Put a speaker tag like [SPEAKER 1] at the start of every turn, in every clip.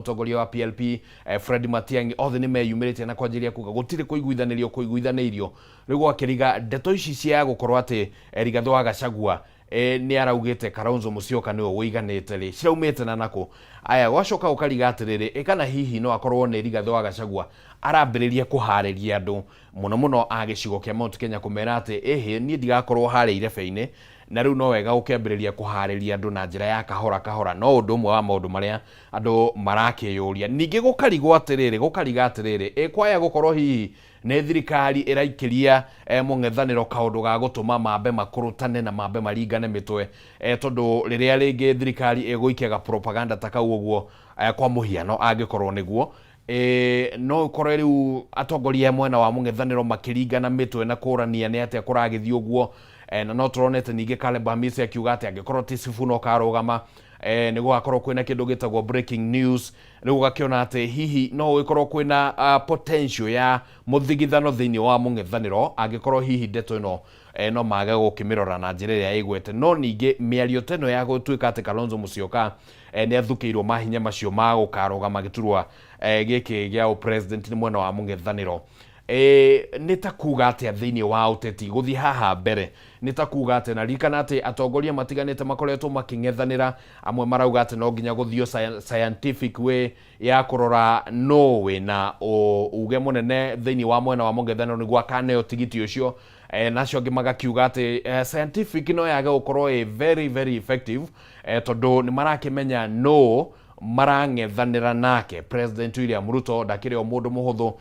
[SPEAKER 1] mutongoria wa PLP Fred Matiang'i othe ni meyumirite na kwanjiria kuga gutire kuiguithanirio riu gwakiriga ndeto ici cia gukorwo ati Rigathi wa Gachagua ni araugite Kalonzo Musyoka niwe wiganite ri ciraumite na nako aya gwacoka ukariga atiriri ikana hihi no akorwo ni Rigathi wa Gachagua arambiriria kuhariria andu muno agicigo kia Mount Kenya kumera ati ni ndigakorwo hariire feine na riu no wega ukembiriria kuhariria andu na njira ya kahora no undu mwe wa maundu maria andu marakiyuria ningi gukarigwo atiriri kwaya gukorwo hihi ne thirikari iraikiria mung'ethaniro kaundu ga gutuma mambe makurutane na mambe maringane mitwe tondu riria ringi thirikari eguikiaga propaganda takau uguo kwa muhiano angikorwo niguo no korwo riu atongoria mwena wa mung'ethaniro makiringana mitwe na kurania ni atia kuragithio uguo na no turonete ningi Caleb Hamisi akiuga ati angikorwo ti Sifuna karugama ni gugakorwo kwina kindu gitagwo breaking news ni gugakiona ati hihi no gukorwo kwina potential ya muthigithano thiini wa mung'ethaniro angikorwo hihi ndeto ino no mage gukimirora na njira ya igwete no ningi miario teno ya gutuika ati Kalonzo Musyoka ni athukiirwo mahinya macio ma gukarugama giturwa giki gia president ni mwena wa mung'ethaniro nitakuga ati thiini wa uteti guthi haha mbere nitakuga ati na rikana ati atongoria matiganite makoretwo making'ethanira amwe marauga ati no nginya guthio scientific way ya kurora no we na uge munene thiini wa mwena wa mung'ethaniro ni gwakane tigiti ucio nacio ngi magakiuga ati scientific no yage gukorwo very effective tondu ni marakimenya no marang'ethanira nake President William Ruto ndakire o mundu muhuthu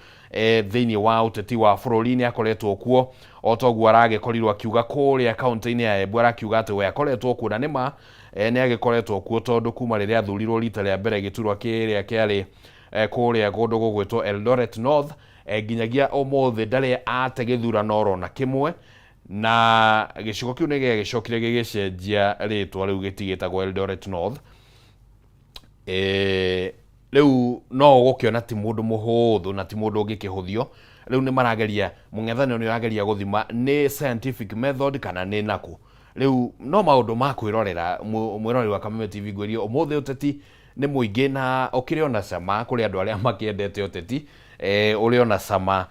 [SPEAKER 1] thiini wa uteti wa bururi-ini akoretwo kuo otoguo aragekorirwo akiuga kuria kaunti-ini ya Embu arakiuga ati we akoretwo kuo na nima ni agikoretwo kuo tondu kuma riria athurirwo rita ria mbere giturwa kiria kiari kuria gundu gugwitwo Eldoret North nginyagia umuthi ndari ate githurano oro na kimwe na gicigo kiu ni gicokire gigicenjia ritwa riu gitigitagwo Eldoret North riu no gukiona ti mundu muhuthu na ti mundu ungikihuthio riu ni marageria mung'ethaniro ni urageria guthima ni scientific method kana ni naku riu no maundu ma kwirorera mwirori wa Kameme TV ngwirio umuthi uteti ni muingi na ukiriona cama kuri andu aria makiendete uteti uri ona cama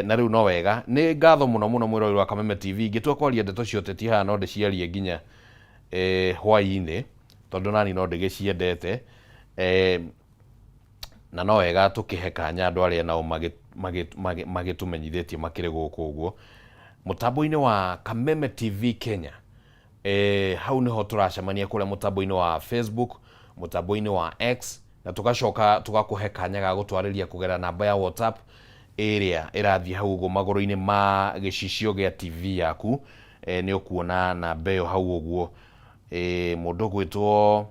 [SPEAKER 1] na riu no wega ni ngatho muno mwirori wa Kameme TV ngitua kwaria ndeto cio uteti haha no ndiciarie nginya hwai-ini tondu nani no ndigiciendete na no wega tukihe kanya andu aria nao magitumenyithitie makiri guku uguo mutambo-ini wa Kameme TV Kenya hau niho turacemania kuria mutambo-ini wa Facebook mutambo-ini wa X na tugacoka tugakuhe kanya ga gutwariria kugera namba ya WhatsApp area irathie hau uguo maguru-ini ma gicicio gia TV yaku ni ukuona namba iyo hau uguo mundu gwitwo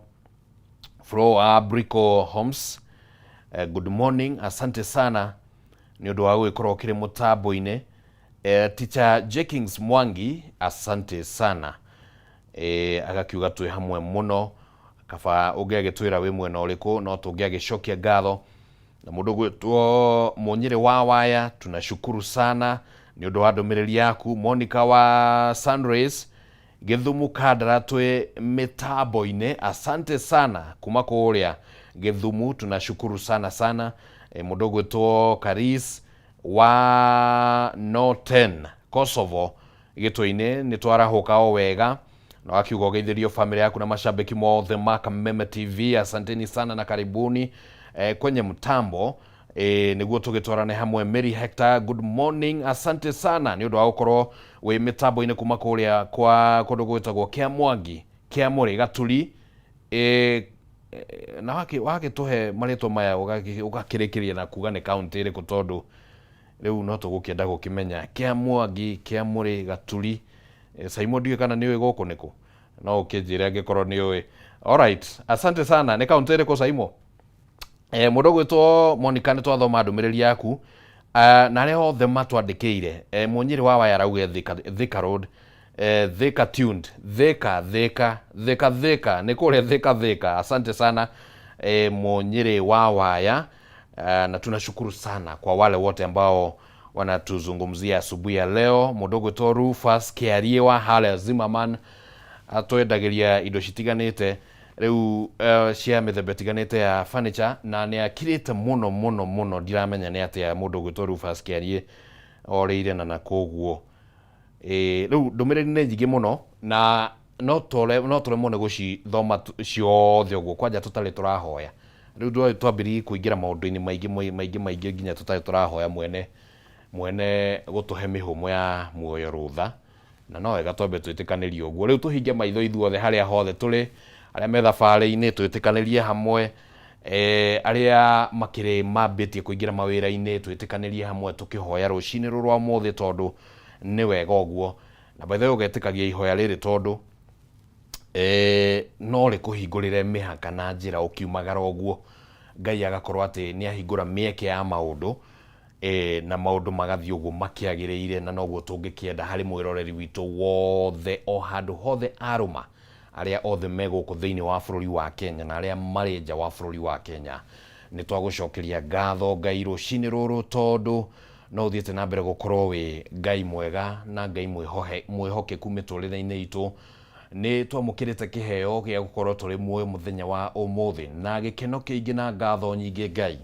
[SPEAKER 1] Flo Brico Homes good morning asante sana ni undu wa gwikorwo kiri mutambo-ini teacher Jekings Mwangi asante sana agakiuga twi hamwe muno kaba ungiagitwira wi mwena uriku no tungiagicokia ngatho na mundu gwitwo Munyiri wa Waya tunashukuru sana ni undu wa ndumiriri yaku Monica wa Sunrays Githumu Kadara twe mitambo-ini asante sana kuma kuria Githumu tunashukuru sana mundu gwitwo Karis wa Norten Kosovo gitwe-ini ni twarahuka o wega na akiuga ugeithirio family yaku na mashabiki mothe ma Kameme TV asanteni sana na karibuni kwenye mtambo niguo tugitwarane hamwe. Mary Hector good morning asante sana ni undu wa gukorwo wi mitambo-ini kuma kuria kwa kundu gwitagwo kia Mwangi kia Muri Gaturi na wake tuhe maritwa maya ugakirikiria na kuga ni county iri kutondu riu no tugukienda gukimenya kia Mwangi kia Muri Gaturi Saimo ndiwe kana niwe guku niku no ukinjire angikorwo niwe alright asante sana ni county iri ku Saimo mundu gwitwo Monica ni twathoma ndumiriri yaku na ria othe matwandikiire Munyiri wa Waya arauge Thika Road Thika tuned Thika ni kuria Thika asante sana Munyiri wa Waya na tunashukuru sana kwa wale wote ambao wanatuzungumzia asubuhi ya leo. Mundu gwitwo Rufus Kiarie wa Hale Zimmerman atwendagiria indo citiganite riu cia mithemba itiganite ya furniture na ni akirite muno ndiramenya ni atia mundu gwitwo Rufus Kiarie oreire na koguo riu ndumiriri ni nyingi muno na no turemwo ni gucithoma ciothe uguo kwanja tutari turahoya riu twambiri kuingira maundu-ini maingi nginya tutari turahoya mwene gutuhe mihumo ya muoyo rutha na no wega twambe twitikanirie uguo riu tuhinge maitho ithuothe haria hothe turi aria me thabari-ini twitikanirie hamwe aria makiri mambitie kuingira mawira-ini twitikanirie hamwe tukihoya rucini ruru rwa muthi tondu ni wega uguo na by the way ugetikagia ihoya riri tondu no rikuhingurire mihaka na njira ukiumagara uguo Ngai agakorwo ati ni ahingura mieke ya maundu na maundu magathie uguo makiagiriire na noguo tungikienda hari mwiroreri witu wothe o handu hothe aruma aria othe meguku thiini wa bururi wa Kenya na aria mari nja wa bururi wa Kenya ni twagucokeria ngatho Ngai rucini ruru tondu no uthiete na mbere gukorwo wi Ngai mwega na Ngai mwihokeku miturire-ini itu ni twamukirite kiheo gia gukorwo turi muoyo muthenya wa umuthi na gikeno kiingi na ngatho nyingi Ngai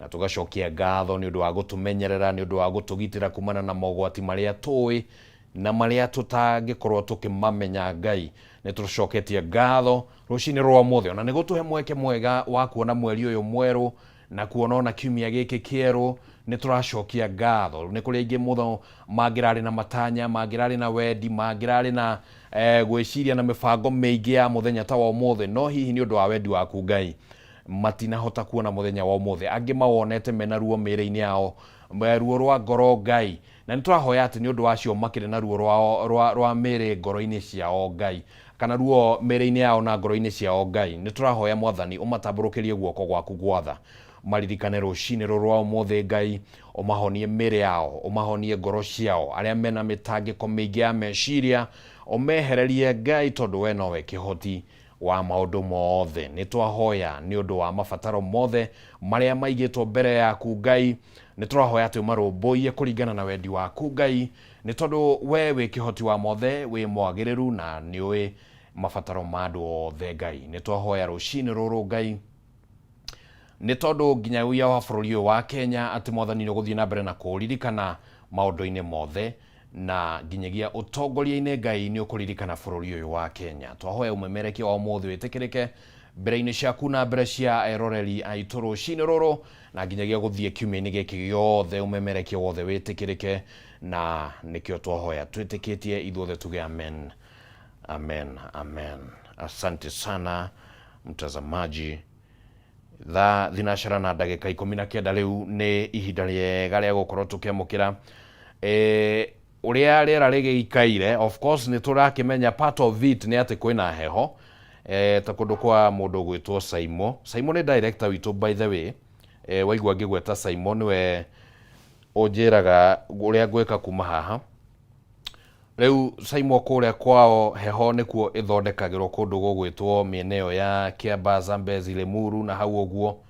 [SPEAKER 1] na tugacokia ngatho ni undu wa gutumenyerera ni undu wa gutugitira kumana na mogwati maria tui na maria tutangikorwo tukimamenya Ngai ni tucoketie ngatho rucini rwa muthi na ni gutuhe mweke mwega wa kuona mweri uyu mweru na kuona ona kiumia giki kieru ni turacokia ngatho ni kuri ingi mutho mangirari na matanya mangirari na wendi mangirari na gwiciria na mibango miingi ya muthenya ta wa umuthi no hihi ni undu wa wendi waku Ngai matinahota kuona muthenya wa umuthi angi mawonete mena ruo miri-ini yao ruo rwa ngoro Ngai na niturahoya ati ni undu wacio makire na ruo rwa miri ngoro-ini ciao Ngai kana ruo miri-ini yao na ngoro-ini ciao Ngai niturahoya Mwathani umatamburukirie guoko gwaku gwatha maririkane rucini ruru rwa umuthi Ngai umahonie miri yao umahonie ngoro ciao aria mena mitangiko miingi ya meciria umehererie Ngai tondu we nowe kihoti wa maundu mothe ni twahoya ni undu wa mabataro mothe maria maigitwo mbere yaku Ngai ni twahoya ati umarumbuie kuringana na wendi waku Ngai ni tondu we wi kihoti wa mothe wi mwagiriru na ni ui mabataro ma andu othe Ngai ni twahoya rucini ruru Ngai ni tondu nginya uya wa bururi wa Kenya ati Mwathani ni guthie na mbere na kuririkana maundu-ini mothe na nginyagia utongoria-ini Ngai ni ukuririkana bururi uyu wa Kenya twahoya umemerekia wa umuthi witikirike mbere-ini ciaku na mbere cia eroreri aitu rucini ruru na nginyagia guthie kiumia-ini giki giothe umemerekia wothe witikirike na nikio twahoya twitikitie ithuothe tuge amen amen amen. Asante sana mtazamaji. Thinashara na ndagika 19 riu ni ihinda riega ria gukorwo tukiamukira uria riera rigikaire. Of course ni turakimenya part of it ni ati kwina heho ta kundu kwa mundu gwitwo Simon ni director witu by the way waigua ngigweta Simon we unjiraga uria ngwika kuma haha riu Simon kuria kwao heho nikuo ithondekagirwo kundu gugwitwo mieneo ya Kiambu, Zambezi, Limuru na hau uguo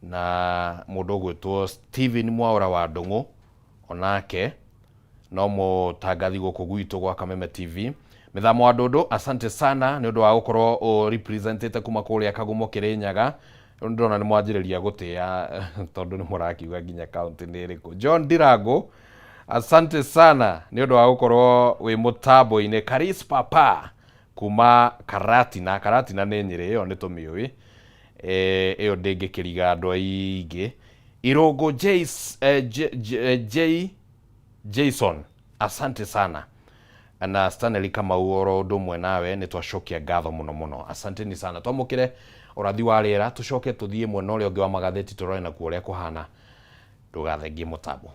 [SPEAKER 1] na mundu gwitwo Steven Mwaura wa Ndungu onake no mutangathi guku gwitu gwa Kameme TV mithamo wa Ndundu. Asante sana ni undu wa gukorwo o representete kuma kuria Kagumo Kirinyaga ndona ni mwanjiriria gutia tondu ni murakiuga nginya county ni iriku. John Ndirango asante sana ni undu wa gukorwo wi mutambo-ini. Karis Papa kuma Karatina ni Nyeri iyo ni tumiui iyo ndingikiriga andu aingi. Irungu Jason asante sana na Stanley Kamau oro ndumwe nawe ni twacokia ngatho muno asanteni sana. Twamukire urathi wa riera tucoke tuthie mwena uria ungi wa magatheti turore na kuoria kuhana ndugathengie mutambo.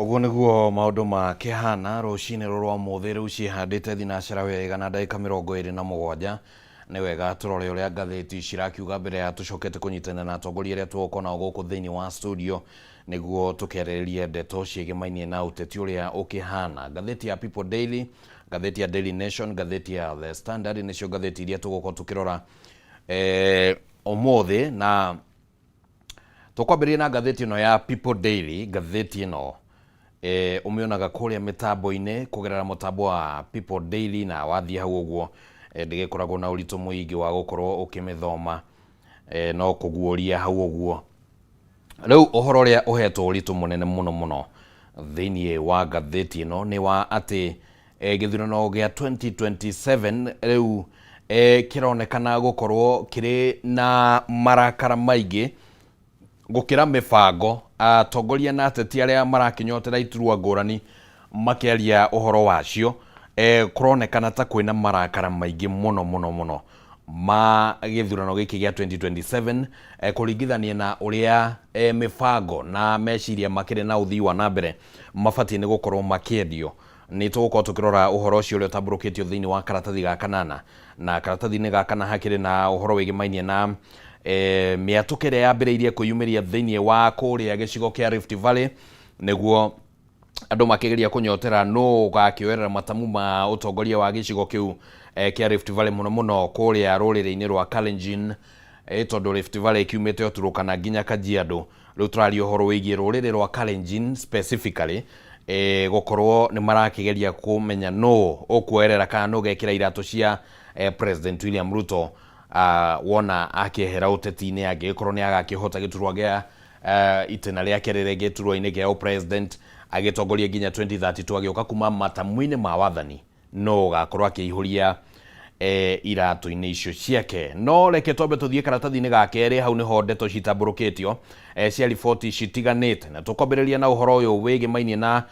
[SPEAKER 1] Oguo niguo maundu makihana rucini rwa muthi riu cihandite thinacera wega na ndagika 27 ni wega turore uria ngatheti cirakiuga mbere ya tucokete kunyitana na atongoria aria tuoka nao guku thiini wa studio niguo tukerererie ndeto ciegimainie na uteti uria ukihana. Ngatheti ya People Daily, ngatheti ya Daily Nation, ngatheti ya The Standard nicio ngatheti iria tuguko tukirora umuthi, na tukwambiria na ngatheti ino ya People Daily. Ngatheti ino umionaga kuria mitambo-ini kugerera mutambo wa People Daily, na wathie hau uguo ndigikoragwo na uritu muingi wa gukorwo ukimithoma no kuguoria hau uguo. Riu uhoro uria uhetwo uritu munene muno thiini wa ngatheti ino ni wa ati githurano gia 2027 riu kironekana gukorwo kiri na marakara maingi gukira mibango. Atongoria na ateti aria marakinyotera iturwa ngurani makiaria uhoro wacio kuronekana ta kwina marakara maingi muno ma githurano giki gia 2027 kuringithania na uria mibango na meciria makire na uthii wa nambere mabatie ni gukorwo makiendio. Ni tugukorwo tukirora uhoro ucio uria utamburukitio thiini wa karatathi ga kanana, na karatathi-ini ga kana hakiri na uhoro wigimainie na miatuke ria yambiriirie kuyumiria thiini wa kuria gicigo kia Rift Valley, niguo andu makigeria kunyotera no gakioerera matamu ma utongoria wa gicigo kiu kia Rift Valley muno kuria ruriri-ini rwa Kalenjin, tondu Rift Valley kiumite oturukana nginya Kajiado. Riu turaria uhoro wigie ruriri rwa Kalenjin specifically gukorwo ni marakigeria kumenya no ukuerera kana no gekira iratu cia President William Ruto wona akihera uteti-ini agikorwo ni agakihota giturwa gia itena riake rire giturwa-ini gia president agitongoria nginya 2032 agioka kuma matamu-ini ma wathani no gakorwo akiihuria iratu-ini icio ciake. No reke twambe tuthie karatathi-ini ga keri, hau niho ndeto citamburukitio cia riboti citiganite, na tukwambiriria na uhoro uyu wigimainie na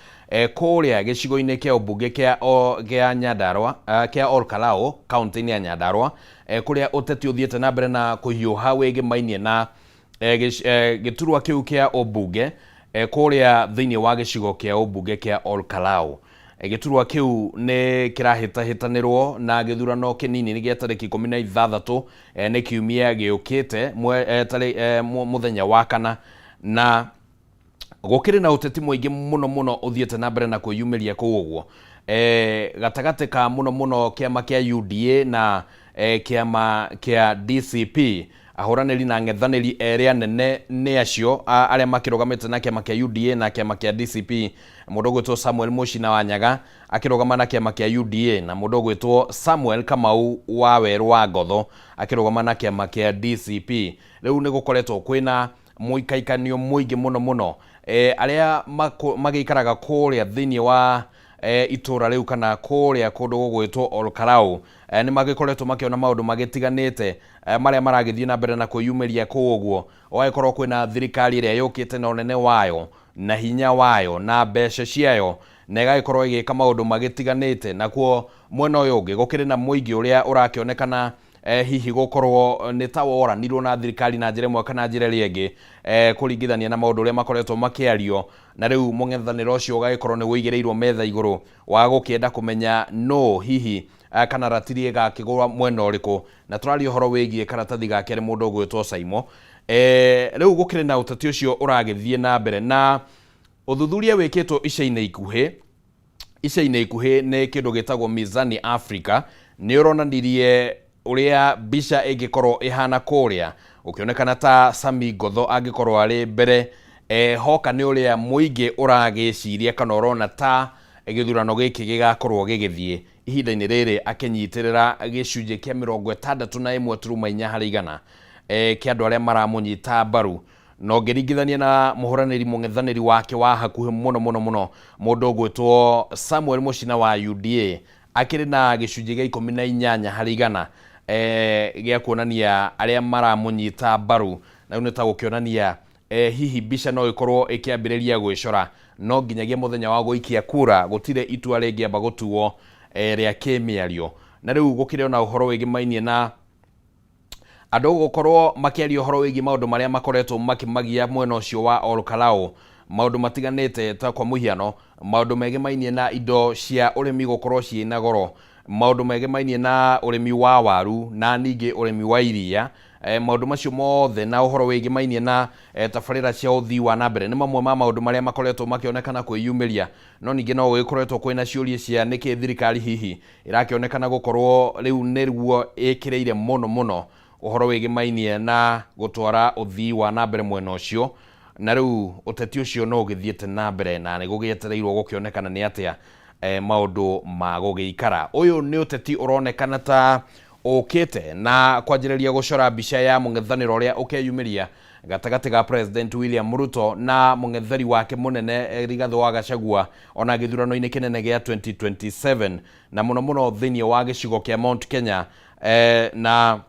[SPEAKER 1] kuria gicigo-ini kia ubunge kia Nyandarua kia Olkalau kaunti-ini ya Nyandarua kuria uteti uthiete na mbere na kuhiuha wigimainie na giturwa kiu kia ubunge kuria thiini wa gicigo kia ubunge kia Olkalau. Giturwa kiu ni kirahitahitanirwo na githurano kinini ni gia tariki 16 ni kiumia giukite muthenya wa kana, na gukiri na uteti muingi muno uthiete na mbere na kuyumiria kuu uguo gatagati ka muno kiama kia UDA na kiama kia DCP. Ahuraniri na ngethaniri eri anene ni acio aria makirugamite na kiama kia UDA na kiama kia DCP. Mundu gwitwo Samuel Muchina wa Nyaga akirugama na kiama kia UDA, na mundu gwitwo Samuel Kamau wa Weru wa Ngotho akirugama na kiama kia DCP. Riu ni gukoretwo kwina muikaikanio muingi muno aria magikaraga kuria thiini wa itura riu kana kuria kundu gugwitwo Olkalau ni magikoretwo makiona maundu magitiganite maria maragithie na mbere na kuyumiria kuu uguo. Waikorwo kwina thirikari iria yukite na unene wayo na hinya wayo na mbeca ciayo na igagikorwo igika maundu magitiganite, nakuo mwena uyu ungi gukiri na muingi uria urakionekana hihi gukorwo ni ta woranirwo na thirikari na njira imwe kana njira ringi kuringithania na maundu uria makoretwo makiario. Na riu mung'ethaniro ucio ugagikorwo ni wigireirwo metha iguru wa gukienda kumenya no hihi kana ratiri gakigwa mwena uriku, na turaria uhoro wigie karatathi gake ri mundu gwitwo Saimo. Riu gukiri na uteti ucio uragithie na mbere, na uthuthuria wikitwo ica-ini ikuhi ni kindu gitagwo Mizani Africa ni uronanirie uria bica ingikorwo ihana kuria, ukionekana ta Sami Ngotho angikorwo ari mbere hoka ni uria muingi uragiciria kana urona ta githurano giki gigakorwo gigithie ihinda-ini riri akinyitirira gicunje kia 61.4 harĩ igana kia andu aria maramunyita mbaru. No ngiringithania na muhuraniri mung'ethaniri wake wa hakuhi muno mundu gwitwo Samuel Muchina wa UDA akiri na gicunje gia 18 harĩ igana gia kuonania aria maramunyita mbaru, na ni ta gukionania hihi bica no ikorwo ikiambiriria gwicora, no nginyagia muthenya wa guikia kura gutire itua ringiamba gutuo ria kimiario. Na riu gukire na uhoro wigimainie na andu gukorwo makiaria uhoro wigi maundu maria makoretwo makimagia mwena ucio wa Olkalau maundu matiganite ta kwa muhiano maundu megemainie na indo cia urimi gukorwo ciina goro, maundu megemainie na urimi wa waru na ningi urimi wa iria. Maundu macio mothe na uhoro wegemainie na tabarira cia uthii wa nambere ni mamwe ma maundu maria makoretwo makionekana kwiyumiria, no ningi no gikoretwo kwina ciuria cia niki thirikari hihi irakionekana gukorwo riu nirguo ikireire muno uhoro wegemainie na gutwara uthii wa nambere mwena ucio, na riu uteti ucio no githiete nambere na ni gugietereirwo gukionekana ni atia maundu ma gugikara. Uyu ni uteti uronekana ta okete na kwanjiriria gucora mbica ya mung'ethaniro uria ukeyumiria gatagati ga President William Ruto na mung'ethari wake munene Rigathi wa Gachagua ona githurano-ini kinene gia 2027 na muno thiini wa gicigo kia Mount Kenya. Na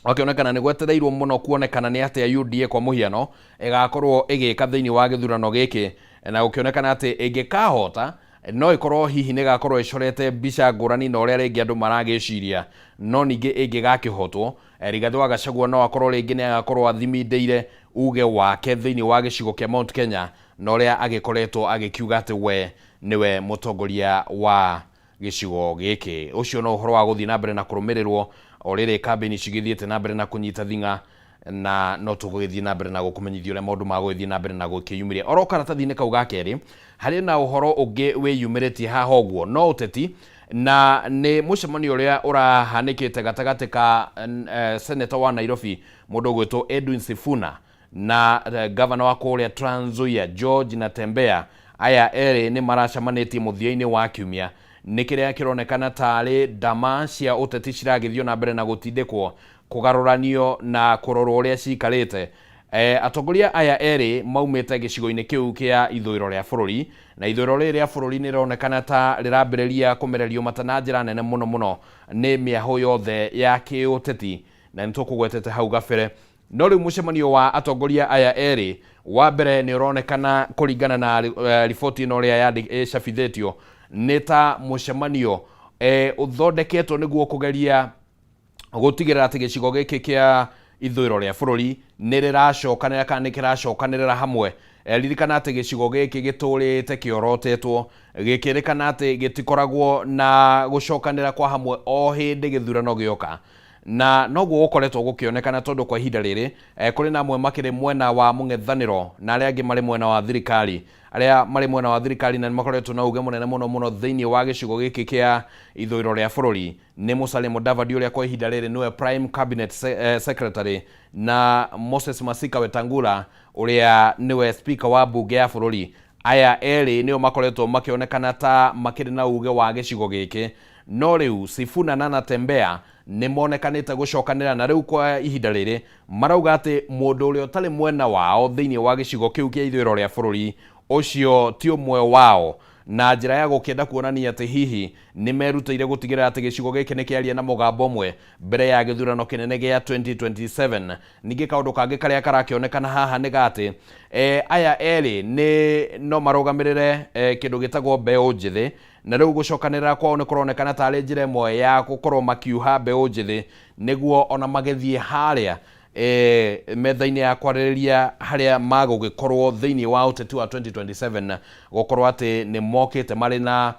[SPEAKER 1] wakionekana ni gwetereirwo muno kuonekana ni atia UDA kwa muhiano igakorwo igika thiini wa githurano giki, na gukionekana ati ingikahota no ikorwo hihi ni gakorwo icorete mbica ngurani na uria ringi andu maragiciria, no ningi ingigakihotwo Rigathi wa Gachagua no akorwo ringi ni agakorwo athimindeire uge wake thiini wa gicigo kia Mount Kenya na uria agikoretwo agikiuga ati we niwe mutongoria wa gicigo giki. Ucio no uhoro wa guthii na mbere na kurumirirwo oriri campaign cigithiete na mbere na kunyita thinga, na no tugithii na mbere na gukumenyithia uria maundu ma guthii na mbere na gukiyumiria. Oro karatathi-ini kau ga keri hari na uhoro ungi wiyumiritie haha uguo no uteti, na ni mucemanio uria urahanikite gatagati ka senator wa Nairobi mundu gwitwo Edwin Sifuna na governor wa kuria Trans Nzoia George Natembeya. Aya eri ni maracemanitie muthia-ini wa kiumia, ni kiria kironekana tari ndama cia uteti ciragithio na mbere na gutindikwo kugaruranio na kurorwo uria cikarite. Atongoria aya eri maumite gicigo-ini kiu kia ithuriro ria bururi, na ithuriro ria bururi ni ronekana ta rirambiriria kumererio matana njira nene muno ni miaho yothe ya kiuteti, na nitukugwetete hau gabere. No riu mucemanio wa atongoria aya eri wa mbere ni uronekana kuringana na riboti ino ria yacabithitio ni ta mucemanio uthondeketwo niguo kugeria gutigirira ati gicigo giki kia ithuriro ria bururi ni riracokanira kana ni kiracokanirira hamwe. Ririkana ati gicigo giki giturite kiorotetwo, gikirikana ati gitikoragwo na gucokanira kwa hamwe o hindi githurano gioka, na noguo gukoretwo gukionekana tondu kwa ihinda riri kuri na amwe makiri mwena wa mung'ethaniro na aria angi mari mwena wa thirikari. Aria mari mwena wa thirikari na makoretwo na uge munene muno thiini wa gicigo giki kia ithuriro ria bururi ni Musalia Mudavadi uria kwa ihinda riri niwe prime cabinet secretary, na Moses Masika Wetangula uria niwe speaker wa bunge ya bururi. Aya eri nio makoretwo makionekana ta makiri na uge wa gicigo giki, no riu Sifuna na Natembeya ni monekanite gucokanira, na riu kwa ihinda riri marauga ati mundu uria utari mwena wao thiini wa gicigo kiu kia ithuriro ria bururi ucio ti umwe wao, na njira ya gukienda kuonania ati hihi ni merutire gutigirira ati gicigo giki ni kiaria na mugambo umwe mbere ya githurano kinene gia 2027. Ningi kaundu kangi karia karakionekana haha ni gati aya eri ni no marugamirire kindu gitagwo mbeu njithi, na riu gucokanira kwao ni kuronekana tari njira imwe ya gukorwo makiuha mbeu njithi niguo ona magithie haria metha-ini ya kwaririria haria magugikorwo thiini wa uteti wa 2027 gukorwo ati ni mokite mari na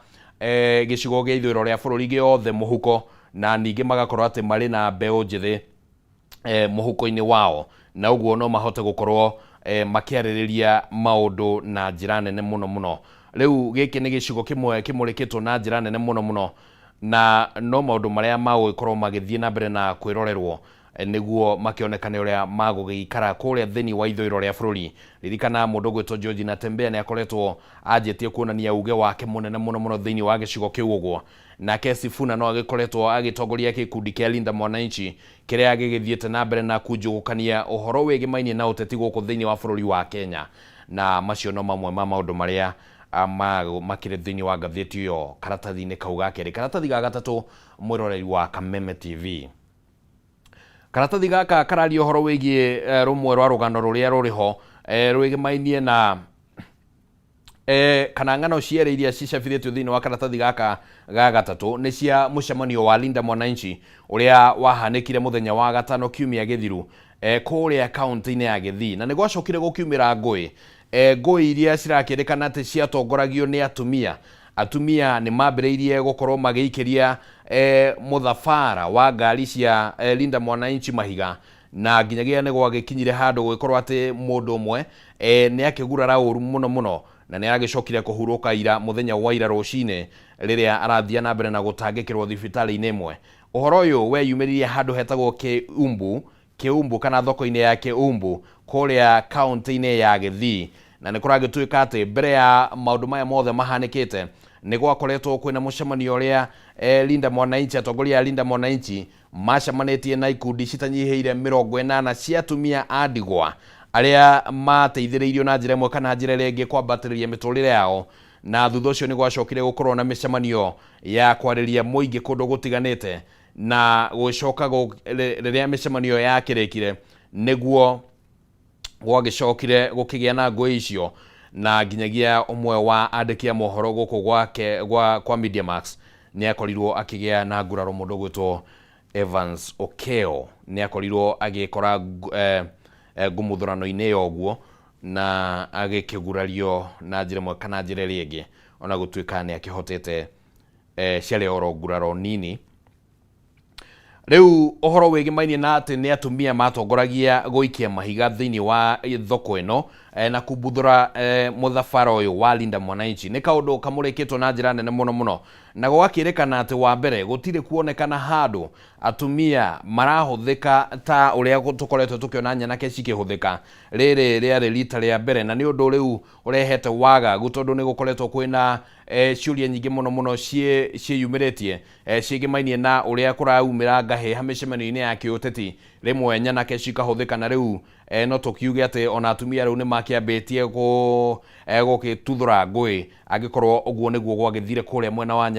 [SPEAKER 1] gicigo gia ithuriro ria bururi giothe muhuko, na ningi magakorwo ati mari na mbeu njithi muhuko-ini wao, na uguo no mahote gukorwo makiaririria maundu na njira nene muno. Riu giki ni gicigo kimwe kimurikitwo na njira nene muno, na no maundu maria magugikorwo magithie na mbere na kwirorerwo niguo makionekane uria magugikara kuria thiini wa ithuriro ria bururi. Ririkana mundu gwitwo George Natembeya ni akoretwo anjitie kuonania uge wake munene muno thiini wa gicigo kiu uguo, nake Sifuna no agikoretwo agitongoria gikundi kia Linda Mwananchi kiria gigithiete na mbere na kunjugukania uhoro wegimainie na uteti guku thiini wa bururi wa Kenya, na macio no mamwe ma maundu maria makire thiini wa ngatheti iyo karatathi-ini kau ga keri. Karatathi ga gatatu mwiroreri wa Kameme TV. Karatathi gaka kararia uhoro wigie rumwe rwa rugano ruria ruriho rwigimainie na kana ng'ano ciere iria cicabithitio thiini wa karatathi gaka ga gatatu ni cia mucemanio wa Linda Mwananchi uria wahanikire muthenya wa gatano kiumia githiru kuria kaunti-ini ya Githii, na ni gwacokire gukiumira ngui ngũĩ iria cirakĩrĩkana atĩ ciatongoragio nĩ atumia nĩ mambĩrĩirie gũkorwo magĩikĩria mũthabara wa ngari cia Linda Mwananchi mahiga, na nginyagia nĩ gwagĩkinyire handũ gwĩkorwo atĩ mũndũ ũmwe nĩ akĩgurara ũru mũno na nĩ aragĩcokire kũhurũka ira mũthenya wa ira rũcinĩ rĩrĩa arathia na mbere na gũtangĩkĩrwo thibitarĩ-inĩ ĩmwe. Ũhoro ũyũ weyumĩririe handũ hetagwo Kiumbu kana thoko-inĩ ya Kiumbu kũrĩa kaunti-inĩ ya Gĩthii, na nĩ kũragĩtuĩka atĩ mbere ya maũndũ maya mothe mahanĩkĩte nĩ gwakoretwo kwĩna mũcemanio ũrĩa Linda Mwananchi, atongoria ya Linda Mwananchi macemanĩtie na ikundi citanyihĩire 80 cia atumia a ndigwa arĩa mateithĩrĩirio na njĩra ĩmwe kana njĩra ĩrĩa ĩngĩ kwambatĩrĩria mĩtũrĩre yao, na thutha ũcio nĩ gwacokire gũkorwo na mĩcemanio ya kwarĩria mũingĩ kũndũ gũtiganĩte, na gũcoka rĩrĩa mĩcemanio yakĩrĩkire nĩguo gwagĩcokire gũkĩgĩa na ngũĩ icio, na nginyagia ũmwe wa andĩki a mohoro gũkũ kwa Media Max nĩ akorirwo akĩgĩa na nguraro, mũndũ gwĩtwo Evans Okeo nĩ akorirwo agĩkora ngumuthũrano-inĩ ya ũguo na agĩkĩgurario na njĩra ĩmwe kana njĩra ĩrĩa ĩngĩ, ona gũtuĩka nĩ akĩhotete ciarĩ oro nguraro nini. Rĩu ũhoro wĩgĩmainie na atĩ nĩ atumia matongoragia gũikia mahiga thĩinĩ wa thoko ĩno na kumbuthũra mũthabara ũyũ wa Linda Mwananchi nĩ kaũndũ kamũrĩkĩtwo na njĩra nene mũno, na gwakĩrĩkana atĩ wa mbere gũtirĩ kuonekana handũ atumia marahũthĩka ta ũrĩa tũkoretwo tũkĩona nyanake cikĩhũthĩka. Rĩrĩ rĩarĩ rita rĩa mbere, na nĩ ũndũ rĩu ũrehete wagagu tondũ nĩ gũkoretwo kwĩna ciũria nyingĩ mũno ciĩyumĩrĩtie ciĩgĩmainie na ũrĩa kũraumĩra ngahĩha mĩcemanio-inĩ ya kĩũteti, rĩmwe nyanake cikahũthĩka, na rĩu no tũkiuge atĩ ona atumia rĩu nĩ makĩambĩtie gũgĩtuthũra ngũĩ, angĩkorwo ũguo nĩguo gwagĩthire kũrĩa mwena wa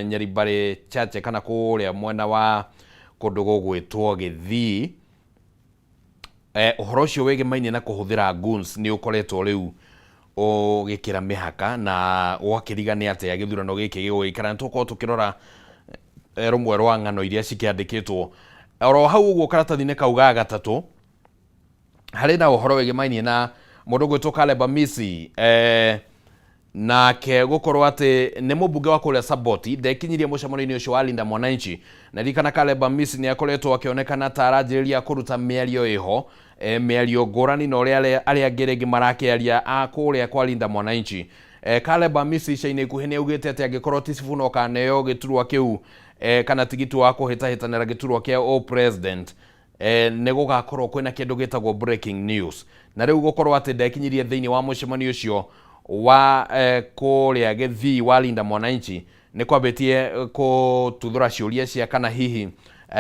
[SPEAKER 1] Nyaribari Chache kana kũrĩa mwena wa kũndũ gũgwĩtwo Gĩthii. Ũhoro ũcio wĩgĩmainie na kũhũthĩra goons nĩ ũkoretwo rĩu ũgĩkĩra mĩhaka, na gwakĩrigania atĩ gĩthurano gĩkĩ gĩgũgĩikara. Nĩ tũkorwo tũkĩrora rũmwe rwa ng'ano iria cikĩandĩkĩtwo oro hau ũguo karatathi-inĩ kau ga gatatũ. Harĩ na ũhoro wĩgĩmainie na mũndũ gwĩtwo Caleb Amisi nake gũkorwo atĩ nĩ mũmbunge wa kũrĩa Saboti ndekinyirie mũcemanio-inĩ ũcio wa Linda Mwananchi, na rikana Caleb Amisi nĩ akoretwo akĩonekana ta aranjĩrĩria kũruta mĩario ĩho, mĩario ngũrani na ũrĩa arĩa angĩ rĩngĩ marakĩaria a kũrĩa kwa Linda Mwananchi. Caleb Amisi ica-inĩ ikuhĩ nĩ augĩte atĩ angĩkorwo ti Sifuna kaneo gĩturwa kĩu kana tigiti wa kũhĩtahĩtanĩra gĩturwa kĩa president nĩ gũgakorwo kwĩna kĩndũ gĩtagwo breaking news, na rĩu gũkorwo atĩ ndekinyirie thĩinĩ wa mũcemanio ũcio wa kũrĩa Gĩthii wa Linda Mwananchi nĩ kwambĩtie kũtuthũra ciũria cia kana hihi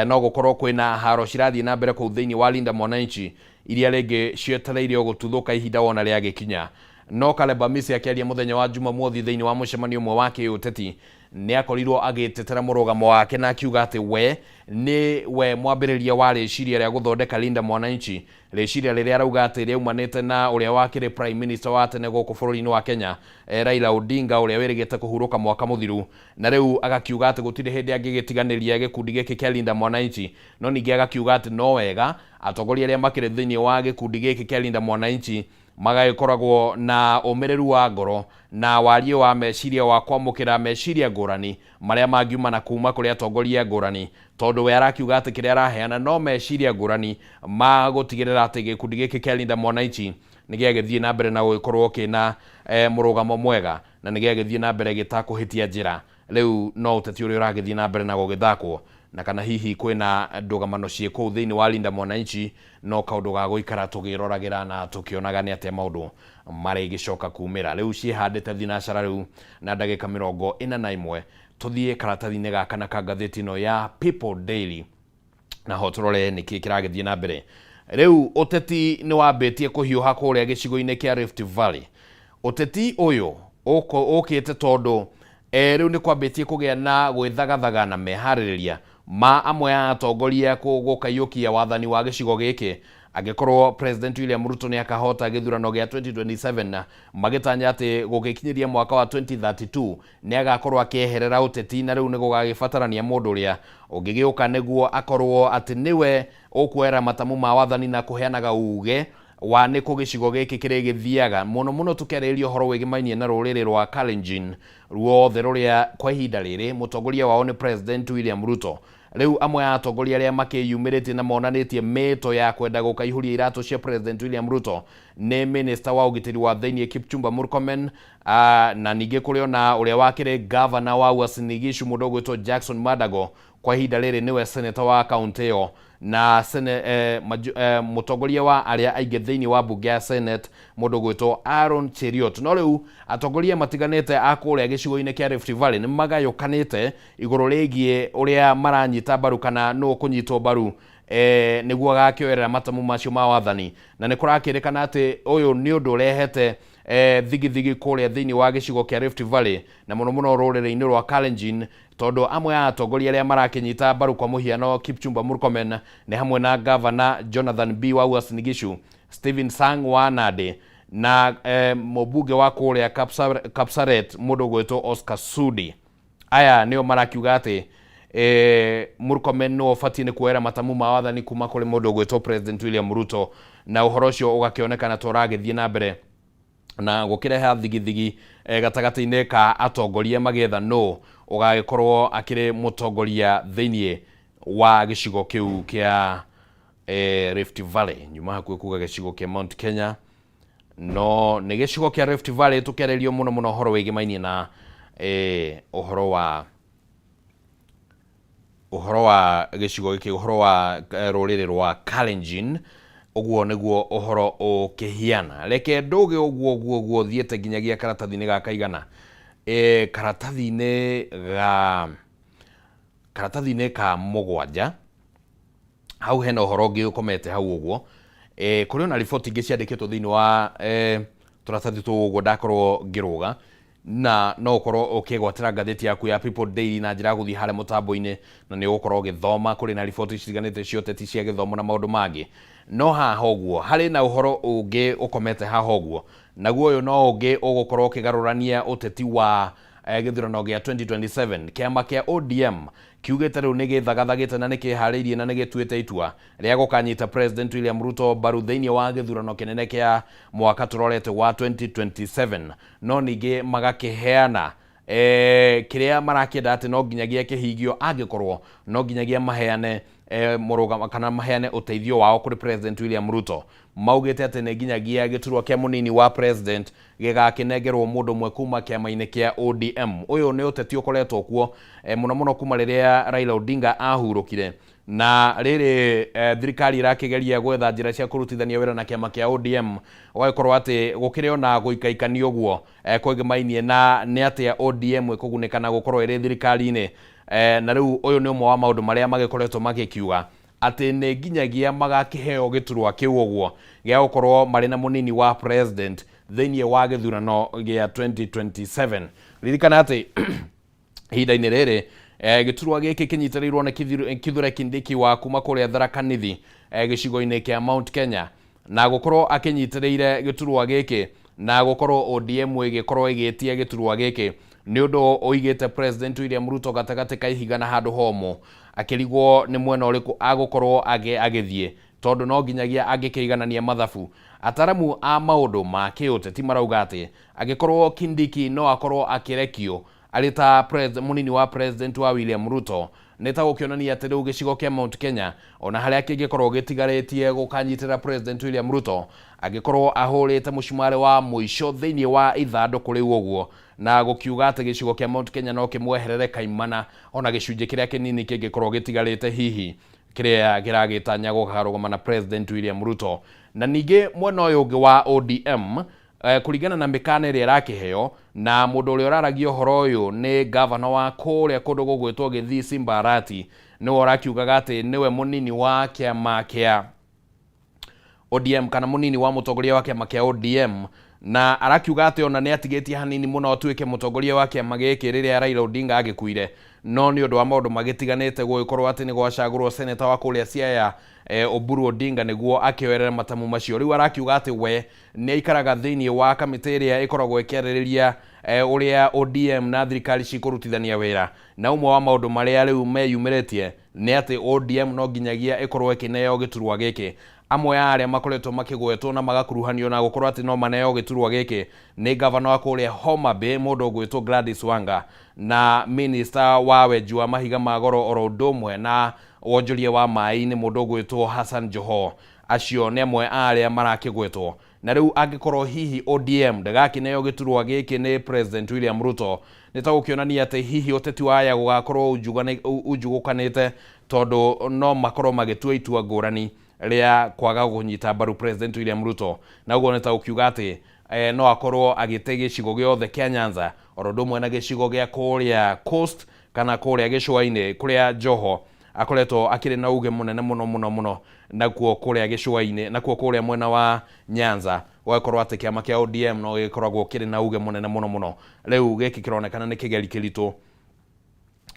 [SPEAKER 1] no gũkorwo kwĩna haro cirathiĩ na mbere kũu thĩinĩ wa Linda Mwananchi iria rĩngĩ cietereirio gũtuthũka ihinda wona rĩagĩkinya. No Caleb Amisi akĩaria mũthenya wa Jumamothi thĩinĩ wa mũcemanio ũmwe wa kĩũteti nĩ akorirwo agĩtetera mũrũgamo wake na akiuga atĩ we mwambĩrĩria wa rĩciria rĩa gũthondeka Linda Mwananchi, rĩciria rĩrĩa arauga atĩ rĩaumanĩte na ũrĩa wakĩrĩ prime minister wa tene gũkũ bũrũri-inĩ wa Kenya Raila Odinga, ũrĩa wĩrĩgĩte kũhurũka mwaka mũthiru, na rĩu agakiuga atĩ gũtirĩ hĩndĩ angĩgĩtiganĩria gĩkundi gĩkĩ kĩa Linda Mwananchi. No ningĩ agakiuga atĩ no wega atongoria arĩa makĩrĩ thĩinĩ wa gĩkundi gĩkĩ kĩa Linda Mwananchi magagĩkoragwo na ũmĩrĩru wa ngoro na wariĩ wa meciria wa kwamũkĩra meciria ngũrani marĩa mangiumana kuma kũrĩ atongoria ngũrani, tondũ we arakiuga atĩ kĩrĩa araheana no meciria ngũrani ma gũtigĩrĩra atĩ gĩkundi gĩkĩ kĩa Linda Mwananchi nĩ gĩagĩthiĩ na mbere na gũgĩkorwo kĩna mũrũgamo mwega na nĩ gĩagĩthiĩ na mbere gĩtakũhĩtia njĩra. Rĩu no ũteti ũrĩa ũragĩthiĩ na mbere na gũgĩthakwo, na kana hihi kwĩna ndũgamano ciĩkũu thĩinĩ wa Linda Mwananchi no kaũndũ ga gũikara tũgĩroragĩra na tũkĩonaga nĩ atĩa maũndũ marĩgĩcoka kumĩra. Rĩu ciĩhandĩte thinacara rĩu na ndagĩka 41 tũthiĩ karatathi-inĩ gaka na ka ngathĩti ĩno ya People Daily na ho tũrore nĩkĩ kĩragĩthiĩ na mbere. Rĩu ũteti nĩ wambĩtie kũhiũha kũrĩa gĩcigo-inĩ kĩa Rift Valley. Ũteti ũyũ ũkĩte tondũ rĩu nĩ kwambĩtie kũgĩa na gwĩthagathaga na meharĩrĩria ma amwe ya atongoria gũkaiũkia wathani wa gĩcigo gĩkĩ angĩkorwo President William Ruto nĩ akahota gĩthurano gĩa 2027 magĩtanya atĩ gũgĩkinyĩria mwaka wa 2032 nĩ agakorwo akĩeherera ũteti, na rĩu nĩ gũgagĩbatarania mũndũ ũrĩa ũngĩgĩũka nĩguo akorwo atĩ nĩwe ũkuoera matamu ma wathani na kũheanaga uge wa niko gicigo giki kire githiaga muno muno tukereria horo wigimainie na ruriri rwa Kalenjin ruothe ruria kwa ihinda riri mutongoria wao ni President William Ruto. Riu amwe ya atongoria aria makiyumirite na monanitie mito ya kwenda gukaihuria irato cia President William Ruto ni Minister wa ugitiri wa thainie Kipchumba Murkomen, na ninge kuri ona uria wakire governor wa Uasin Gishu mudogo to Jackson Madago kwa ihinda riri niwe senator wa county yo, na mutongoria wa aria aige thiini wa bunge ya Senate mudogo to Aaron Cheriot. No riu atongoria matiganite akuria gicigo-ini kia Rift Valley ni magayukanite iguru rigie uria maranyita baru kana no kunyitwo baru niguo gakioerera matamu macio ma wathani, na ni kurakirikana ati uyu ni undu urehete thigithigi kuria thiini wa gicigo kia Rift Valley na muno muno ruriri-ini rwa Kalenjin, tondu amwe ya atongoria aria marakinyita baru kwa muhiano Kipchumba Murkomen ni hamwe na Governor Jonathan B wa Uasin Gishu, Stephen Sang wa Nandi, na mubunge wa kuria Kapsaret mudogo to Oscar Sudi. Aya nio marakiuga ati Murkomen no fati ni kuera matamu ma wathani kuma kuri mudogo to President William Ruto, na uhoro ucio ugakionekana toragithie na mbere na gukireha thigithigi gatagati-ini ka atongoria magetha no ugagikorwo akiri mutongoria thiini wa gicigo kiu kia Rift Valley nyuma hakuhi kuga gicigo kia Mount Kenya, no ni gicigo kia Rift Valley tukererio muno muno horo wigimainie na uhoro wa gicigo giki uhoro wa ruriri rwa Kalenjin. Uguo niguo uhoro ukihiana reke nduge uguo thiete nginyagia karatathi-ini gakaigana karatathi-ini ka mugwanja hau hena uhoro ungi ukomete hau uguo kuri ona report ingi ciandikitwo thiini wa turatathi tu uguo ndakorwo ngiruga na no ukorwo ukigwatira ngatheti yaku ya People Daily na njira guthi hare mutambo-ini na ni ukorwo ugithoma kuri na report ciganite cio teti cia githomo na maundu mangi. No haha uguo hari na uhoro ungi ukomete haha uguo naguo uyu no ungi ugukorwo ukigarurania uteti wa githurano gia 2027 kiama kia ODM kiugite riu ni githagathagite na ni kihariirie na ni gituite itua ria gukanyita President William Ruto baru thiini wa githurano kinene kia mwaka turorete wa 2027, no ningi magakiheana kiria marakienda ati no nginyagia kihigio angikorwo no nginyagia maheane murugama kana maheane uteithio wao kuri President William Ruto. Maugite ati ni nginyagia giturwa kia munini wa president gigakinengerwo mundu mwe kuma kiama-ini kia ODM. Uyu ni uteti ukoretwo kuo muno muno kuma riria Raila Odinga ahurukire, na riri thirikari irakigeria gwetha njira cia kurutithania wira na kiama kia ODM waikorwo ati gukire na guikaikania uguo kwigimainie na ni atia ODM ikugunikana gukorwo iri thirikari-ini. Na riu uyu ni umwe wa maundu maria magikoretwo magikiuga ati ni nginyagia magakiheo giturwa kiu uguo gia gukorwo mari na munini wa president thiini wa githurano gia 2027. Ririkana ati hinda-ini riri giturwa giki kinyitiriirwo na Kithure Kindiki wa kuma kuria Tharaka Nithi gicigo-ini kia Mount Kenya, na gukorwo akinyitiriire giturwa giki na gukorwo ODM igikorwo igitia giturwa giki ni undu oigite President William Ruto gatagati ka ihiga na handu homo akirigwo ni mwena uriku agukorwo agithie tondu no nginyagia angikiiganania mathabu. Ataramu a maundu ma kiuteti marauga ati agikorwo Kindiki no akorwo akirekio alita munini wa President wa William Ruto neta gukionania ati riu gicigo kia Mount Kenya ona haria kingikorwo gitigaritie gukanyitira President William Ruto agikorwo ahurite mucumari wa muico thiini wa ithanduku riu uguo, na gukiuga ati gicigo kia Mount Kenya no kimweherere kaimana ona gicunje kiria kinini kingikorwo gitigarite hihi kiria giragitanya gukarugama na President William Ruto. Na ningi mwena uyu ungi wa ODM kuringana na mikana iria irakiheo na mundu uria uraragia uhoro uyu ni governor wa kuria kundu gugwitwo Githii Simba Arati ni urakiugaga ati niwe munini wa kiama kia ODM kana munini wa mutongoria wa kiama kia ODM, na arakiuga ati ona ni atigetie hanini muno atuike mutongoria wa kiama giki riria Raila Odinga agikuire, no ni undu wa maundu magitiganite guikorwo ati ni gwacagurwo senator wa kuria Siaya Oburu Odinga niguo akioerera matamu macio. Riu arakiuga ati we ni aikaraga thiini wa kamiti iria ikoragwo ikiaririria uria ODM na thirikari cikurutithania wira, na umwe wa maundu maria riu meyumiritie ni ati ODM no nginyagia ikorwo ikineo giturwa giki amwe aria makoretwo makigwetwo na magakuruhanio na gukorwo ati no maneo giturwa giki ni governor wa kuria Homa Bay mundu gwitwo Gladys Wanga na minister wa wenji wa mahiga magoro oro ndomwe na wonjoria wa mai ni mundu gwitwo Hassan Joho. Acio ni amwe aria marakigwetwo na riu angikorwo hihi ODM ndagakineo giturwa giki ni President William Ruto nitagukionania ati hihi uteti waya gugakorwo ujugukanite tondu no makorwo magitua itua ngurani ria kwaga kunyita mbaru President William Ruto na ugo nitagukiuga ati no akorwo agite gicigo giothe kia Nyanza oro ndumwe na gicigo gia kuria Coast kana kuria gicua-ini kuria Joho akoretwo akiri na uge munene muno na kuo kuria gicua-ini na kuo kuria mwena wa Nyanza wakorwo ati kiama kia ODM no gikoragwo kiri na uge munene muno riu giki kironekana ni kigeri kiritu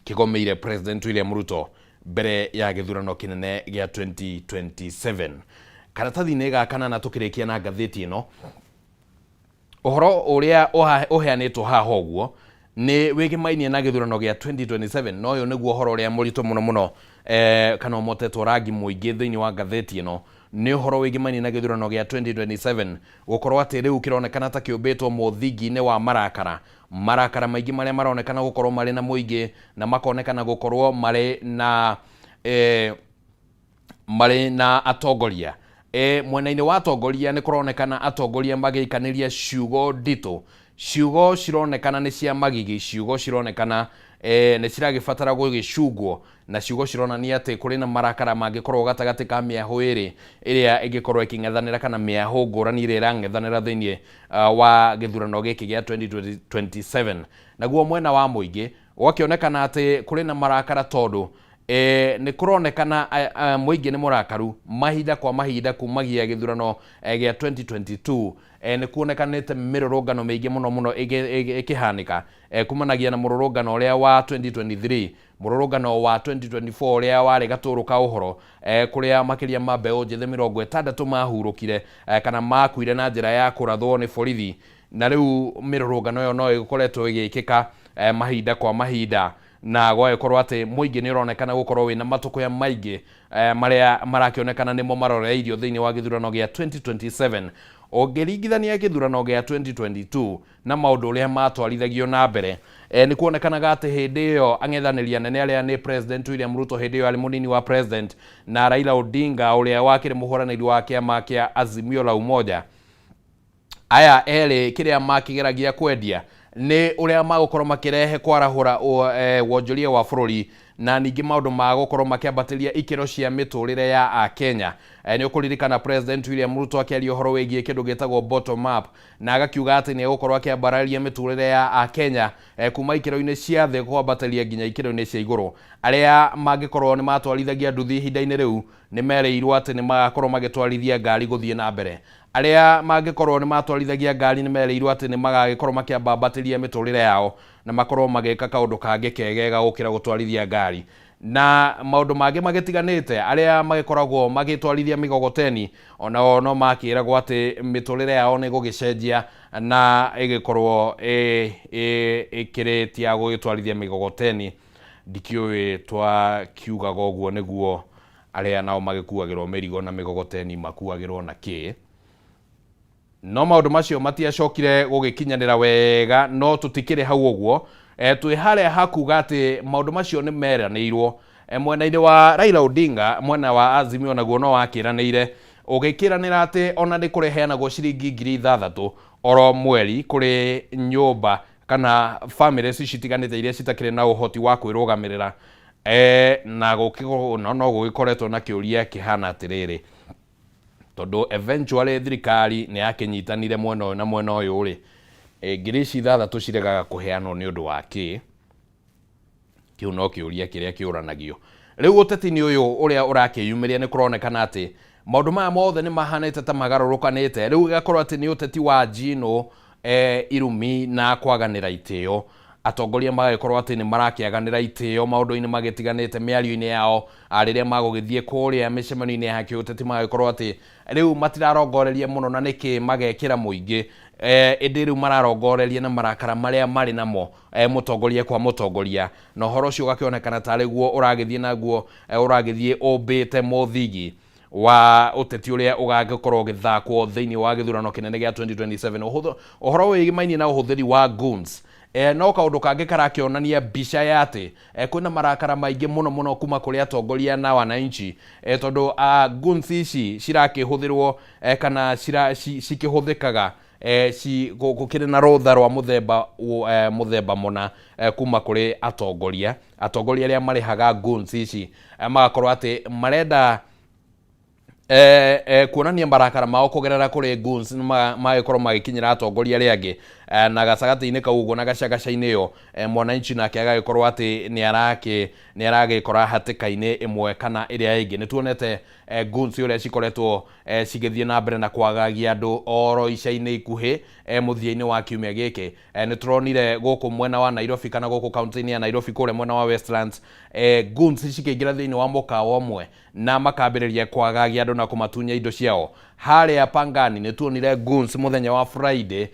[SPEAKER 1] kigomeire President William Ruto mbere ya githurano kinene gia 2027. Karatathi-ini gakana na tukirikia na ngatheti ino uhoro uria uheanitwo haha uguo ni wigimainie na githurano gia 2027 no yo niguo uhoro uria murito muno kana motetwo rangi muingi thiini wa ngatheti ino ni uhoro wigimainie na githurano gia 2027 gukorwo ati riu kironekana ta kiumbitwo muthingi-ini wa marakara maingi maria maronekana gukorwo mari na muingi na makonekana gukorwo mari na atongoria mwena-ini wa atongoria ni kuronekana atongoria magiikaniria ciugo ndito, ciugo cironekana ni cia magigi, ciugo cironekana ni ciragibatara gugicungwo na ciugo cironania ati kuri na marakara mangikorwo gatagati ka miahu iri iria ingikorwo iking'ethanira kana miahu ngurani iria irang'ethanira thiini wa githurano giki gia 2027 naguo mwena wa muingi wakionekana ati kuri na marakara tondu ni kuronekana muingi ni murakaru mahinda kwa mahinda kumagia githurano gia 2022 ni kuonekanite mirurungano maingi muno ikihanika kumanagia na mururungano uria wa 2023 mururungano wa 2024 uria wari gaturu ka uhoro kuria makiria ma mbeu njithe 60 mahurukire kana makuire na njira ya kurathwo ni borithi na riu mirurungano yo no ikoretwo igikika mahinda kwa mahinda na gwakorwo ati muingi ni uronekana gukorwo wina matukuya maingi maria marakionekana nimo maroreirio thiini wa githurano gia 2027 ongeringithania githurano gia 2022 na maundu uria matwarithagio na mbere ni kuonekanaga ati hindi iyo ang'ethaniria nene aria ni President William Ruto hindi iyo ari munini wa president na Raila Odinga uria wakire muhuraniri wa kiama kia Azimio la Umoja aya eri kiria makigeragia kwendia ni uria magukorwo makirehe kwarahura wonjoria wa bururi na ningi maundu magukorwo makiambatiria ikiro cia miturire ya Akenya ni ukuririkana President William Ruto akiaria uhoro wigie kindu gitagwo bottom up na agakiuga ati ni gukorwo akiambararia miturire ya Akenya kuma ikiro-ini cia thi kwambataria nginya ikiro-ini cia iguru aria mangikorwo ni matwarithagia nduthi hinda-ini riu ni mereirwo ati ni magakorwo magitwarithia ngari guthie na mbere aria mangikorwo ni matwarithagia ngari ni mereirwo ati ni magagikorwo makiambambatiria miturire yao na makorwo mageka kaundu kangi kegega gukira gutwarithia ngari na maundu mangi magitiganite aria magikoragwo magitwarithia migogoteni ona no makiragwo ati miturire yao ni gugicenjia na igikorwo ikiritia gugitwarithia migogoteni ndikiuwi twa kiugaga uguo niguo aria nao magikuagirwo mirigo na migogoteni makuagirwo na ki no maundu macio matiacokire gugikinyanira wega no tutikire hau uguo twi haria hakuga ati maundu macio ni meranirwo mwena-ini wa Raila Odinga mwena wa Azimio naguo no wakiranire ugikiranira ati ona ni kureheanagwo ciringi 6,000 oro mweri kuri nyumba kana families citiganite iria citakire na uhoti wa kwirugamirira na gukigwo no gugikoretwo na kiuria kihana atiriri tondu eventually thirikari ni yakinyitanire mwena na mwena uyu ri ngirici 6,000 ciregaga kuheanwo ni undu wa ki kiu no kiuria kiria kiuranagio riu uteti-ini uyu uria urakiyumiria ni kuronekana ati maundu maya mothe ni mahanite ta magarurukanite riu gakorwo ati ni uteti wa njino irumi na kwaganira itio atongoria magagikorwo ati ni marakiaganira itio maundu-ini magitiganite miario-ini yao ariria magugithie kuria micemano-ini ya kiuteti magagikorwo ati riu matirarongoreria muno na niki magekira muingi indi riu mararongoreria na marakara maria mari namo mutongoria kwa mutongoria no horo cio gakionekana tari guo uragithie naguo uragithie umbite muthigi wa uteti uria ugagikorwo githakwo thiini wa githurano kinene gia 2027 uhoro wigimainie na uhuthiri wa goons no kaundu kangi karakionania mbica ya ati kwina marakara maingi muno kuma kuri atongoria na wananchi tondu goons ici cirakihuthirwo kana cikihuthikaga gukire na rutha rwa muthemba mona kuma kuri atongoria aria marihaga goons ici magakorwo ati marenda kuonania marakara mao kugerera kuri goons magikorwo magikinyira atongoria aria angi na gacagati-ini kau uguo na gacagaca-ini iyo mwananchi nake agagikorwo ati ni aragikora hatika-ini imwe kana iria ingi ni tuonete goons uria cikoretwo cigithie na mbere na kwagagia andu oro ica-ini ikuhi muthia-ini wa kiumia giki ni turonire guku mwena wa Nairobi kana guku kaunti-ini ya Nairobi kure mwena wa Westlands goons cikiingira thiini wa mukawa umwe na makambiriria kwagagia andu na kumatunya indo ciao. Haria Pangani ni tuonire goons muthenya wa Friday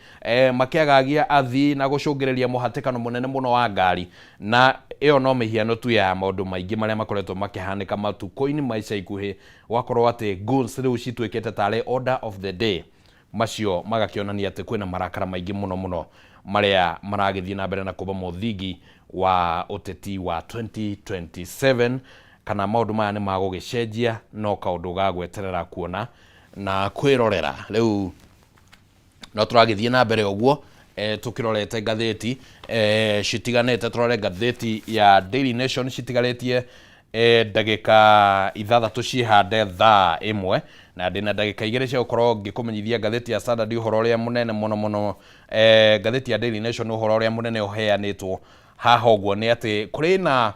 [SPEAKER 1] makiagagia athii na gucungiriria muhatikano munene muno wa ngari na iyo no mihiano tu ya maundu maingi maria makoretwo makihanika matuko-ini maica ikuhi wakorwo ati goons riu citwikite tare order of the day macio magakionania ati kwina marakara maingi muno maria maragithie na mbere na kuba muthingi wa uteti wa 2027 kana maundu maya ni magugicenjia no kaundu ga gweterera kuona na kwirorera. Riu no turagithie na mbere uguo tukirorete gatheti citiganete turore gatheti ya Daily Nation citigaretie ndagika ithathatu cihande thaa imwe na ndina ndagika igiri cia gukorwo ngikumenyithia gatheti ya Standard uhoro uria munene muno gatheti ya Daily Nation uhoro uria munene uheanitwo haha uguo ni ati kuri na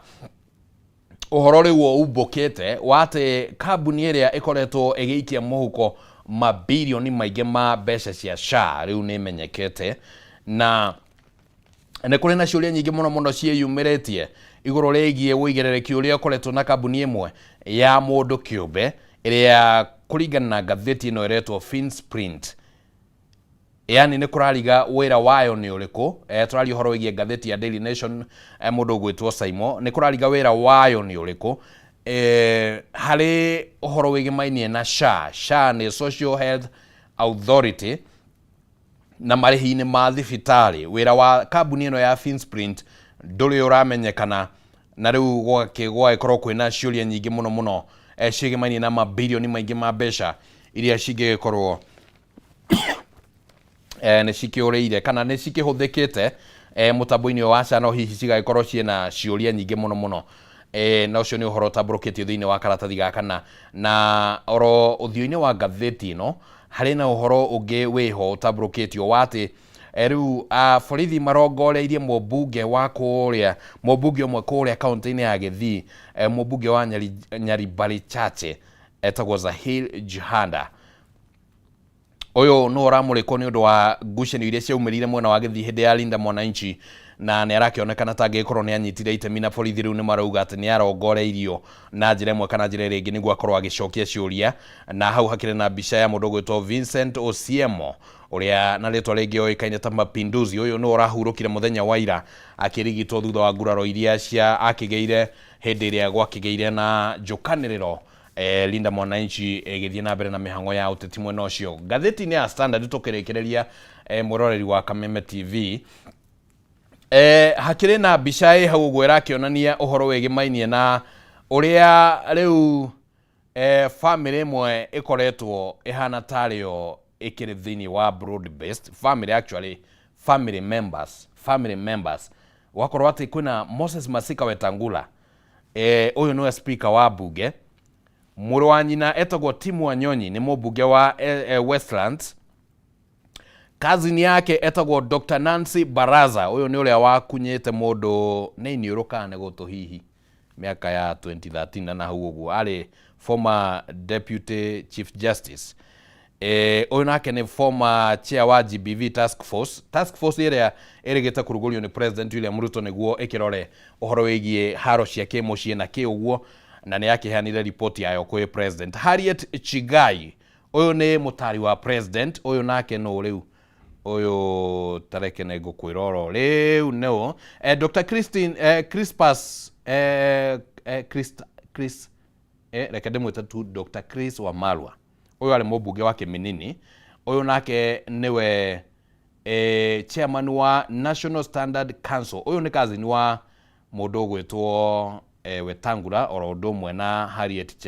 [SPEAKER 1] uhoro riu umbukite wate kambuni iria ikoretwo igiikia muhuko mabilioni maingi ma mbeca cia SHA riu ni menyekete na ne kuri na ciuria nyingi muno cieyumiritie iguru rigie wigerereki uria ukoretwo na kambuni imwe ya mundu kiumbe iria kuringana na gatheti ino iretwo Finsprint yani ni kurariga wira wayo ni uriku turari uhoro wigie gatheti ya Daily Nation mundu gwitwo Saimo ni kurariga wira wayo ni uriku hari uhoro wigimainie na SHA ni Social Health Authority na marihi-ini ma thibitari wira wa kambuni ino ya Finsprint nduri uramenyekana na riu gwagikorwo kwina ciuria nyingi muno cigimainie na mabilioni maingi ma mbeca iria cingikorwo ni cikiuriire kana ni cikihuthikite mutambo-ini wa SHA no hihi cigagikorwo ciena ciuria nyingi muno na ucio ni uhoro tamburukitio thiini wa karatathi gaka na oro uthio-ini wa gatheti ino hari na uhoro ungi wiho utamburukitio wati riu borithi marongoreirie mubunge wa kuria mubunge umwe kuria kaunti-ini ya Githii mubunge wa Nyaribari Chache etagwo Zahir Jihanda. Uyu no uramurikwo ni undu wa ngucanio iria ciaumirire mwena wa Githii hindi ya Linda Mwananchi na ni arakionekana ta angikorwo ni anyitire itemi na borithi riu ni marauga ati ni arongoreirio na njira imwe kana njira ringi niguo akorwo agicokia ciuria na hau hakire na mbica ya mundu gwitwo Vincent Osiemo uria na ritwa ringi oikaine ta Mapinduzi. Uyu no urahurukire muthenya wa ira akirigitwo thutha wa nguraro iria cia akigeire hindi iria gwakigeire na njukaniriro Linda Mwananchi githie na mbere na mihango ya uteti mwena ucio. Gatheti-ini ya Standard tukirikireria muroreri wa Kameme TV hakire na mbica hau uguo irakionania uhoro wigimainie na uria riu family imwe ikoretwo ihana tario ikiri thiini wa broad based family, actually family members wakorwo ati kwina Moses Masika Wetangula uyu niwe speaker wa bunge, muru wa nyina etagwo Tim Wanyonyi ni mubunge wa Westlands, cousin yake etagwo Dr. Nancy Baraza uyu ni uria wakunyite mundu ni niurukane gutu hihi miaka ya 2013 na hau uguo ari former deputy chief justice. Uyu nake ni former chair wa GBV task force iria irigite kurugurio ni President William Ruto niguo ikirore uhoro wigie haro cia kimucii na kiuguo na ni yakiheanire report yayo kwi President. Harriet Chigai uyu ni mutari wa President, uyu nake no riu uyu tareke nego kwiroro riu no Dr. Crispus reke ndimwite tu Dr. Chris Wamalwa uyu ari mubunge wa Kiminini uyu nake niwe chairman wa National Standard Council uyu ni kazini wa mundu gwitwo Wetangula oro ndomwe na Harriet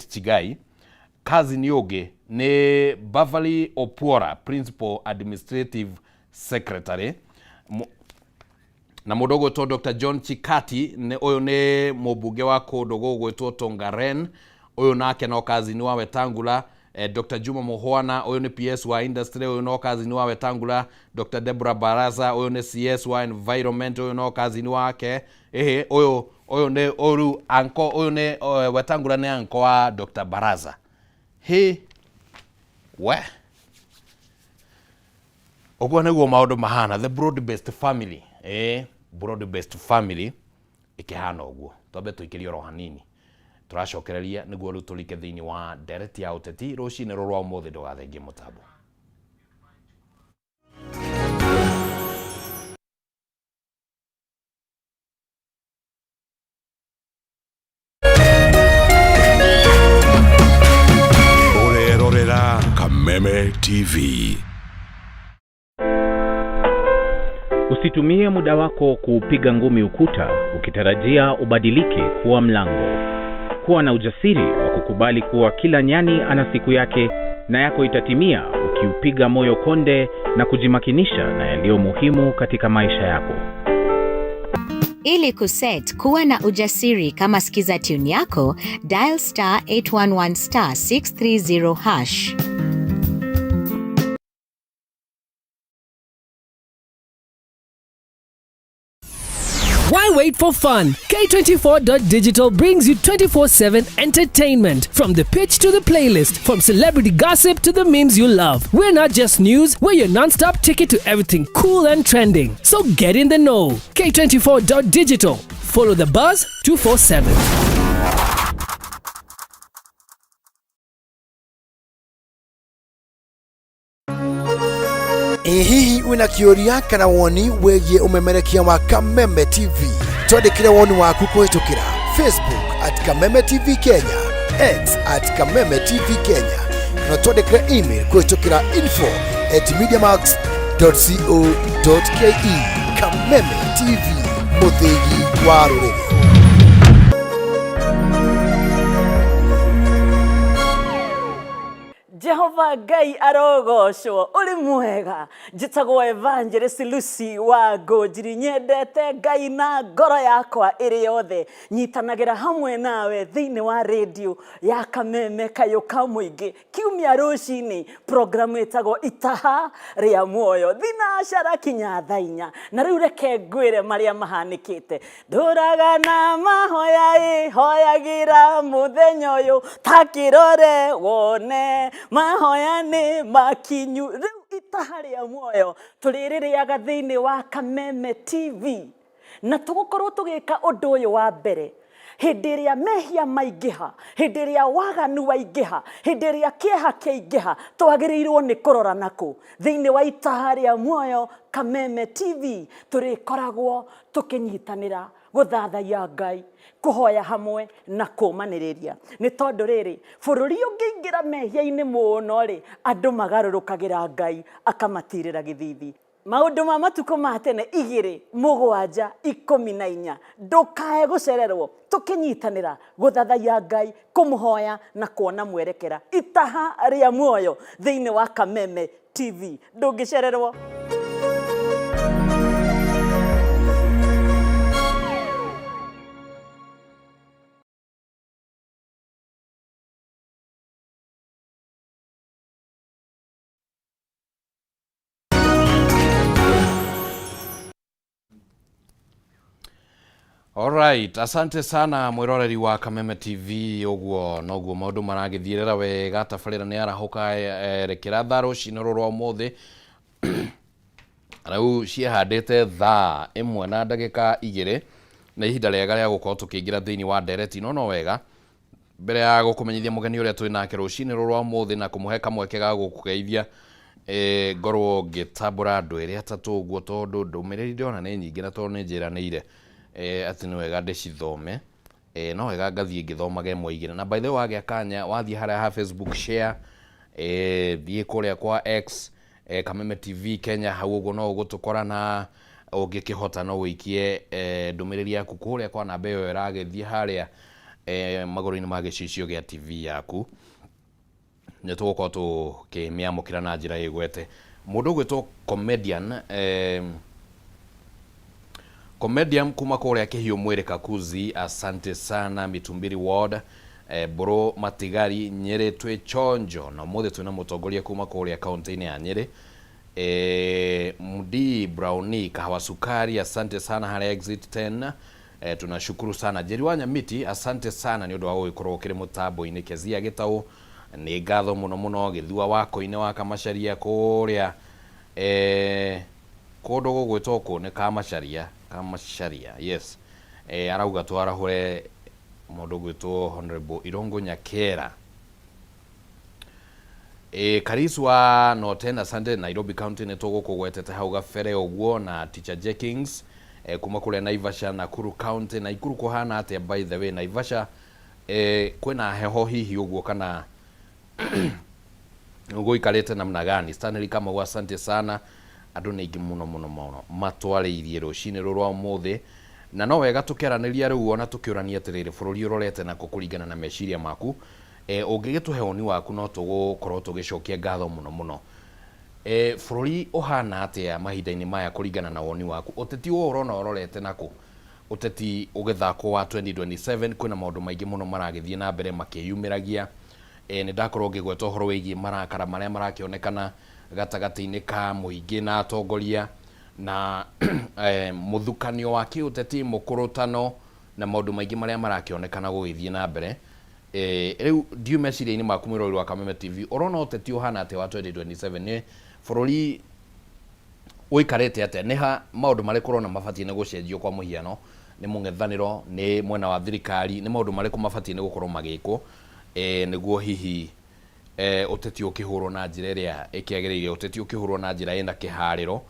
[SPEAKER 1] Chigai. Kazini ungi ni Beverly Opora, Principal Administrative Secretary, na mundu gwitwo Dr. John Chikati uyu ni mubunge wa kundu gwitwo Tongaren uyu nake no kazini wa Wetangula. Dr. Juma Muhwana uyu ni PS wa Industry uyu no kazini wa Wetangula. Dr. Deborah Baraza uyu ni CS wa Environment uyu no kazini wake. Uyu ni anko uyu ni Wetangula ni anko wa Dr. Baraza. Ogwo niguo maundu mahana the broad-based family. Broad-based family ikihana ogwo. Tobe tuikirie ro hanini. Turacokereria niguo riu turike thiini wa Ndereti ya Uteti rucini rwa umuthi ndugathengie mutambo.
[SPEAKER 2] Urerorera Kameme TV.
[SPEAKER 3] Usitumie muda wako kupiga ngumi ukuta ukitarajia ubadilike kuwa mlango. Kuwa na ujasiri wa kukubali kuwa kila nyani ana siku yake na yako itatimia ukiupiga moyo konde na kujimakinisha na yaliyo muhimu katika maisha yako.
[SPEAKER 4] Ili kuset kuwa na ujasiri kama sikiza tune yako, dial *811 *630#.
[SPEAKER 5] Why wait for fun? K24.digital brings you 24/7 entertainment. From the pitch to the playlist, from celebrity gossip to the memes you love. We're not just news, we're your non-stop ticket to everything cool and trending. So get in the know. K24.digital. Follow the buzz 247.
[SPEAKER 6] Hihi wina kioria kana woni wegie umemerekia wa Kameme TV. Twandikire woni waku kuhitukira Facebook @Kameme TV Kenya, X @Kameme TV Kenya, na twandikire email kuhitukira info@mediamax.co.ke. Kameme TV, muthigi wa ruriri.
[SPEAKER 7] Jehova Ngai arogocwo uri mwega. Njitagwo Evangelist Lucy Wago, njiri nyendete Ngai na ngoro yakwa iri yothe. Nyitanagira hamwe nawe thiini wa radio ya Kameme kayuka muingi kiumia rucini. Programu itagwo itaha ria muoyo thinacara kinya thainya. Na riu reke ngwire maria mahanikite. Nduraga na mahoya hoyagira muthenya uyu takirore wone mahoya ni makinyu. Riu itaha ria muoyo turiririaga thiini wa Kameme TV, na tugukorwo tugika undu uyu wa mbere hindi ria mehia maingiha, hindi ria waganu waingiha, hindi ria kieha kiingiha, twagirirwo ni kurora naku thiini wa itaha ria muoyo Kameme TV. Turikoragwo tukinyitanira guthathaiya Ngai, kuhoya hamwe na kumaniriria. Ni tondu riri bururi ungiingira mehia-ini muno ri andu magarurukagira Ngai akamatirira githithi. Maundu ma matuko ma tene 2:7:14 ndukae gucererwo tukinyitanira guthathaiya Ngai, kumuhoya na kuona mwerekera. Itaha ria muoyo thiini wa Kameme TV, ndungicererwo.
[SPEAKER 1] Alright, asante sana mwiroreri wa Kameme TV. Ogwo noguo maundu maragithirira wega, tabarira ni arahuka rekera tharo cinoro rwa muthi. Rau cihandite thaa 1:2 na ihinda rĩega rĩa gũkorwo tũkĩingĩra thĩinĩ wa ndereti no wega mbere ya gũkũmenyithia mũgeni ũrĩa twĩ nake rũcinĩ rwa mũthĩ na kũmũhe kamweke ga gũkũgeithia ngorwo ngĩtambũra andũ erĩ atatũ ũguo tondũ ndũmĩrĩri ndĩona nĩ nyingĩ na tondũ nĩ njĩranĩire atĩ nĩ wega ndĩcithome no wega ngathie ngithomage mwaigire. Na by the way wagĩa kanya wathie harĩa ha Facebook share, thiĩ kũrĩa kwa X, Kameme TV Kenya, hau ũguo no ũgũtũkora, na ũngĩkĩhota no wĩikie ndũmĩrĩri yaku kũrĩa kwa namba ĩyo ĩragĩthiĩ harĩa magũrũ-inĩ ma gĩcicio gĩa TV yaku. Nĩ tũgũkorwo tũkĩmĩamũkĩra na njĩra ĩgwete. Mũndũ ũgwĩtwo comedian kuma kũrĩa Kĩhiũ Mwĩrĩ Kakuzi, asante sana Mitumbiri Ward, Bro Matigari Nyeri, twĩ chonjo na mũthĩ twĩna mũtongoria kuma kũrĩa kaunti-inĩ ya Nyeri. Mudi Browni Kahawa Sukari, asante sana harĩa exit 10. Tunashukuru sana Jerry wa Nyamiti, asante sana nĩ ũndũ wa gũgĩkorwo ũkĩrĩ mũtambo-inĩ. Kezia Gĩtaũ, nĩ ngatho mũno mũno. Gĩthua wako-inĩ wa Kamacharia kũrĩa kũndũ gũgwĩtwo kũ nĩ Kamacharia, yes. Arauga twarahũre mũndũ ũgwĩtwo Honorable Irungu Nyakera. Karis wa Northern, asante. Nairobi County nĩ tũgũkũgwetete hau gabere ũguo, na Teacher Jenkins kuma kũrĩa Naivasha, Nakuru County. Na Ikuru kũhana atĩa by the way Naivasha? Kwĩna heho hihi ũguo kana gũikarĩte namna gani? Stanley Kamau, asante sana. Andũ nĩ aingĩ mũno matwarĩirie rũcinĩ rũrwa ũmũthĩ, na no wega tũkĩaranĩria rĩu ona tũkĩũrania atĩrĩrĩ, bũrũri ũrorete na kũringana na meciria maku. Ũngĩgĩtũhe woni waku no tũgũkorwo tũgĩcokia ngatho mũno. Bũrũri ũhana atĩa mahinda-inĩ maya kũringana na woni waku? Ũteti ũũ ũrona ũrorete nakũ? Ũteti ũgĩthako wa 2027 kwĩna maũndũ maingĩ mũno maragĩthiĩ na mbere makĩyumĩragia. Nĩ ndakorwo ngĩgweta ũhoro wĩgiĩ marakara marĩa marakĩonekana gatagatĩ-inĩ ka mũingĩ na atongoria, na mũthukanio wa kĩũteti, mũkũrũtano na maũndũ maingĩ marĩa marakĩonekana gũgĩthiĩ na mbere. Rĩu ndiũ meciria-inĩ maku mwĩrori wa Kameme TV, ũrona ũteti ũhana atĩa wa 2027? Nĩ bũrũri ũikarĩte atĩa? Nĩ ha maũndũ marĩkũ ũrona mabatiĩ nĩ gũcenjio? Kwa mũhiano nĩ mũng'ethanĩro, nĩ mwena wa thirikari, nĩ maũndũ marĩkũ mabatiĩ nĩ gũkorwo magĩkwo nĩguo hihi ũteti ũkĩhũrwo na njĩra ĩrĩa ĩkĩagĩrĩire, ũteti ũkĩhũrwo na njĩra ĩna kĩharĩro?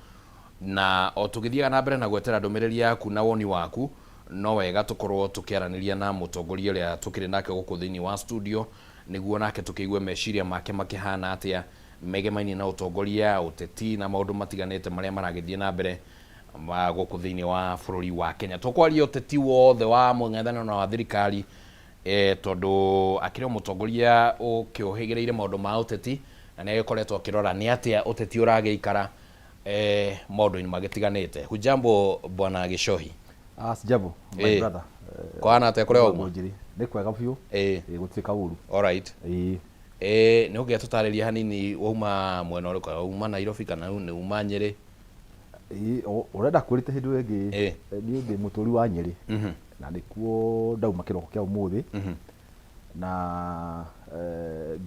[SPEAKER 1] Na o tũgĩthiaga na mbere na gwetera ndũmĩrĩri yaku na woni waku, no wega tũkorwo tũkĩaranĩria na mũtongoria ũrĩa tũkĩrĩ nake gũkũ thĩinĩ wa studio, nĩguo nake tũkĩigue meciria make makĩhana atĩa megemainie na ũtongoria, ũteti na maũndũ matiganĩte marĩa maragĩthiĩ na mbere gũkũ thĩinĩ wa bũrũri wa Kenya. Tũkwaria ũteti wothe wa mũng'ethanĩro na wa thirikari, tondũ akĩrĩ mũtongoria ũkĩũhĩgĩrĩire maũndũ ma ũteti, na nĩ agĩkoretwo akĩrora nĩ atĩa ũteti ũragĩikara maũndũ-inĩ magĩtiganĩte. Hujambo bwana Gĩcohi?
[SPEAKER 8] Sijambo my brother.
[SPEAKER 1] Kwana atĩa kũrĩa ũmwe?
[SPEAKER 8] Nĩ kwega biũ, gũtuĩka ũru.
[SPEAKER 1] Alright. Nĩ ũngĩatũtarĩria hanini wauma mwena ũrĩkũ? Wauma Nairobi kana nĩ uma Nyeri?
[SPEAKER 8] Ũrenda kwĩrĩte hĩndĩ ĩngĩ niĩ ndĩ mũtũri wa Nyeri, na nĩkuo ndauma kĩroko kĩa ũmũthĩ, na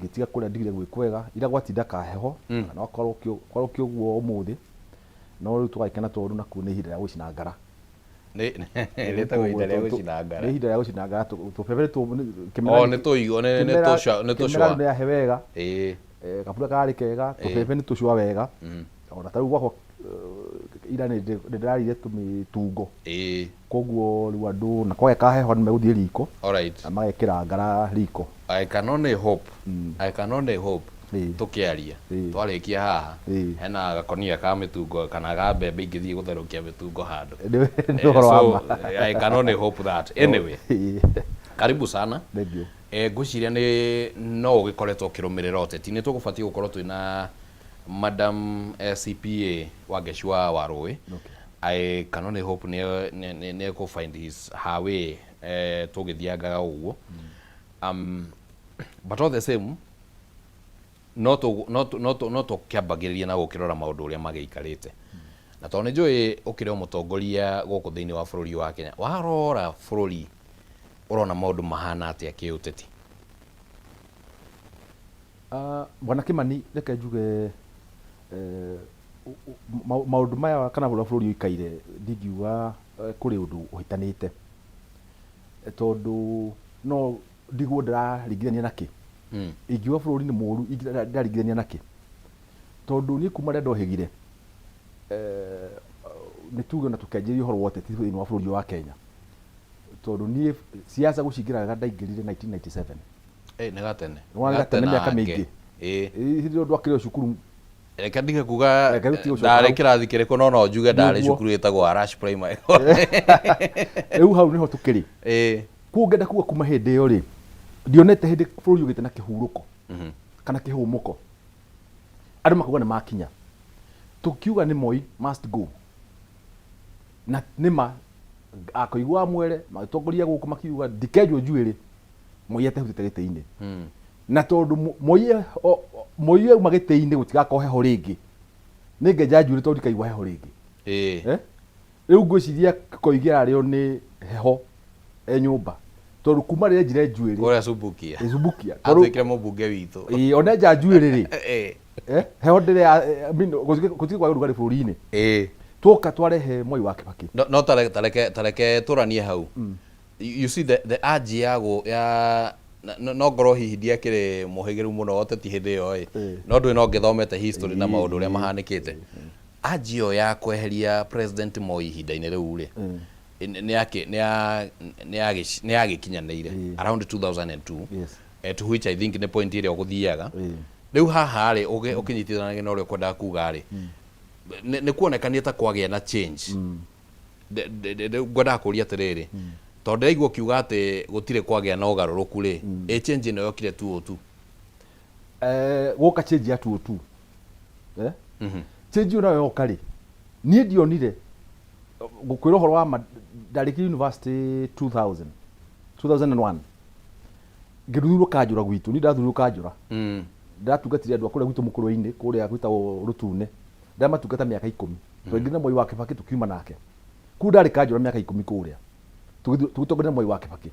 [SPEAKER 8] ngĩtiga kũrĩa ndigire gwĩkwega ira gwatinda kaheho, na korwo kĩũguo ũmũthĩ, no rĩu tũgagĩkena tondũ nakuo nĩ ihinda rĩa gũcina ngara.
[SPEAKER 1] Rĩtagwo ihinda rĩa gũcina ngara?
[SPEAKER 8] Nĩ ihinda rĩa gũcina ngara, tũbebe
[SPEAKER 1] nĩ tũigũ, nĩ tũcua.
[SPEAKER 8] Nĩ yahe wega, kabura kararĩ kega, tũbebe nĩ tũcua wega. Ona tarĩu gwakwa ira nĩ ndĩrarire tũmĩtungo, koguo rĩu andũ na kwage kaheho nĩ megũthiĩ riko na magekĩra ngara riko.
[SPEAKER 1] I can only hope tũkĩaria twarĩkia haha hena gakonia ka mĩtungo kana ga mbembe ingĩthiĩ gũtherũkia mĩtungo handũ. I can only hope that. Anyway, karibu sana. Ngwĩciria no ũgĩkoretwo ũkĩrũmĩrĩra ũteti. Nĩ tũgũbatiĩ gũkorwo twĩna Madam CPA Wangeci wa Rũĩ. I can only hope nĩ go find her way tũgĩthiangaga ũguo. But all the same no tũkĩambagĩrĩria na gũkĩrora maũndũ ũrĩa magĩikarĩte. Na tondũ nĩ njũĩ ũkĩrĩ mũtongoria gũkũ thĩinĩ wa bũrũri wa Kenya, warora bũrũri ũrona maũndũ mahana atĩa kĩũteti?
[SPEAKER 8] Bwana Kimani, reke njuge maũndũ maya kana bũrũri ũikaire ndingiuga kũrĩ ũndũ ũhitanĩte, tondũ no ndigwo ndĩraringithania nakĩ. Ingiuga bũrũri nĩ mũũru ndĩraringithania nakĩ, tondũ niĩ kuma rĩrĩa ndohĩgire nĩ tuge na tũkĩanjĩrĩria ũhoro wa ũteti thĩinĩ wa bũrũri wa Kenya, tondu nie siasa gucingira ndaingirire 1997
[SPEAKER 1] nĩ gatene
[SPEAKER 8] gatene miaka mingi ndio ndwakire cukuru
[SPEAKER 1] reka ndige kuga ndarĩ kĩrathi kĩrĩkũ no njuge ndarĩ cukuru ĩtagwo Arash Primary
[SPEAKER 8] rĩu hau niho tukiri kuongenda kuga kuma hĩndĩ ĩyo rĩ ndionete hĩndĩ bũrũri ũgĩte na kĩhurũko kana kĩhũmũko andũ makuga nĩ makinya tukiuga nĩ Moi must go na nĩma akũigua mwere matongoria gũkũ makiuga ndikenjwo njuĩrĩ Moi atehutĩte gĩtĩ-inĩ na tondũ Moi auma gĩtĩ-inĩ gũtigakorwo heho rĩngĩ nĩngenja njuĩrĩ tondũ ndikaigua heho rĩngĩ rĩu ngwĩciria koigĩra rĩo nĩ heho nyũmba tondũ kuma rĩrĩa njire njuĩrĩ
[SPEAKER 1] ũrĩa Subukia
[SPEAKER 8] atuĩkire
[SPEAKER 1] mũmbunge witũ
[SPEAKER 8] one nja njuĩrĩ rĩ heho ndĩrĩ gũtirĩ kwa ũrugarĩ bũrũri-inĩ twoka twarehe Moi wa Kibaki
[SPEAKER 1] no tareke tũranie hau you see the urge ya no ngorwo hihi ndiakĩrĩ mũhĩgĩru mũno oteti hĩndĩ ĩyo no ndũĩ no ngĩthomete history na maũndũ ũrĩa mahanĩkĩte urge ĩyo ya kweheria President Moi ihinda-inĩ rĩu rĩ nĩ yagĩkinyanĩire around 2002 to which I think nĩ point ĩrĩa ũgũthiaga rĩu haha rĩ ũkĩnyitithanagia na ũrĩa ũkwendaga kuga rĩ nĩ kuonekania ta kwagĩa na change ngwendaga kũria atĩrĩrĩ tondũ ndĩraigua kiuga atĩ gũtirĩ kwagĩa na ũgarũrũku rĩ change ĩno yokire 202
[SPEAKER 8] gũka change ya 202 change ĩno yoka rĩ niĩ ndionire gũkwĩra ũhoro wa ndarĩkia university 2001 ngĩthurwo Kanjũra gwitũ niĩ ndathurwo Kanjũra ndatungatire andũ a kũrĩa gwitũ mũkũrũ-inĩ kũrĩa gwĩtagwo Rũtune ndamatungata mĩaka 10 twaingĩrire Moi wa Kibaki tukiuma nake kuu ndarĩ Kanjũra mĩaka 10 kũrĩa tũgĩtongoria Moi wa Kibaki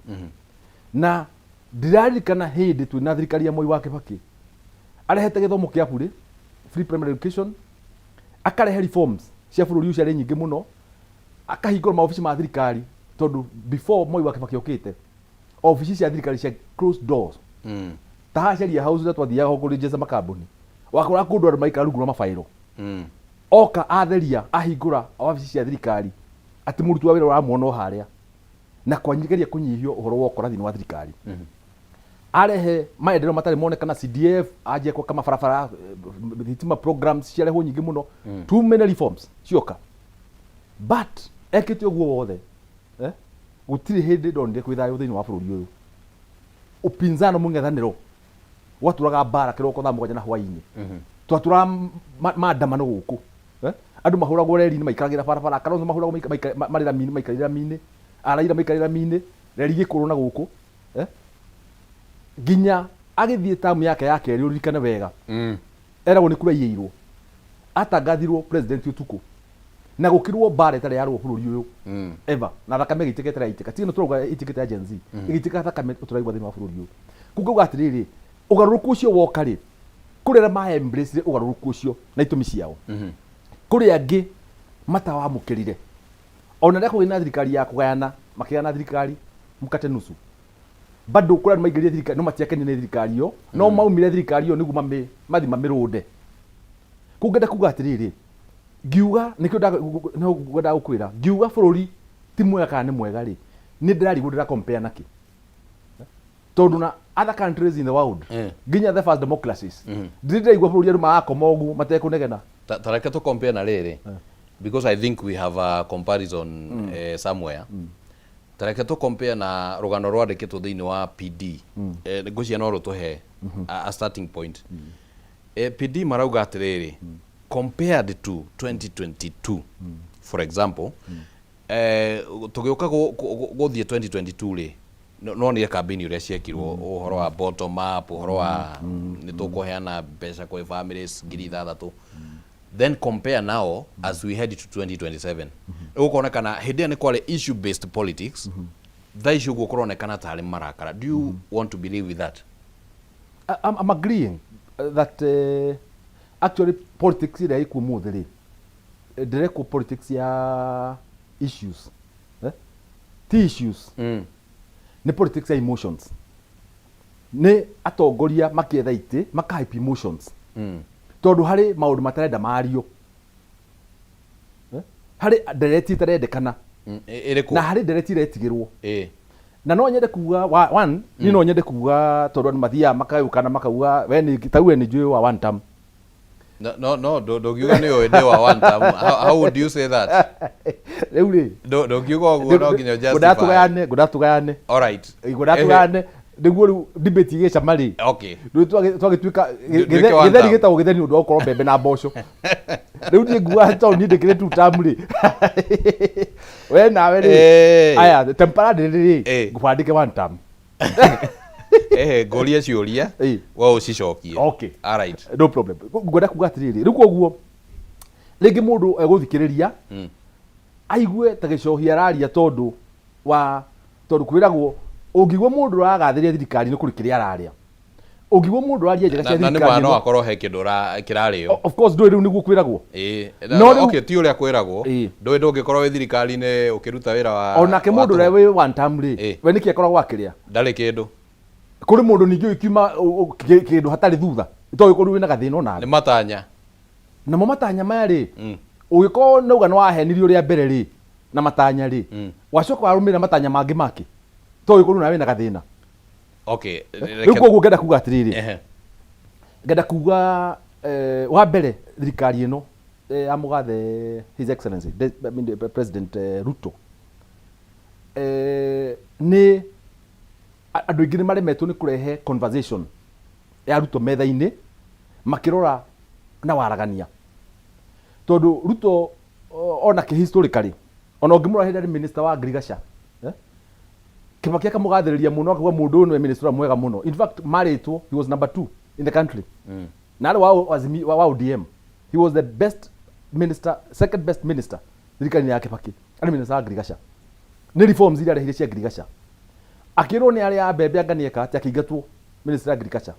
[SPEAKER 8] na ndĩraririkana hĩndĩ twĩna thirikari ya Moi wa Kibaki arehete gĩthomo kĩa bure free primary education akarehe reforms cia bũrũri ũcio arĩ nyingĩ mũno akahingũra maobici ma thirikari tondu before Moi wa Kibaki okĩte obici cia thirikari cia closed doors tahacaria house na twathiaga kũrĩ Jeza makambuni wakora kũndũ andũ maikara rungu rwa mabairo oka atheria ahingũra obici cia thirikari atĩ mũruti wa wĩra ũramuona o harĩa na kwanyigeria kũnyihio ũhoro wa ũkora thĩinĩ wa thirikari arehe maendeleo matarĩ monekana CDF aje kwa kama barabara thitima programs ciarehwo nyingĩ mũno too many reforms cioka but ekĩte ũguo wothe gũtirĩ hĩndĩ ndonire kwĩ thayũ thĩinĩ wa bũrũri ũyũ upinzano mũng'ethanĩro gwatũraga mbara kĩroko thaa mũgwanja na hwaĩ-inĩ twatũraga maandamano gũkũ andũ mahũragwo reri-inĩ maikaragĩra barabara Kalonzo mahũragwo marĩ rami-inĩ maikarĩra rami-inĩ Raila maikarĩra rami-inĩ reri gĩkũrũ na gũkũ nginya agĩthiĩ tamu yake ya kerĩ ũririkane wega eragwo nĩ kura iyĩirwo atangathirwo president ũtukũ na gũkirwo mbara ĩtarĩ yarwo bũrũri ũyũ ever na thakame ĩgĩitĩka ĩtarĩ yaitĩka tigĩno tũrauga ĩitĩkĩte ya Gen Z ĩgĩitĩka thakame ũtũraigua thĩinĩ wa bũrũri ũyũ kuuga atĩrĩrĩ ũgarũrũku ũcio woka rĩ kũrĩ arĩa ma embrace ũgarũrũku ũcio na itũmi ciao kũrĩ angĩ matawamũkĩrire ona rĩrĩa kũgĩ na thirikari ya kũgayana makĩgayana thirikari mkate nusu bado kũrĩ andũ maingĩrire thirikari no matiakenie nĩ thirikari ĩyo no maumire thirikari ĩyo nĩguo mathi mamĩrũnde kũngenda kuga atĩrĩrĩ ngiuga nĩkĩo ngwendaga gũkwĩra ngiuga bũrũri ti mwega kana nĩ mwega rĩ nĩ ndĩrarigwo ndĩra compare nakĩ tondũ na other countries in the world nginya the first democracies ndĩraigua bũrũri andũ magakoma ũguo matekũnegena
[SPEAKER 1] tareke to compare na rĩrĩ because I think we have a comparison somewhere tareke to compare na rũgano rwandĩkĩtwo thĩinĩ wa PD ngũcia no rũtũhe a starting point PD marauga atĩrĩrĩ compared to 2022 for example tũgĩũka gũthiĩ 2022 rĩ no nĩ campaign ũrĩa ciekirwo ũhoro wa bottom up ũhoro wa nĩ tũkũheana mbeca kwĩ families 6,000 then compare now as we head to 2027 ũkonekana hĩndĩ ĩyo nĩ kwarĩ issue based politics tha icio ũguo kũronekana tarĩ marakara do you want to believe with that?
[SPEAKER 8] I'm agreeing that actually politics ĩrĩa ĩkuo mũthĩ rĩ ndĩrekwo politics ya issues ti issues nĩ politics ya emotions nĩ atongoria makĩetha itĩ makahype emotions tondũ harĩ maũndũ matarenda mario harĩ ndereti ĩtarendekana na harĩ ndereti iretigĩrwo na no nyende kuga one ni no nyende kuga tondu ni mathia makayukana makauga we ni tawe ni njui wa one term.
[SPEAKER 1] No dogiuga ni o wa one term. How would you say that?
[SPEAKER 8] Reuli
[SPEAKER 1] dogiuga oguo no nginya justify.
[SPEAKER 8] Gudatugayane.
[SPEAKER 1] All right.
[SPEAKER 8] Gudatugayane niguo debate igicama ri.
[SPEAKER 1] Okay.
[SPEAKER 8] Riu twagituika githeri gitagwo githeri undu okorwo mbembe na mboco. Riu ni nguga to ni ndikire tu term ri. We nawe ri. Aya temporary ri ngubandike one term.
[SPEAKER 1] Ngoria ciuria wa ucicokie.
[SPEAKER 8] Okay.
[SPEAKER 1] All right.
[SPEAKER 8] No problem. Ngwenda kuga atiriri riu koguo ringi mundu eguthikiriria aigue ta gicohia araria tondu kwiragwo ungigwo mundu aragathiria thirikari ni kurikiria araria ungigwo mundu araria njega cia thirikari
[SPEAKER 1] na ni mwana akorwo he kindu kirario.
[SPEAKER 8] Of course ndui riu niguo kwiragwo
[SPEAKER 1] okay ti uria kwiragwo ndui ndungikorwo wi thirikari ni ukiruta wira wa
[SPEAKER 8] onake mundu ria wi one term ri we niki akoragwo akiria
[SPEAKER 1] ndari kindu
[SPEAKER 8] kuri mundu ningi ukiuma kindu hatari thutha itoy kuri wina gathina ona
[SPEAKER 1] ni matanya
[SPEAKER 8] na mo matanya maya ri ugiko nauga no wahenirio ria mbere ri na matanya ri wacoka warumira matanya mangi maki toy kuri na wina gathina.
[SPEAKER 1] Okay
[SPEAKER 8] riu koguo ngenda kuga atiriri ngenda kuga wa mbere thirikari ino amugathe His Excellency President Ruto ni andu ingi ni maremetwo ni kurehe conversation ya Ruto metha-ini makirora na waragania tondu Ruto ona ki historically ona ungimura hindi minister wa agriculture Kibaki akamugathiriria muno akauga mundu ni minister mwega muno. In fact maritwo he was number 2 in the country. Na wa ODM he was the best minister, second best minister thirikari ya Kibaki ari minister wa agriculture. Ni reforms iria arehire cia agriculture akirwo ni aria mbembe anganieka ati akiingatwo minister of agriculture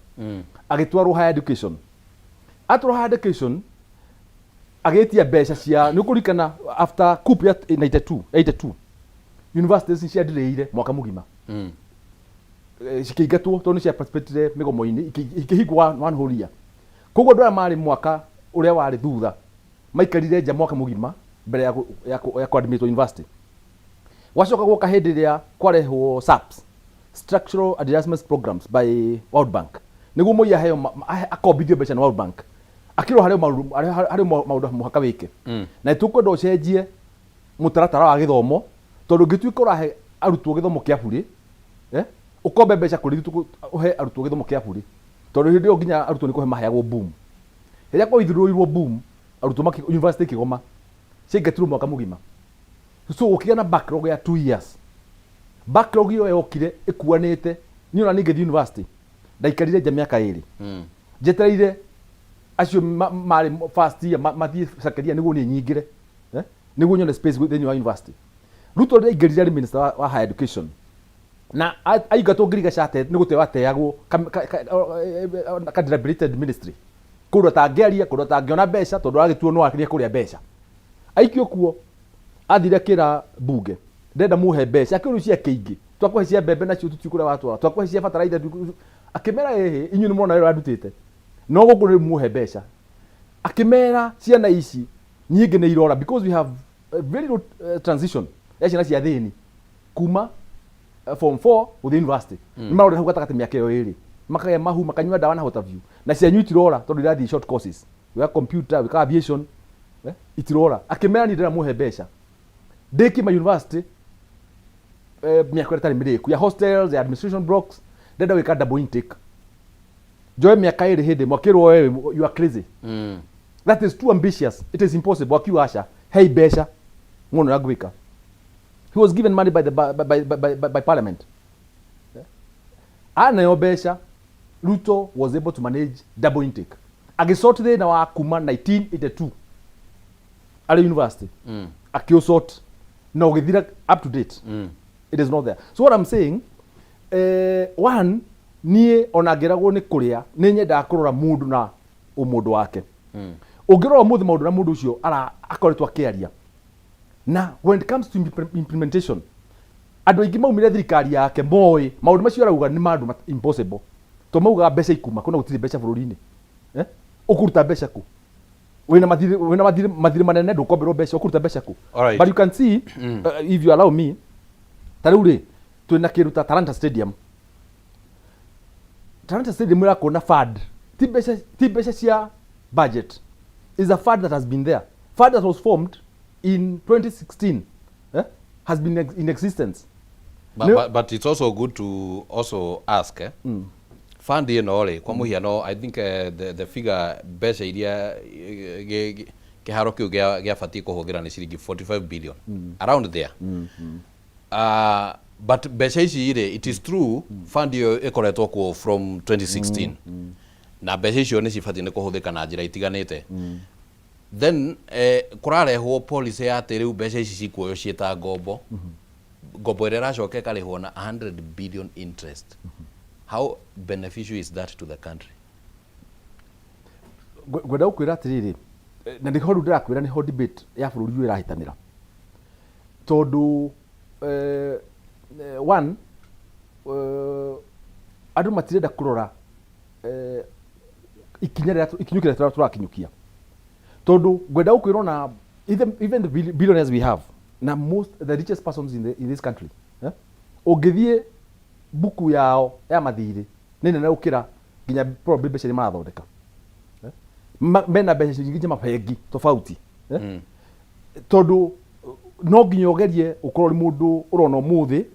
[SPEAKER 8] agitwarwo higher education atwarwo higher education agetia mbeca cia ni kurikana after coup ya 82 universities cia ndireire mwaka mugima cikiingatwo tondu cia participate migomo-ini ikihingwo one whole year koguo ndora mari mwaka uria wari thutha maikarire nja mwaka mugima mbere ya kuadmit university wacoka gwoka hindi ria kwarehwo SAPS structural adjustment programs by World Bank niguo moya heyo akombithio mbeca na World Bank akiro harĩ maundu muhaka wike na tukwenda ucenjie mutaratara wa githomo tondu ngituika urahe arutwo githomo kia buri ukombe mbeca kuri uhe arutwo githomo kia buri tondu hindi nginya arutwo ni kuhe mahayagwo boom ria kwa ithirwo boom arutwo maki university Kigoma cingetirwo mwaka mugima so ukiga na backlog ya 2 years backlog iyo yokire ikuanite ni ona ninge university ndaikarire nja miaka 2 jetereire acio mari first year mathie sakaria niguo ni nyingire niguo nyone space thini wa university Ruto ndaingirire ari minister wa higher education na aigatwo ngirigaca ate ni gutewa teagwo cadrelated ministry kundo tangiaria kundo tangiona mbeca tondu agituo no akiria kuria mbeca aikio kuo athire kira bunge ndenda muhe mbeca akiru cia kiingi twakuhe cia mbembe nacio tutikura watu twakuhe cia fertilizer akimera inyu ni mona yero adutite no gukure muhe mbeca akimera ciana ici nyingi ni irora because we have a very good transition ciana cia thini kuma form 4 with university ni maundu hau gatakati miaka iyo iri makaya mahu makanywa dawa na hota view na cia nyu itirora tondu irathi short courses we have computer we have aviation itirora akimera ni ndira muhe mbeca deki ma university miaka itari miriku ya hostels ya administration blocks ndenda wika double intake joy miaka iri hindi mwakirwo wewe you are crazy that is too ambitious it is impossible akiwa asha hey mbeca ngono ya gwika he was given money by parliament ana yo mbeca Ruto was able to manage double intake agisort thina wa kuma 1982 ali university akiosort na ugithira up to date it is not there. So what I'm saying one nie onagiragwo ni kuria ni nyenda kurora mundu na umundu wake ungirora muthi maundu na mundu ucio akoretwo akiaria na when it comes to implementation andu aingi maumire thirikari yake moi maundu macio arauga ni maundu impossible to mauga mbeca ikuma kuna gutiri mbeca bururi-ini ukuruta mbeca ku wina mathiri manene ndukomberwo mbeca ukuruta mbeca ku but you can see if you allow me tariu ri twina kiruta Talanta Stadium. Talanta Stadium ira kona fund. Tibesha cia budget is a fund that has been there. Fund that was formed in 2016 has been in existence.
[SPEAKER 9] But it's also good to also ask fund ino kwa muhiano I think the figure besa iria kiharo kiu gia fati kuhuthira ni ciringi 45 billion around there. But besa ici it is true fund iyo ikoretwo kuo from 2016 na besa icio ni cibati ni kuhuthika na njira itiganite. Then kurarehwo policy ya ati riu besa ici cikuoyo cieta ngombo. Ngombo ĩrĩa ĩracoka ĩkarĩhwo na 100 billion interest. How beneficial is that to the country?
[SPEAKER 8] Gwenda gukwĩra atiriri na ndĩho rĩu ndĩrakwĩra nĩho debate ya bũrũri ũyũ ĩrahitanĩra tondũ one andũ matirenda kũrora ikinyũkia rĩrĩa tũrakinyũkia tondũ ngwenda gukwĩra na even the billionaires we have na the richest persons in this country ungithie buku yao ya mathiri ni nene ukira nginya probably mbeca marathondeka mena mbeca nyingĩ mabengi tofauti tondu no nginya ugerie ukorwo ni mundu urona umuthi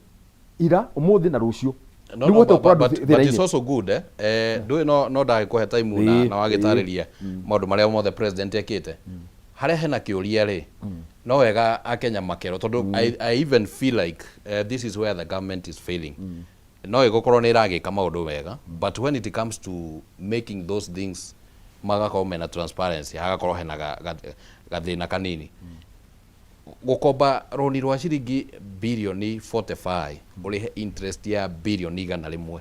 [SPEAKER 8] ira umuthi na rucio.
[SPEAKER 9] But it's also good no ndage kuhe time na wagitariria maundu maria mothe president ekite haria hena kiuria ri no wega akenya makero tondu I even feel like this is where the government is failing. No igukorwo ni iragika maundu wega but when it comes to making those things magakorwo mena transparency hagakorwo hena gathina kanini. Gukomba roni rwa ciringi bilioni 45 urihe interest ya bilioni igana rimwe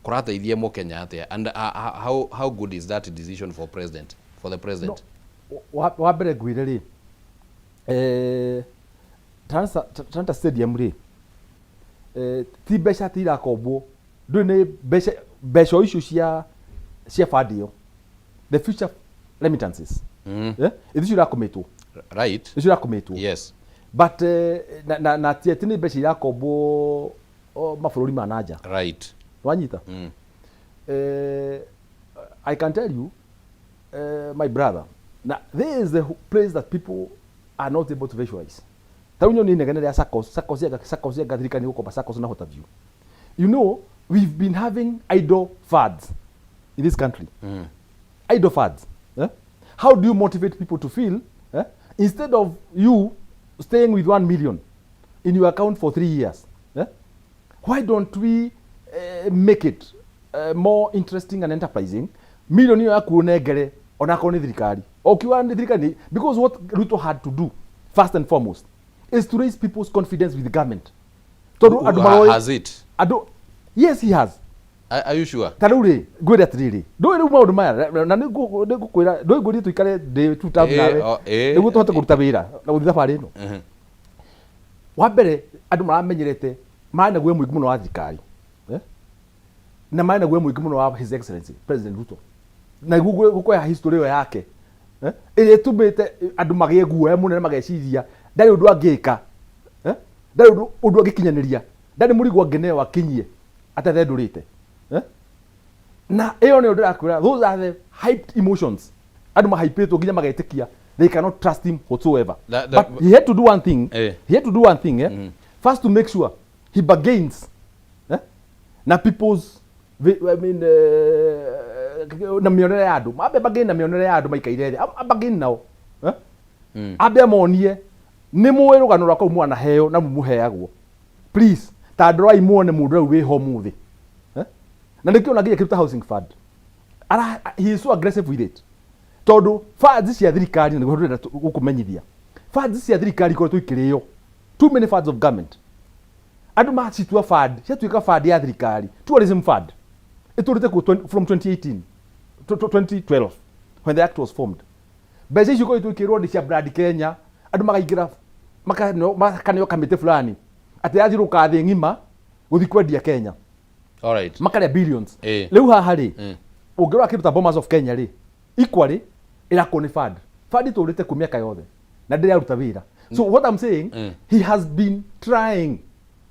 [SPEAKER 9] kurateithia mukenya atia and how good is that decision for the president?
[SPEAKER 8] Wa mbere ngwire ri Talanta Stadium ri ti mbeca tirakombwo ndũ nĩ mbeca icio cia fund iyo the future remittances icio irakometwo
[SPEAKER 9] right
[SPEAKER 8] icio irakometwo
[SPEAKER 9] yes
[SPEAKER 8] but na ti ni mbeca irakombwo mabũrũri ma nanja
[SPEAKER 9] right
[SPEAKER 8] wanyita I can tell you my brother now there is the place that people are not able to visualize. Taunyo ni negene ya SACCOS ya gathirika ni gukomba SACCOS na hota view. You know we've been having idle funds in this country. Idle funds. How do you motivate people to feel instead of you staying with 1 million in your account for 3 years? Why don't we make it more interesting and enterprising? Million ya kuonegere onako ni thirikari. Okiwa ni thirikari because what Ruto had to do first and foremost is to raise people's confidence with the government.
[SPEAKER 9] Has it?
[SPEAKER 8] Yes, he has.
[SPEAKER 9] Are you sure?
[SPEAKER 8] Taruri, gwira atiriri. Ndoi ru maundu maya na nigukwira ndoi nguri tuikare de 2000 nawe. Nigu tuhote kuruta wira na guthitha bari ino. Wa mbere andu maramenyerete maana gwe muingi muno wa thirikari. Na maana gwe muingi muno wa His Excellency President Ruto. Na gukoya history yo yake. Ile tumite andu magie guoya muno mageciria ndari undu angika. Ndari undu angikinyaniria. Ndari murigo angeneo akinyie atathendurite. Na eyo ne ndirakwira those are the hyped emotions. Andu mahypeto nginya magetikia they cannot trust him whatsoever. But he had to do one thing. He had to do one thing. First to make sure he bargains na people's na mionere ya andu mabe bargain na mionere ya andu maikaire bargain nao abe monie ni muwe rugano rwako mwana heo na mumuheagwo please ta ndora imuone mundu rau wi ho muthi na nikio nagiye kiruta housing fund he is so aggressive with it tondu funds cia thirikari ni gwenda gukumenyithia funds cia thirikari ko tuikirio too many funds of government andu macitua fund ciatuika fund ya thirikari tourism fund iturite from 2018 to 2012 when the act was formed bezi yuko itukirwo ni cia Brand Kenya andu magaigira makanyo kamite fulani ati athiruka thi ngima guthi kwendia Kenya
[SPEAKER 9] all right
[SPEAKER 8] makare billions riu haha ri ungirwa kiruta Bomas of Kenya ri equally irako ni fund turite kumiaka yothe na ndiri aruta wira so what I'm saying he has been trying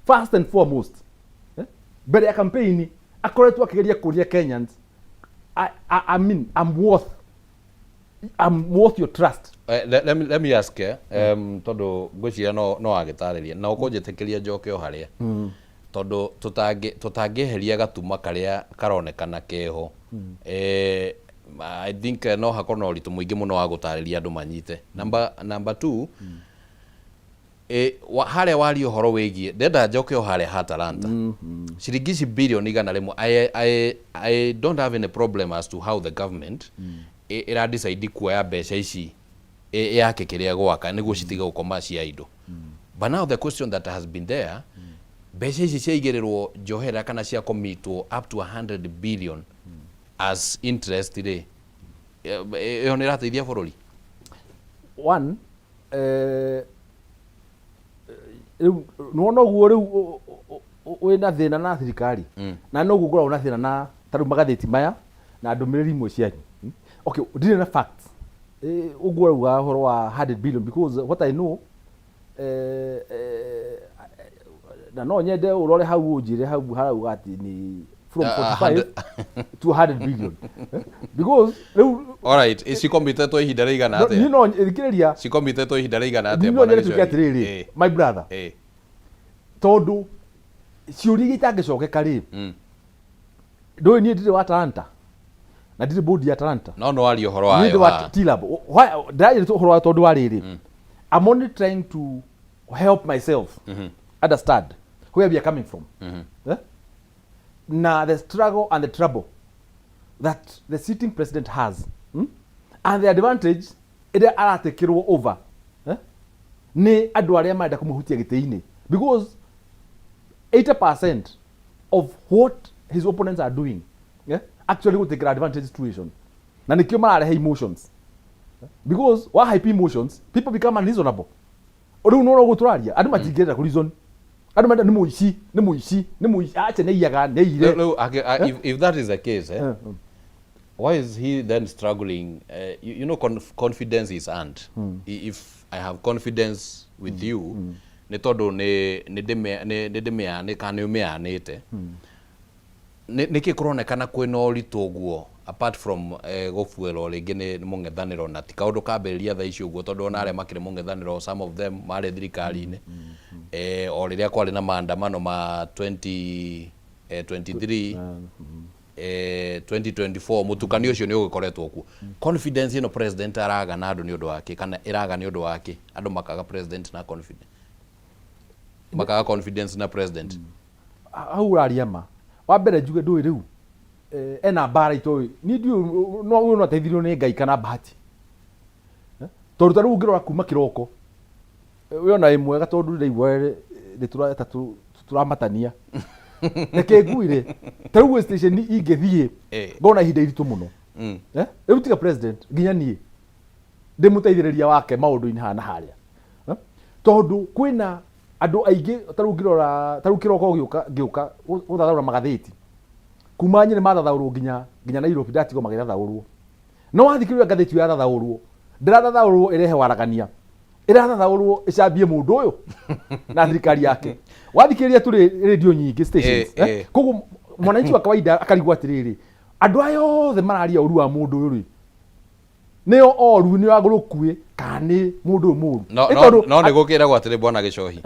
[SPEAKER 8] first and foremost mbere ya campaign akoretwo akigeria kuria Kenyans I mean I'm worth your trust.
[SPEAKER 9] Let me ask tondu ngwiciria no agitariria na ukunjitikiria njoke o haria tondu tutangiheria gatuma karia karonekana keho I think no hakorwo na uritu muingi muno wa gutariria andu manyite. Number 2 haria wari uhoro wigie ndenda njoke o haria ha Talanta ciringi billion igana rimwe. I don't have any problem as to how the government ira decide kuoya mbeca ici yake kiria gwaka niguo citiga gukoma cia indo. But now the question that has been there, mbeca ici ciaigirirwo njohera kana cia komitwo up to 100 billion as interest ri yo ni rateithia bururi.
[SPEAKER 8] One no guo riu wina thina na thirikari na no guo una thina na taru magatheti maya na ndumiriri imwe cianyu. Okay, ndire na facts uguo uga horo wa 100 billion because what I know na no nyende urore hau unjire hau ati ni from 45 to 100 billion because
[SPEAKER 9] all right is she committed to ihinda rigana atia
[SPEAKER 8] you know ikireria
[SPEAKER 9] she committed to ihinda rigana atia
[SPEAKER 8] bwana ni tukiatiriri my brother tondu ciuri itangicokeka ri ndoi ni ndire wa Talanta na ndire board ya Talanta
[SPEAKER 9] no wali uhoro wayo
[SPEAKER 8] ndire wa Tilab ndire uhoro wa tondu wari ri I'm only trying to help myself understand where we are coming from. Now the struggle and the trouble that the sitting president has and the advantage it aratekirwo over ni andu aria marenda kumuhutia gitiini because 80% of what his opponents are doing actually will take advantage situation na nikio mararehe emotions because wa hype emotions people become unreasonable uriu no guturaria andu matingirira ku reason andu menda ni muici acha ne yaga ne ire.
[SPEAKER 9] If that is the case why is he then struggling? You know confidence is earned. If I have confidence with you ni tondu ni ndimea ni kana umeanite niki kuronekana kwina uritu guo apart from gofuelo ringi ni mungethaniro na ti kaundu kambereria tha icio guo tondu ona aria makire mungethaniro some of them mari thirikari-ini o riria kwari na maandamano ma 2023 2024 mutukanio ucio ni ugukoretwo ku confidence ino president araga na andu ni undu wake kana iraga ni undu wake andu makaga president na confidence na president
[SPEAKER 8] au rariama wa mbere njuge ndui riu ena bara itoi ni ndio no teithirio ni Ngai kana bahati tondu taru ngirora kuma kiroko we ona imwe gatondu ndeigwa ni turamatania neke nguire taru station ingethie ngona ihinda iritu muno riu tiga president nginya nie ndimuteithiriria wake maundu-ini hana haria tondu kwina andu aingi taru ngirora taru kiroko giuka uthathaura magatheti kuma nyine mathathaurwo nginya Nairobi ndatigo magithathaurwo no wathikiriria ngatheti ya thathaurwo ndirathathaurwo irehe waragania irathathaurwo icambie mundu uyu na thirikari yake wathikiriria turi radio nyingi stations koguo mwananchi wa kawaida akarigwa atiriri andu ayo othe mararia uru wa mundu uyu nio oru ni wagurukue kani mundu muru
[SPEAKER 9] no ni gukiragwo atiri bwana Gicohi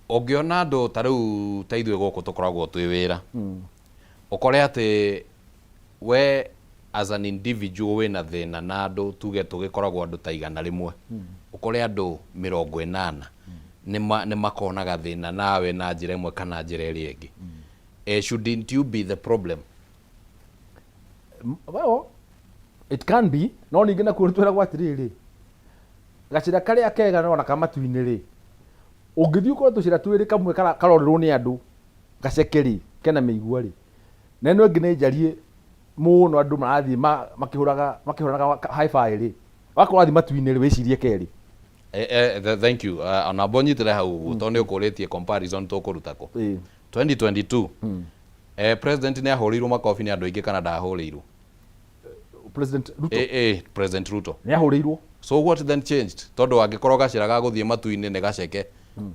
[SPEAKER 9] ungiona andu tariu taithwe guku tukoragwo twi wira ukore ati we as an individual wina thina na andu tuge tugikoragwo andu ta igana rimwe ukore andu 80 ni makonaga thina nawe na njira imwe kana njira iri ingi shouldn't you be the problem?
[SPEAKER 8] Well, it can be no ningi na kurutwira gwatiriri gacira karia kega no na kamatu-ini ri ungithii ukorwo tucira twiri kamwe karorerwo ni andu gacekeri kena meigua ri na ino ingi ni njarie muno andu marathii makihuraga hi-fi ri wakorwo athi matu-ini ri wicirie keri.
[SPEAKER 9] Thank you. Ona bonyitire hau tondu ni ukuritie comparison tukurutako 2022 president ni ahurirwo makofi ni andu aingi kana ndahurirwo
[SPEAKER 8] President Ruto?
[SPEAKER 9] President Ruto
[SPEAKER 8] ni ahurirwo.
[SPEAKER 9] So what then changed? Tondu angikorwo gacira gaguthie matu-ini ni gaceke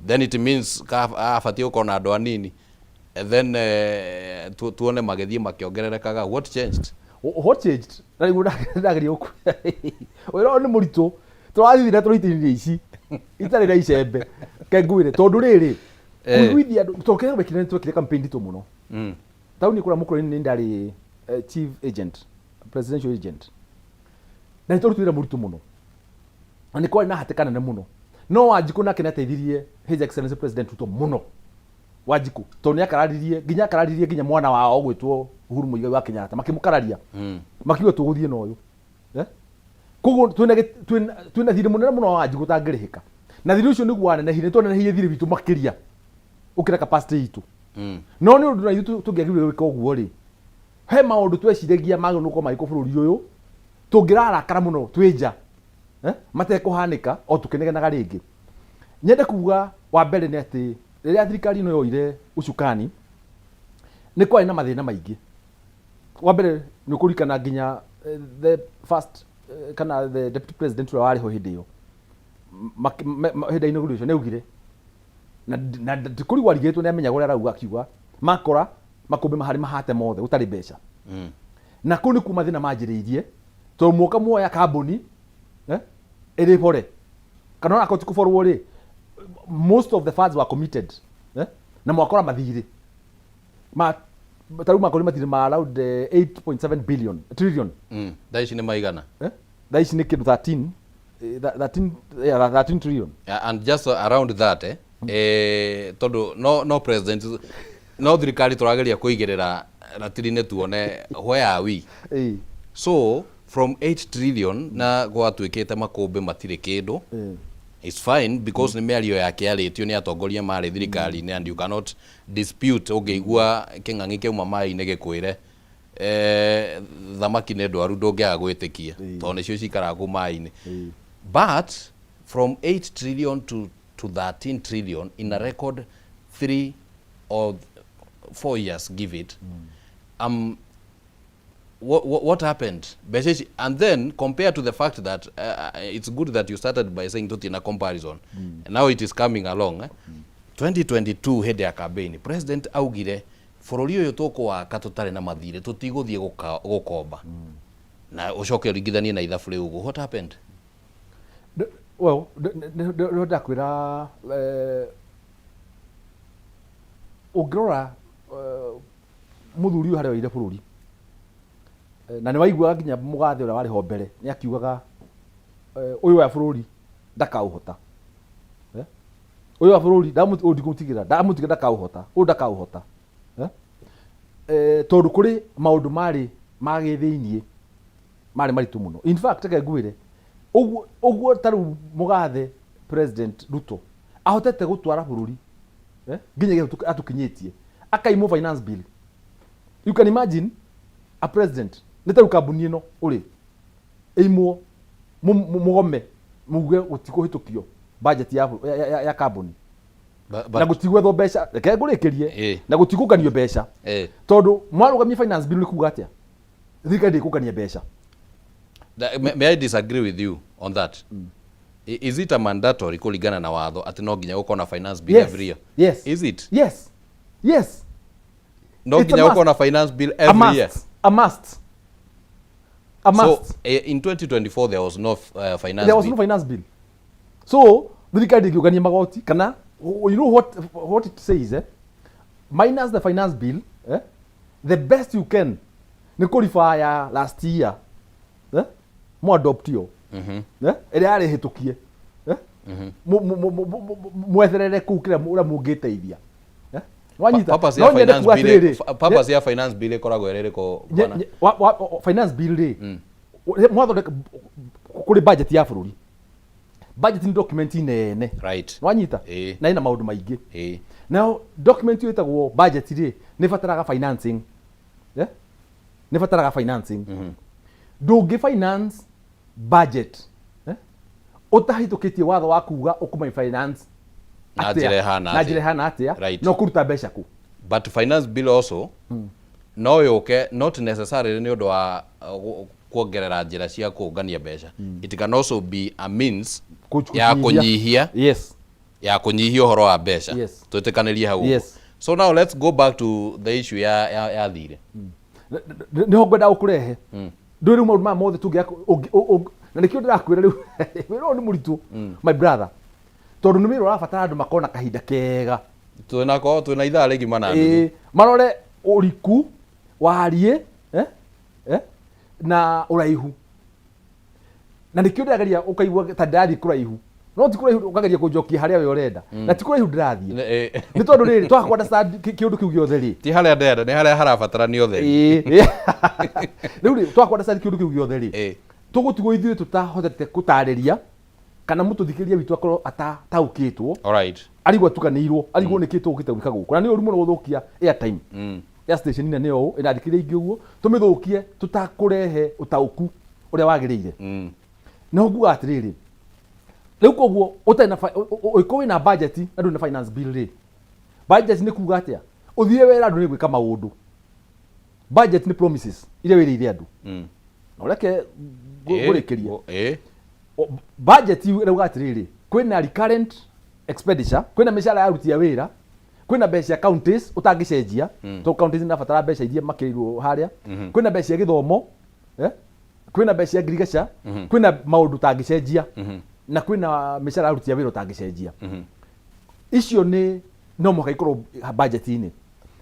[SPEAKER 9] then it means abatie ukona andu anini and then tuone magethie makiongererekaga. What changed?
[SPEAKER 8] Na niguo ndageri uku oyo ni murito turathithira turitirie ici itari na icembe kenguire tondu riri kuiguithia tokere wekire twekire campaign tu muno tauni kura mukuru ni ndari chief agent presidential agent na turutira murito muno ani kwa na hatekana ne muno no Wanjiku nake nateithirie his excellency president Ruto muno Wanjiku tondu akararirie nginya mwana wao gwitwo Uhuru Muigai wa Kenyatta makimukararia makiuga tuguthie no uyu koguo twina thiri munene muno wa Wanjiku tangirihika na thiri ucio niguo wanenehire twanenehire thiri bitu makiria ukira capacity itu no ni undu na itu tungiagirire gwika uguo ri he maundu tweciragia magio nuko maiko bururi uyu tungirarakara muno twinja matekuhanika o tukinegenaga ringi nyende kuga wa mbere ni ati riria thirikari no yoire ucukani ni kwari na mathina maingi wa mbere ni kurikana nginya the first kana the deputy president wari ho hindi yo hindi ino gurisho neugire na tikuri warigetwo ni amenya gore arauga akiuga makora makumbe mahari mahate mothe utari mbeca na kuni kuma thina manjiriirie to muoka muoya kambuni ere pore kana akoti kuforwo ri most of the funds were committed na mwakora mathiri taru makori matire ma around 8.7 billion trillion
[SPEAKER 9] daici ni maigana
[SPEAKER 8] daici ni kindu 13 trillion
[SPEAKER 9] and just around that tondu no president no thirikari turageria kuigirira ratiri-ini tuone where are we so from 8 trillion na gwatwikite makumbe matire kindu it's fine because ni miario yake aritio ni atongoria mari thirikari-ini and you cannot dispute ungeigua king'ang'i keuma mai-ini gikwire thamaki ni ndwaru ndungiaga gwitikia tondu nicio cikaraga mai-ini but from 8 trillion to 13 trillion in a record 3 or 4 years give it what happened basically, and then compared to the fact that it's good that you started by saying tutina comparison and now it is coming along 2022 hede ya campaign president augire bururi uyu tukwaka tutari na mathire tutiguthie gukomba na ucoke ringithanie na ithabu riu uguo what happened
[SPEAKER 8] well ndakwira ungirora muthuri uyu haria waire bururi na ni waigua nginya mugathe uria wari ho mbere ni akiugaga uyu wa bururi ndakauhota uyu wa bururi ndamutigira ndakauhota uyu ndakauhota tondu kuri maundu mari magithiinie mari maritu muno in fact take nguire uguo taru mugathe president Ruto ahotete gutwara bururi nginya atukinyitie akaimo finance bill you can imagine a president netaru kambuni ino uri eimwo mugome muge gutikuhitukio budget ya kambuni na gutigwetho mbeca reke ngurikirie na gutigukanio mbeca tondu mwarugamia finance bill kuga atia thirikari ndikugania mbeca.
[SPEAKER 9] May I disagree with you on that? Is it a mandatory kuligana na watho ati no nginya uko na finance bill every year?
[SPEAKER 8] Yes.
[SPEAKER 9] Is it?
[SPEAKER 8] Yes.
[SPEAKER 9] No nginya uko na finance bill every year.
[SPEAKER 8] A must.
[SPEAKER 9] So in 2024 there was no finance bill.
[SPEAKER 8] There was no finance bill. So thirikari ndikugania magoti kana you know what it says minus the finance bill the best you can ni qualify last year mo adopt yo ere ari hitukie mwetherere kukira ura mungiteithia wanyita
[SPEAKER 9] no nyende kuatiriri purpose ya finance bill ikoragwo erereko bwana
[SPEAKER 8] finance bill ri mwatho kuri budget ya bururi budget ni document nene
[SPEAKER 9] right
[SPEAKER 8] wanyita na ina maundu maingi now document yo itagwo budget ri ni fataraga financing ni fataraga financing ndungi finance budget utahitukitie watho wa kuga ukuma finance
[SPEAKER 9] na jire
[SPEAKER 8] hana atia no kuruta mbeca ku
[SPEAKER 9] but finance bill also no yoke not necessarily ni undu wa kuongerera njira cia kuungania mbeca it can also be a means ya kunyihia
[SPEAKER 8] yes
[SPEAKER 9] ya kunyihia uhoro wa mbeca tutikanirie hau So now let's go back to the issue ya thire.
[SPEAKER 8] Nĩ ho ngwenda ũkũrehe. Ndũrĩ maũndũ ma mothe tũngĩa na nĩkĩo ndĩrakwĩra rĩu wĩra nĩ mũritũ my brother. Tondũ nĩ wĩra ũrabatara andũ makona kahinda kega.
[SPEAKER 9] Twĩna ithaa rĩngĩ na nuthu.
[SPEAKER 8] Marore ũriku wariĩ na ũraihu. Na nĩkĩo ndĩrageria ũkaigua ta ndathi kũraihu. No ti kũraihu ũkageria kũnjokia harĩa we ũrenda. Na ti kũraihu ndĩrathiĩ. Nĩ tondũ rĩrĩ twaka understand kĩũndũ kĩu gĩothe rĩ.
[SPEAKER 9] Ti harĩa ndĩrenda, nĩ harĩa harabatara nĩ othe.
[SPEAKER 8] Rĩu rĩ twaka understand kĩũndũ kĩu gĩothe rĩ. Tũgũtigwo ithuĩ tũtahotete gũtarĩria kana mũtũthikĩrĩria witũ akorwo atataũkĩtwo.
[SPEAKER 9] Alright.
[SPEAKER 8] Arigwo tukanĩirwo, arigwo nĩ kĩtũ gũkĩte gwĩka gũkũ. Na nĩ ũru mũno gũthũkia airtime. Ya station ĩno nĩyo ĩrathikĩrĩria ingĩ ũguo tũmĩthũkie tũtakũrehe ũtaũku ũrĩa wagĩrĩire. Na ũguo atĩrĩrĩ. Rĩu koguo ũtarĩ na ũiko wĩna budget na ndũrĩ na finance bill rĩ. Budget nĩ kuuga atĩa? Ũthiĩ wĩra andũ nĩ gwĩka maũndũ. Budget nĩ promises iria wĩrĩire andũ. Na ũreke gũrĩkĩria. Budget ĩrauga atĩrĩrĩ, kwĩna recurrent expenditure, kwĩna mĩcara ya aruti a wĩra, kwĩna mbeca cia counties ũtangĩcenjia, to counties nĩ rabatara mbeca iria makĩirwo harĩa, kwĩna mbeca cia gĩthomo, kwĩna mbeca cia ngirigaca, kwĩna maũndũ ũtangĩcenjia, na kwĩna mĩcara ya aruti a wĩra ũtangĩcenjia. Icio nĩ no mũhaka ikorwo budget-inĩ.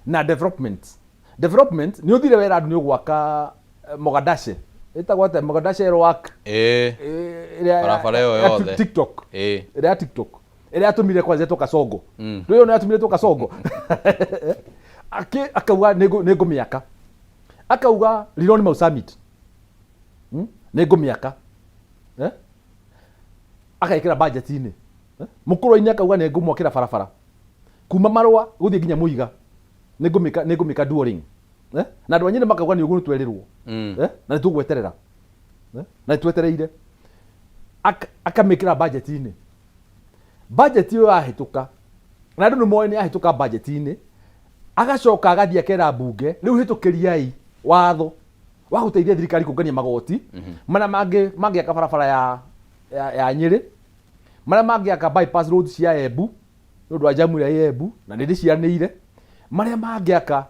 [SPEAKER 8] Na development nĩ ũthire wĩra andũ nĩ ũgwaka Mogadashe. Ĩtagwo atĩa Mogadashe Rock.
[SPEAKER 9] Barabara ĩyo yothe.
[SPEAKER 8] TikTok. Ĩrĩa TikTok. Ĩrĩa atũmire kwa Zeto Kasongo. Rĩu nĩ atũmire to Kasongo. Akauga nĩ ngũmĩaka. Akauga Liloni Mau Summit. Nĩ ngũmĩaka. Akaĩkĩra budget-inĩ. Mũkũrũ-inĩ akauga nĩ ngũmwakĩra barabara. Kuma Marũa gũthiĩ nginya Mũiga. Nĩ ngũmĩka during. Na andũ anyine makauga nĩ ũguo nĩtwerirwo. Na nĩtũgweterera. Na nĩtwetereire. Akamĩkĩra budget-inĩ. Budget ĩyo yahĩtũka. Na andũ nĩmoĩ nĩ yahĩtũka budget-inĩ. Agacoka agathiĩ akera mbunge. Rĩu hĩtũkĩriai watho wa gũteithia thirikari kũngania magoti. Mana mangĩaka barabara ya Nyĩrĩ. Mana mangĩaka bypass road cia Embu. Nĩ ũndũ wa jamu ya Embu na nĩ ndĩciranĩire. Marĩa mangĩaka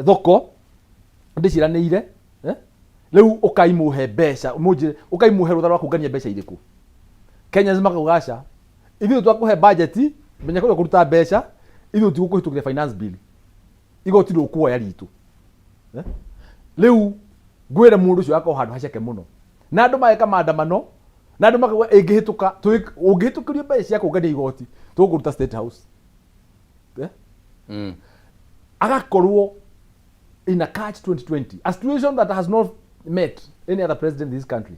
[SPEAKER 8] thoko ndĩciranĩire. Rĩu ũkaimũhe mbeca, ũkaimũhe rũtha rwa kũngania mbeca irĩkũ. Kenya zimakaugaca. Ithuĩ twakũhe budget, menya kũrĩa kũruta mbeca, ithuĩ tigũkũhĩtũkĩra finance bill. Igoti rĩkuoya ritũ. Rĩu ngwĩre mũndũ ũcio akorwo handũ haceke mũno. Na andũ mageka maandamano, na andũ makauga ĩngĩhĩtũka, ũngĩhĩtũkĩrio mbeca cia kũngania igoti, tũgũkũruta State House. Agakorwo in a catch 2020, a situation that has not met any other president in this country.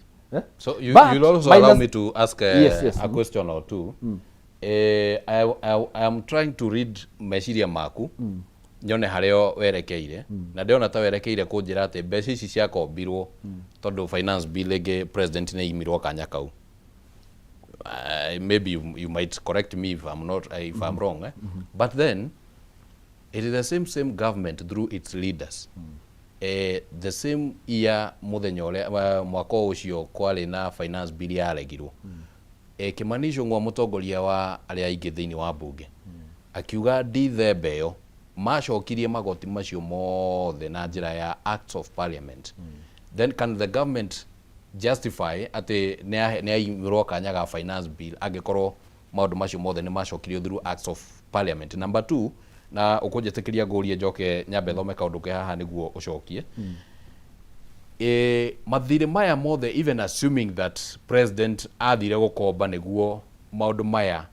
[SPEAKER 9] So you'll also allow me to ask a question or two. I am trying to read meciria maku nyone harĩa werekeire na ndĩona ta werekeire kũnjĩra atĩ mbeca ici ciakombirwo tondũ finance bill ĩngĩ president nĩ imirwo kanya kau. Maybe you might correct me if I'm wrong, but then it is the same government through its leaders. The same year muthenya ũrĩa mwaka ũcio kwarĩ na finance bill yaregirwo. Kimani Ichung'wa mũtongoria wa arĩa aingĩ thĩinĩ wa mbunge akiuga Dithemba ĩyo macokirie magoti macio mothe na njĩra ya acts of parliament. Then can the government justify atĩ nĩ aimirwo kanya ga finance bill angĩkorwo maũndũ macio mothe nĩ macokirio through acts of parliament? Number 2, na ũkũnjĩtĩkĩria ngũrie njoke nyambe thome kaũndũ ke haha nĩguo ũcokie. Mathirĩ maya mothe, even assuming that president athire gũkomba nĩguo maũndũ maya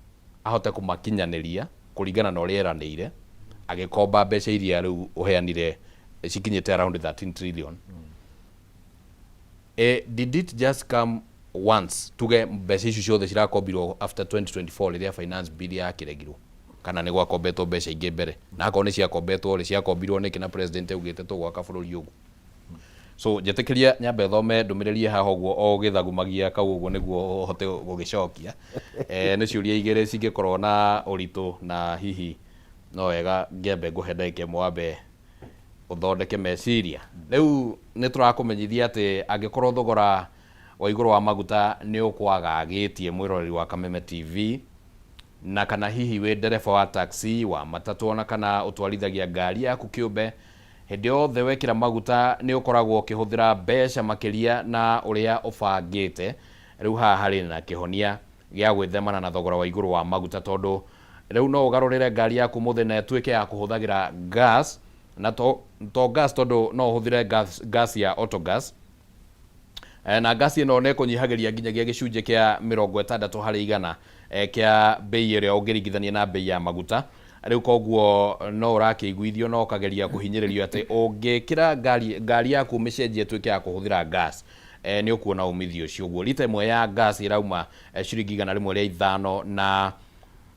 [SPEAKER 9] ahote kũmakinyanĩria kũringana na ũrĩa eranĩire, agĩkomba mbeca iria rĩu ũheanire cikinyĩte around 13 trillion. Did it just come once tuge mbeca icio ciothe cirakombirwo after 2024 rĩrĩa finance bill yakĩregirwo, kana nĩ gwakombetwo mbeca ingĩ mbere? Na akorwo nĩ ciakombetwo rĩ ciakombirwo nĩkĩ na president augĩte tũgwaka bũrũri ũguo? So njĩtĩkĩria nyambe thome ndũmĩrĩrie haha ũguo o gĩthagumagia kau ũguo nĩguo hote gũgĩcokia. Nĩ ciũria igĩrĩ cingĩkorwo na ũritũ na hihi no wega ngĩambe ngũhe ndagĩka ĩmwe wambe ũthondeke meciria. Rĩu nĩ tũrakũmenyithia atĩ angĩkorwo thogora wa igũrũ wa maguta nĩ ũkwagagĩtie mwĩroreri wa Kameme TV,
[SPEAKER 1] na kana hihi we ndereba wa taxi wa matatu ona kana utwarithagia ngari yaku kĩũmbe hĩndĩ yothe wekĩra maguta nĩ ũkoragwo ũkĩhũthĩra mbeca makĩria na ũrĩa ũbangĩte. Rĩu haha harĩ na kĩhonia gĩa gwĩthemana na thogora wa igũrũ wa maguta, tondũ rĩu no ũgarũrĩre ngari yaku mũthenya ĩtuĩke ya kũhũthagĩra gas, na to gas tondũ no ũhũthĩre gas ya autogas, na gas ĩno nĩ kũnyihagĩria nginyagia gĩcunjĩ kĩa 60 harĩ igana kĩa bei ĩrĩa ũngĩringithania na bei ya maguta. Rĩu koguo no ũrakĩiguithio no ũkageria kũhinyĩrĩrio atĩ ũngĩkĩra ngari yaku mĩcenjie ĩtuĩke ya kũhũthĩra gas, nĩ ũkuona umithio ũcio. Ũguo lita ĩmwe ya gas ĩrauma ciringi 105, na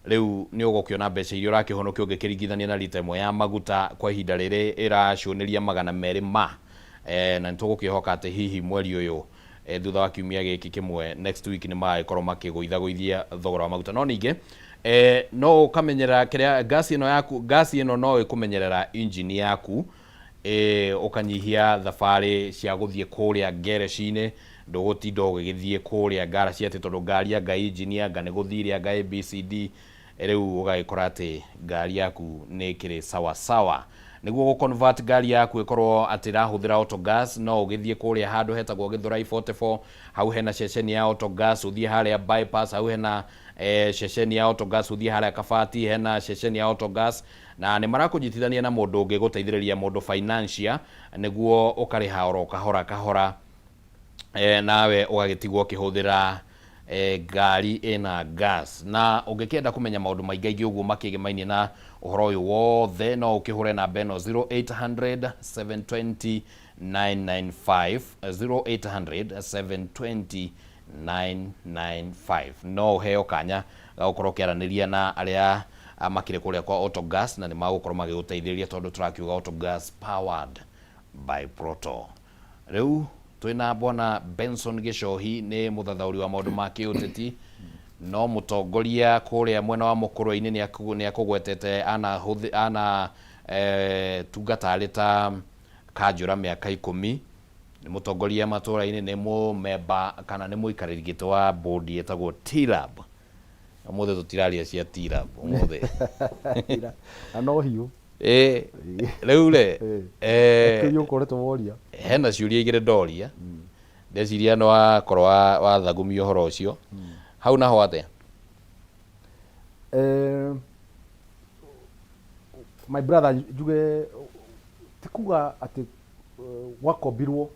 [SPEAKER 1] rĩu nĩ ũgũkĩona mbeca iria ũrakĩhonokia ũngĩkĩringithania na lita ĩmwe ya maguta kwa ihinda rĩrĩ ĩracũnĩria 200 ma. Na nĩtũgũkĩhoka atĩ hihi mweri ũyũ thutha wa kiumia gĩkĩ kĩmwe next week nĩ magĩkorwo makĩgũithagũithia thogora wa maguta. No ningĩ no ũkamenyerera kĩrĩa gas ĩno no ĩkũmenyerera engine yaku, ũkanyihia thabarĩ cia gũthiĩ kũrĩa gerecinĩ, ndũgũtinda ũgĩgĩthiĩ kũrĩa ngaraci atĩ tondũ ngari anga engine anga nĩ gũthire anga ABCD. Rĩu ũgagĩkora atĩ ngari yaku nĩ ĩkĩrĩ sawa sawa. Nĩguo gũconvert ngari yaku ĩkorwo atĩ ĩrahũthĩra autogas, no ũgĩthiĩ kũrĩa handũ hetagwo Gĩthũrai 44, hau hena ceceni ya autogas, ũthiĩ harĩa bypass, hau hena ceceni ya autogas, ũthiĩ harĩa Kabati hena ceceni ya autogas, na nĩ marakũnyitithania na mũndũ ũngĩ gũteithĩrĩria mũndũ financial, nĩguo ũkarĩha oro kahora kahora, nawe ũgagĩtigwo ũkĩhũthĩra ngari ĩna gas. Na ũngĩkĩenda kũmenya maũndũ maingĩ ũguo makĩgemainie na ũhoro ũyũ wothe, no ũkĩhũre namba ĩno 0800 720 995, 0800 720 995. No ũheo kanya gagũkorwo ũkĩaranĩria na arĩa makĩrĩ kũrĩa kwa autogas, na nĩ magũkorwo magĩgũteithĩrĩria tondũ tũrakiuga autogas powered by Proto. Rĩu twĩna bwana Benson Gĩchohi, nĩ mũthathaũri wa maũndũ ma kĩũteti, no mũtongoria kũrĩa mwena wa mũkũrũ-inĩ nĩ akũgwetete ana tungata arĩ ta kanjũra mĩaka 10. Nĩ mũtongoria matũra-inĩ, nĩ mũmemba kana nĩ mũikarĩri gĩtĩ wa bodi ĩtagwo TLAB. Ũmũthĩ tũtiraria cia TLAB ũmũthĩ.
[SPEAKER 8] No hiũ.
[SPEAKER 1] Rĩu rĩ
[SPEAKER 8] ũkoretwo
[SPEAKER 1] hena ciũria igĩrĩ ndoria, ndeciria no wakorwo wathagumia ũhoro ũcio. Hau naho atĩa?
[SPEAKER 8] My brother, njuge ti kuga atĩ wakombirwo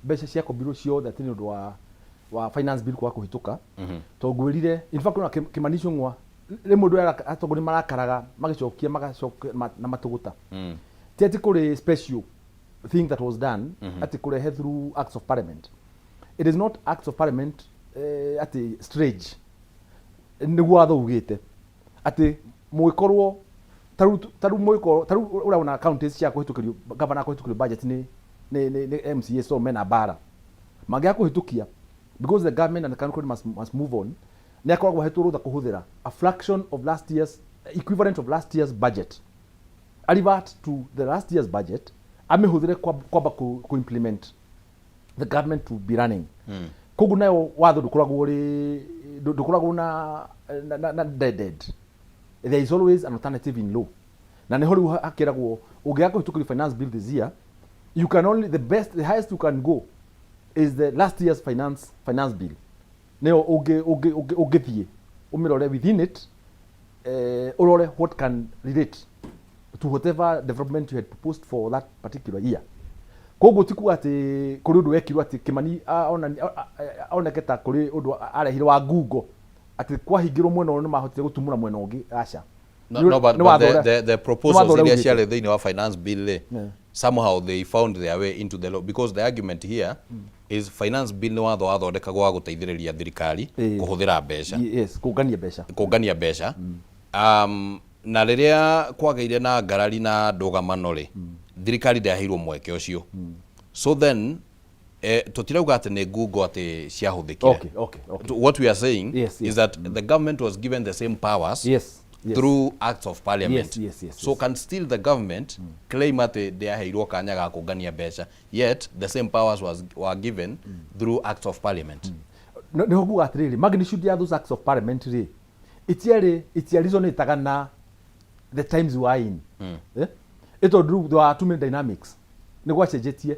[SPEAKER 8] mbeca ciakombirwo ciothe atĩ nĩ ũndũ wa finance bill kwa kũhĩtũka, to ngwĩrire in fact ona Kimani Ichung'wa rĩmwe mũndũ atongoria marakaraga magacokia na matũgũta, ti atĩ kũrĩ special thing that was done atĩ kũrehe through acts of parliament. It is not acts of parliament atĩ strange nĩguo watho ugĩte atĩ mũgĩkorwo taru ũrĩa una counties cia kũhĩtũkĩrio governor kũhĩtũkĩrio budget ni MCA, so mena bara mangĩa kũhĩtũkia because the government and the country must move on. Nĩ akoragwo ahetwo rũtha kũhũthĩra a fraction of last year's equivalent of last year's budget, revert to the last year's budget, amĩhũthĩre kwamba ku implement the government to be running. Koguo nayo watho ndũkoragwo na dead. There is always an alternative in law. Na nĩ ho rĩu hakĩragwo ũngĩaga kũhĩtũkĩrio finance bill this year, you can only the highest you can go is the last year's finance bill. Neo ũngĩthiĩ ũmĩrore within it, ũrore what can relate to whatever development you had proposed for that particular year. Koguo ti kuga atĩ kũrĩ ũndũ wekirwo atĩ Kimani oneke ta kũrĩ ũndũ arehire wa ngungo atĩ kwahingĩrwo mwena ũyũ nĩ mahotire gũtumũra mwena ũngĩ, aca.
[SPEAKER 9] No, but the proposals iria ciarĩ thĩinĩ wa finance bill somehow they found their way into the law, because the argument here is finance bill nĩ watho wathondekagwo wa gũteithĩrĩria thirikari kũhũthĩra mbeca,
[SPEAKER 8] yes,
[SPEAKER 9] kũngania mbeca. Na rĩrĩa kwagĩire na ngarari na ndũgamano rĩ, thirikari ndĩaheirwo mweke ũcio. So then tutirauga atĩ nĩ ngungo atĩ ciahũthĩkire. What we are saying is that the government was given the same powers through acts of parliament. So can still the government claim atĩ ndĩaheirwo kanya ga kũngania mbeca, yet the same powers were given through acts of parliament.
[SPEAKER 8] Nĩ ho kuga atĩrĩrĩ, magnitude ya those acts of parliament rĩ itiarizonetaga na the times we are in. Ito there are too many dynamics. Ni gwacenjetie.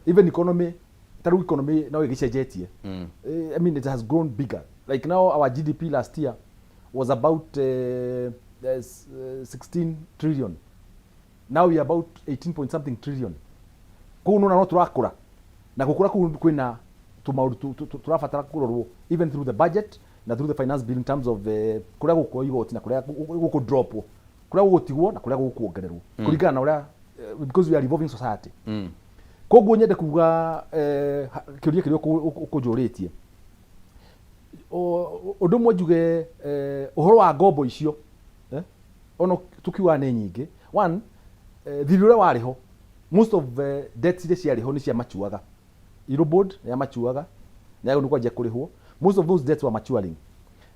[SPEAKER 8] Even economy, taru economy now igicenjetie. I mean it has grown bigger. Like now our GDP last year was about 16 trillion. Now we are about 18 point something trillion. Kuno na no turakura. Na gukura kwina tumauru turafatara kurorwo even through the budget na through the finance bill in terms of kuria guko igoti na kuria guko drop kuria gutigwo na kuria gukuongererwo kuringana na uria because we are evolving society. Koguo nyende kuga kiuria kirio ukujuritie undu mwe njuge uhoro wa ngombo icio ono tukiwa ne nyingi one thiri uria wariho most of debts iria ciariho ni cia machuaga Eurobond ya machuaga na yago nikwa kurihwo most of those debts were maturing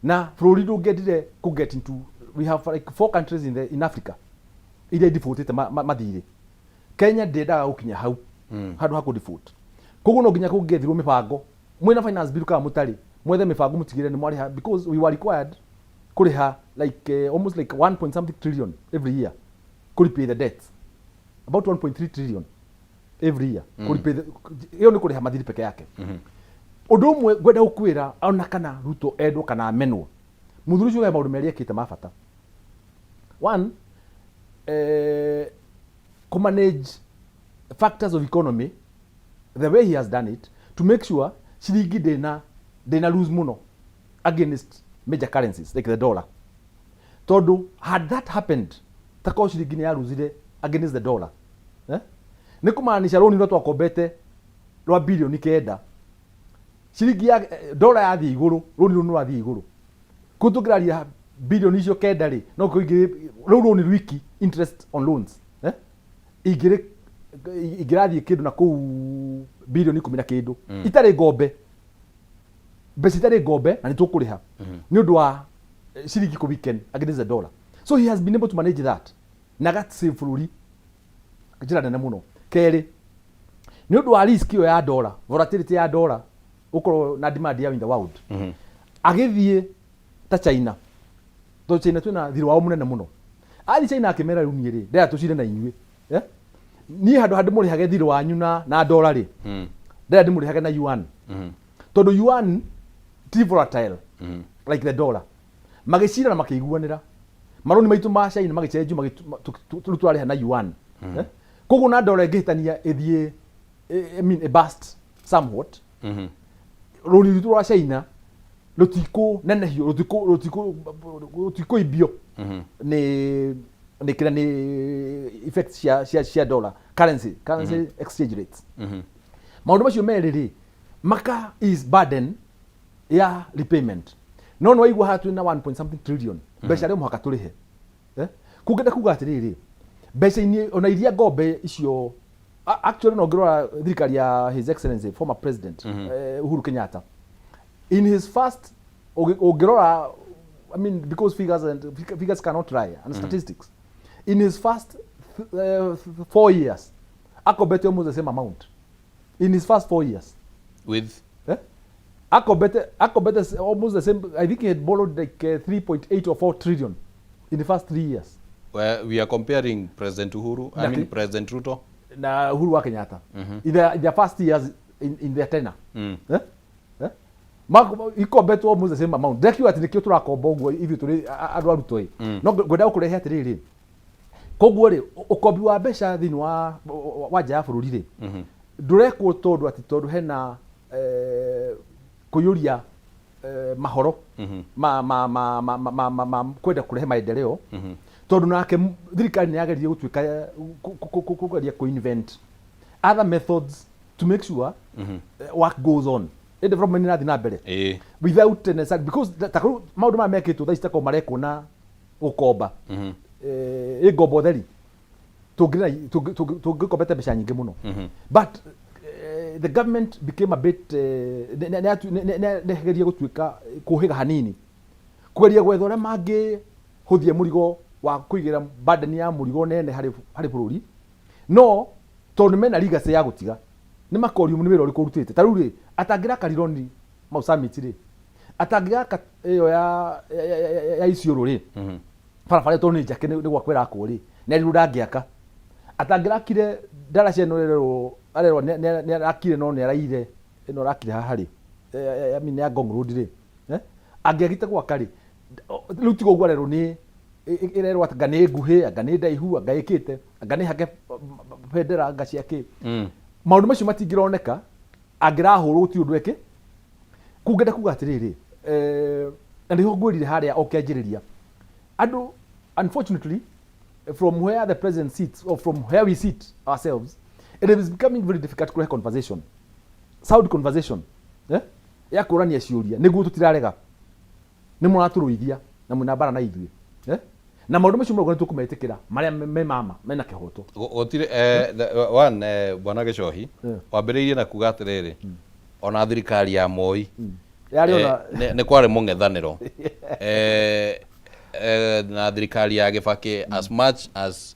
[SPEAKER 8] na bururi ndungedire ku get into we have like 4 countries in Africa iria defaultite mathire Kenya ndendaga gukinya hau handu ha ku default koguo no nginya kungethirwo mibango mwina finance bill ka mutari mwethe mibango mutigire ni mwariha because we were required kuriha like almost like 1 point something trillion every year could pay the debts about 1.3 trillion every year could pay hiyo ni kuriha mathiri peke yake undu umwe gwenda gukwira ona kana Ruto endwo kana amenwo muthuri ucio ga maundu meri ekite mabata one to manage factors of economy the way he has done it to make sure shilingi dena lose muno against major currencies like the dollar. Todo had that happened takao shilingi ni ya lose against the dollar ni kumaanisha roni ndo twakombete rwa bilioni kenda shilingi ya dollar yathi iguru roni runo rathi iguru kutukiraria bilioni icio kenda ri no kuingi roni wiki interest on loans igirathi kindu na ku bilioni 10 na kindu itari ngombe besi itari ngombe na nitukuriha ni undu wa shilingi ku weekend against the dollar. So he has been able to manage that na gat save bururi njira nene muno keri ni undu wa risk yo ya dollar volatility ya dollar ukoro na demand ya in the world agithie ta China to China twina thiro wao munene muno ali China akimera runi ri ndia tucire na inywe ni handu muri hage thiro wanyu na dollar ri ndia ndi muri hage na yuan tondu yuan ti volatile like the dollar magicira na makiguanira maroni maitu ma China magicenju magitutware na yuan koguo na dollar ingihitania ithie I mean a bust somewhat roni rutu rwa China rutiko nenehio rutiko ibio ni kira ni effects cia dollar currency exchange rates maundu macio meriri maka is burden ya repayment no waigua hatu na 1 point something trillion mbeca rio muhaka turihe kugenda kuga atiriri mbeca ini ona iria ngombe icio actually no ngirora thirikari ya his excellency former president Uhuru Kenyatta in his first ngirora I mean because figures cannot lie and statistics in his first 4 years akobete almost the same amount in his first 4 years
[SPEAKER 9] with
[SPEAKER 8] akobete almost the same. I think he had borrowed like 3.8 or 4 trillion in the first 3 years.
[SPEAKER 9] Well, we are comparing President Uhuru, I mean President Ruto
[SPEAKER 8] na Uhuru wa Kenyatta in their first years in their tenure. Iko beto almost the same amount. Dekio ati nikio turakomba uguo ithi turi andu aruto i. No gwenda kurehe atiriri. Koguo ri ukombi wa mbeca thini wa nja ya bururi ri. Ndurekwo tondu ati tondu hena kuyuria mahoro kwenda kurehe maendeleo tondu nake thirikari ni yageririe gutwika kugeria ku invent other methods to make sure work goes on the development ni na mbere without necessary because maundu ma mekitwo tha citako mareko na ukomba igombo theri tungikombete mbeca nyingi muno but the government became a bit negeria gutwika kuhiga hanini kugeria gwetha uria mangi huthie murigo wa kuigira burden ya murigo nene hari bururi no tondu mena legacy ya gutiga ni makorium ni wira uri kurutite taruri atangira karironi mau summit ri atangĩaka ĩyo ya Isiolo rĩ barabara to nĩ njake nĩ gwakwĩra akwo rĩ nĩ rĩu ndangĩaka atangĩrakire ndaraca ĩno arerwo nĩ arakire no nĩ araire ĩno arakire haha rĩ mine ya Ngong Road rĩ angĩagite gwaka rĩ rĩu tiga ũguo arerwo nĩ ĩrerwo anga nĩ nguhĩ anga nĩ ndaihu anga ĩkĩte anga nĩ hake bendera anga ciake maũndũ macio matingĩroneka angĩrahũrwo gũtirĩ ũndũ eke kungenda kuga atĩrĩrĩ na nĩho ngwĩrire harĩa okĩanjĩrĩria andũ unfortunately from where the president sits or from where we sit ourselves it is becoming very difficult to have conversation sound conversation ya kũrania ciũria nĩguo tũtirarega nĩ mũratũrũithia na mwĩna mbara na ithuĩ na maũndũ macio mũrũgũ nĩ tũkũmetĩkĩra marĩa me mama mena kĩhoto
[SPEAKER 9] gũtirĩ bwana Gĩchohi wambĩrĩirie na kuga atĩrĩrĩ ona thirikari ya Moi nĩ kwarĩ mũng'ethanĩro na thirikari ya Kibaki as much as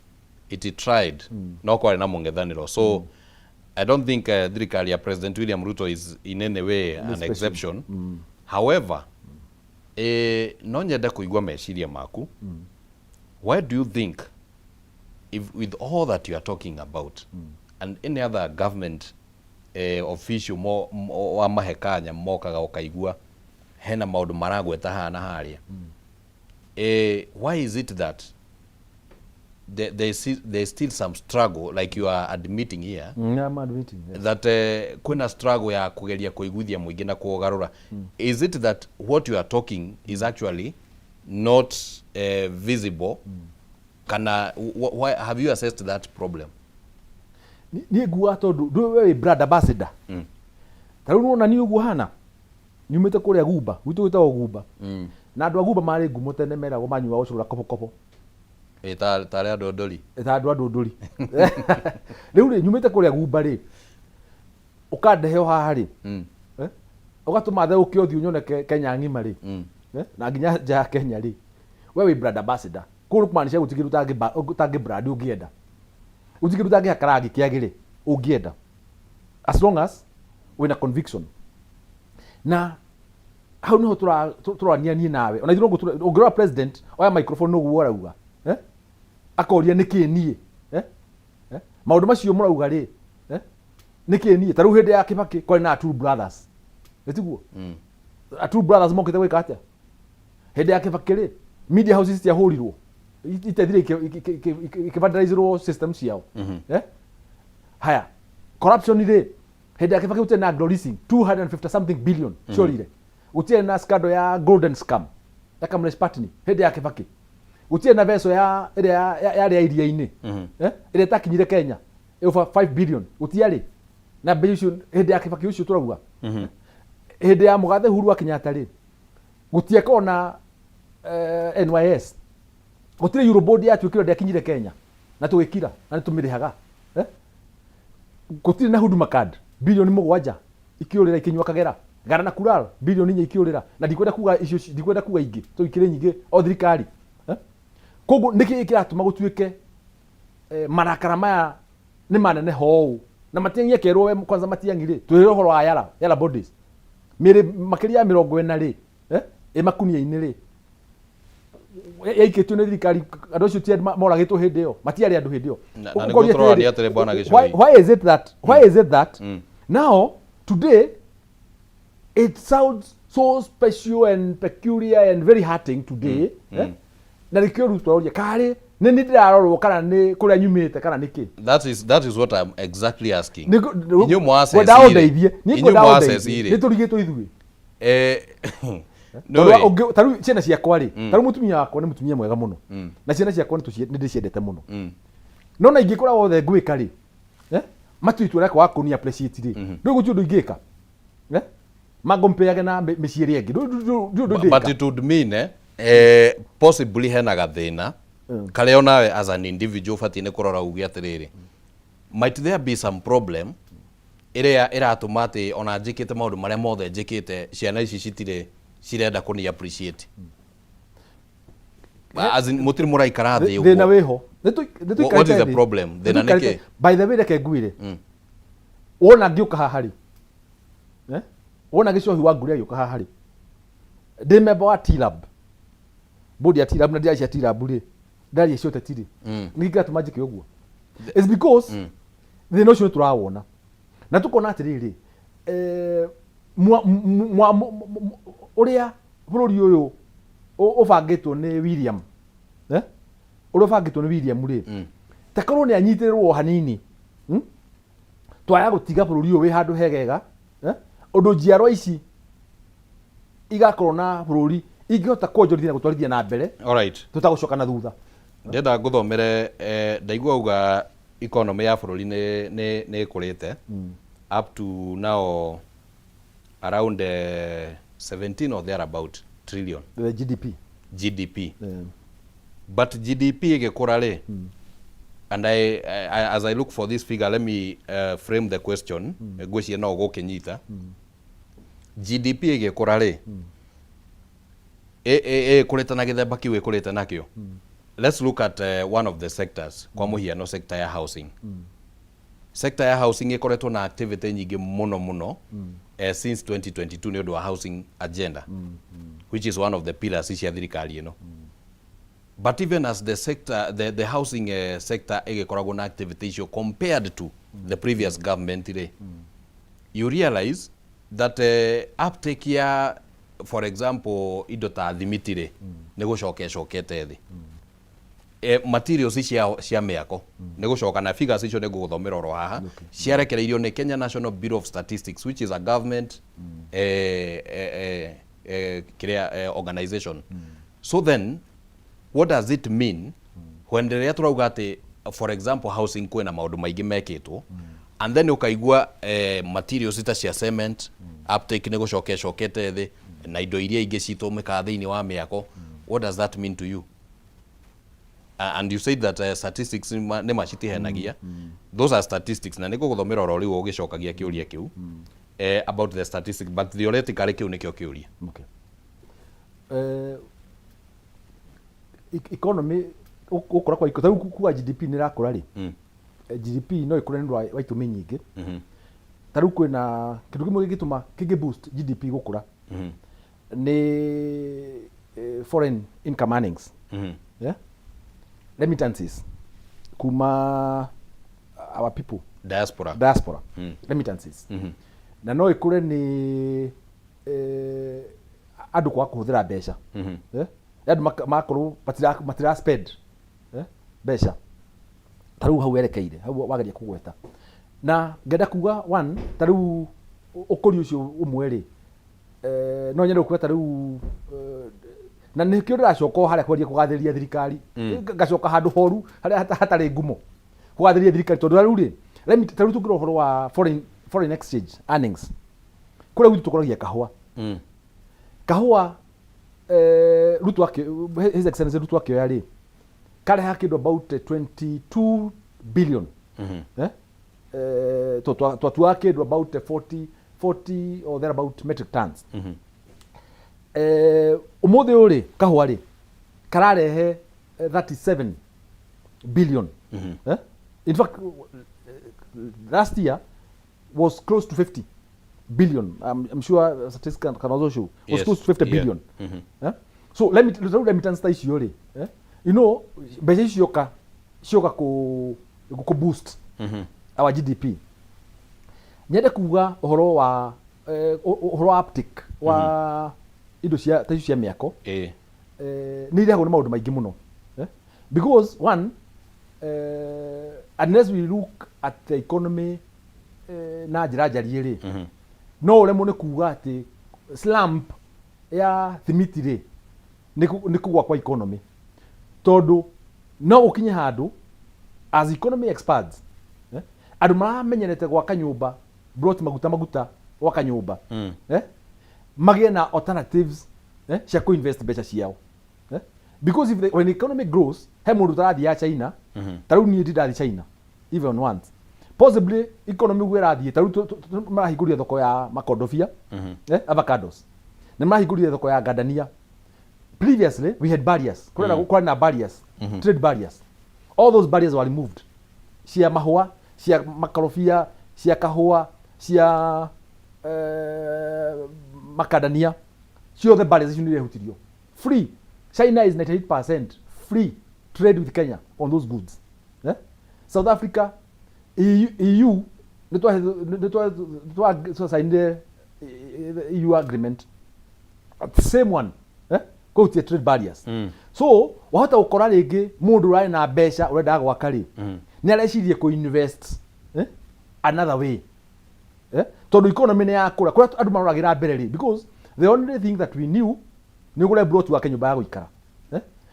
[SPEAKER 9] it tried no kwarĩ na mũng'ethanĩro so I don't think thirikari ya President William Ruto is in any way an exception however no nyende kũigua meciria maku why do you think if with all that you are talking about and any other government official wa mahekanya mokaga ukaigua hena maundu maragweta hana haria why is it that there's still some struggle like you are admitting here
[SPEAKER 8] I'm admitting yes.
[SPEAKER 9] That kuna struggle ya kugeria kuiguthia muingi na kugarura is it that what you are talking is actually not visible kana why have you assessed that problem
[SPEAKER 8] ni guwa tondu ndwe brother ambassador taru nona ni uguo hana nyumite kuria Gumba gwitu gwitagwo Gumba na andu a Gumba mari ngumo tene meragwo manyua ucura kopo kopo
[SPEAKER 9] tari andu ndori
[SPEAKER 8] andu ndori riu ri nyumite kuria Gumba ri ukandeheo haha ri ugatuma the ukio thiu nyoneke Kenya ngima ri na nginya nja Kenya ri we brother ambassador kuru kumanisha gutigiru tangi brand ungienda utigiru tangi hakarangi kiagire ungienda as long as wina conviction na hau niho turania nie nawe ona ithuĩ ũngĩrora president oya microphone ũguo ũrauga akoria nĩkĩ niĩ maũndũ macio mũrauga rĩ nĩkĩ niĩ ta rĩu hĩndĩ ya Kibaki kwarĩ na two brothers ĩtiguo two brothers mokĩte gwĩka atĩa hĩndĩ ya Kibaki rĩ media houses ciahũrirwo itethire ikivandalizirwo system ciao haya corruption rĩ hĩndĩ ya Kibaki gũtirĩ na leasing 250 something billion ciorire gũtirĩ na scandal ya golden scam ya Kamlesh Patni hĩndĩ ya Kibaki gũtirĩ na veso ya ĩrĩa ya iria-inĩ ĩrĩa ĩtakinyire Kenya over 5 billion gũtiarĩ na mbeca icio hĩndĩ ya Kibaki ũcio tũrauga hĩndĩ ya Mũgathe Uhuru wa Kenyatta rĩ gũtieka na NYS gũtirĩ Eurobond yatuĩkire ndĩakinyire Kenya na tũgĩkira na nĩtũmĩrĩhaga gũtirĩ na huduma card bilioni 7 ikiũrĩra ikinywa kagera gara na kural bilioni 4 ikiũrĩra na ndikwenda kuga icio ndikwenda kuga ingĩ tũikire nyingĩ o thirikari koguo nĩkĩ kĩratũma gũtuĩke marakara maya nĩ manene hou na matiangie kerwo kwanza matiangire twĩre ũhoro wa yala bodies mĩrĩ makĩria ya 40 rĩ ĩmakunia-inĩ rĩ yaikĩtio nĩ thirikari andũ acio ti moragĩtwo hĩndĩ ĩyo matiarĩ andũ hĩndĩ ĩyo why is it that now today it sounds so special and peculiar and very hurting today na rĩkĩo rutwa karĩ nĩ ndĩrarorwo kana nĩ kũrĩa nyumĩte kana nĩkĩ
[SPEAKER 9] that is what I'm exactly asking
[SPEAKER 8] nĩ mwaceithie nĩ tũrigĩtwo ithuĩ ta rĩu ciana ciakwa rĩ ta rĩu mũtumia wakwa nĩ mũtumia mwega mũno na ciana ciakwa nĩ ndĩciendete mũno no na ingĩkora wothe ngwĩka rĩ matuitwo reka wakunia appreciate rĩ rĩu gũtirĩ ũndũ ingĩka magompeage na mĩciĩre ĩngĩ
[SPEAKER 9] but it would mean possibly hena gathĩna karĩa onawe as an individual batiĩ nĩ kũrora uge atĩrĩrĩ might there be some problem ĩrĩa ĩratũma atĩ ona njĩkĩte maũndũ marĩa mothe njĩkĩte ciana ici citirĩ cirenda kũni appreciate as in mũtirĩ mũraikara thĩ ũguo
[SPEAKER 8] thĩna wĩho
[SPEAKER 9] what is the problem thĩna nĩkĩ
[SPEAKER 8] by the way reke ngwĩre wona ngĩũka haha rĩ wona Gĩchohi wa Ngũria agĩũka haha rĩ ndi member wa T-Lab bodi ya T-Lab na ndia cia T-Lab ri ndari cio tetiri ni gatu majike uguo it's because the notion turawona na tukona atiriri uria bururi uyu ubangitwo ni William uria ubangitwo ni William ri takorwo ni anyitirwo hanini twaya gutiga bururi uyu wi handu hegega undu njiarwa ici igakorwo na bururi ingihota kwonjorithia na gutwarithia na mbere
[SPEAKER 9] alright
[SPEAKER 8] tutagucoka na thutha
[SPEAKER 9] ndenda nguthomere ndaigua uga economy ya bururi ni ikurite up to now around 17 or thereabout trillion
[SPEAKER 8] the GDP
[SPEAKER 9] but GDP igikura ri and as I look for this figure, let me frame the question gwiciria no gukinyita GDP igikura ri kurite na githemba kiu ikurite nakio let's look at one of the sectors kwa muhiano sector ya housing sector ya housing ikoretwo na activity nyingi muno since 2022 ni undu wa housing agenda which is one of the pillars cia thirikari ino but even as the sector the housing sector igikoragwo na activity icio compared to the previous government you realize that uptake ya for example indo ta thimiti ni gucokete thi materials cia miako ni gucoka na figures icio ni guthomera oro haha ciarekereirio ni Kenya National Bureau of Statistics which is a government organization so then what does it mean when the turauga ati for example housing kwina maundu maingi mekitwo and then ukaigua materials ita cia cement uptake ni gucokete thi na indo iria ingi citumika thiini wa miako what does that mean to you and you said that statistics ni macitihenagia those are statistics na niko guthomera oro riu ugicokagia kiuria kiu about the statistics but theoretically kiu nikio kiuria
[SPEAKER 8] okay economy ukora kwa iko kuwa GDP ni rakura ri GDP no ikure ndu wa itumi nyingi taru kwina kindu kimwe gituma kingi boost GDP gukura ni foreign income earnings yeah remittances kuma our people diaspora remittances na no ikure ni andu kwa kuhuthira mbeca andu makorwo matira spend mbeca taru hau erekeire hau wageria kugweta na ngenda kuga one taru ukuri ucio umwe ri no nyende kuga taru na nä kä å ndä racoka harä a kwendia kå gathä ria thirikari ngacoka handå horu harä a hatarä ngumo kå gathä ria thirikari tondå rä u rä tarä tå ngä ra å horo wa foreign exchange earnings kå rä a gwitå tå koragia kahua Ruto his excellency Ruto akioya rä kareha kä ndå about 22 billion twatuaga kä ndå about 40 or thereabout metric tons umuthi uri kahua ri kararehe 37 billion in fact last year was close to 50 billion I'm sure statistics can also show was close to 50 billion so let me translate icio ri you know mbeca icio cioka ku boost our GDP nyende kuga uhoro wa uptick wa indo cia ta cia miako ni irehwo ni maundu maingi muno because one unless we look at the economy na njira njariĩ ri no uremwo ni kuga ati slump ya thimiti ri ni kugwa kwa economy tondu no ukinye handu as economy expands andu maramenyerete gwaka nyumba brought maguta gwaka nyumba magie na alternatives cia ku invest mbeca ciao because when the economy grows he mundu tarathi ya China taru ni ndathi China even once possibly economy gwirathie taru marahiguria thoko ya makondofia avocados na marahiguria thoko ya gadania previously we had barriers kuna na barriers trade barriers all those barriers were removed cia mahua cia makorofia cia kahua cia makadania ciothe barriers icio nĩ irehutirio. Free. China is 98% free trade with Kenya on those goods. South Africa, EU, nitwa signed EU agreement. The same one. Kũhutia trade barriers. So, wahota gũkora rĩngĩ mũndũ ũrarĩ na mbeca ũrenda gwaka rĩ. Nĩ arecirie kũ-invest another way. Tondũ economy nĩ yakũra. Kũrĩa andũ maroragĩra mbere rĩ. Because the only thing that we knew nĩ ũgũre brought wake nyũmba ya gũikara.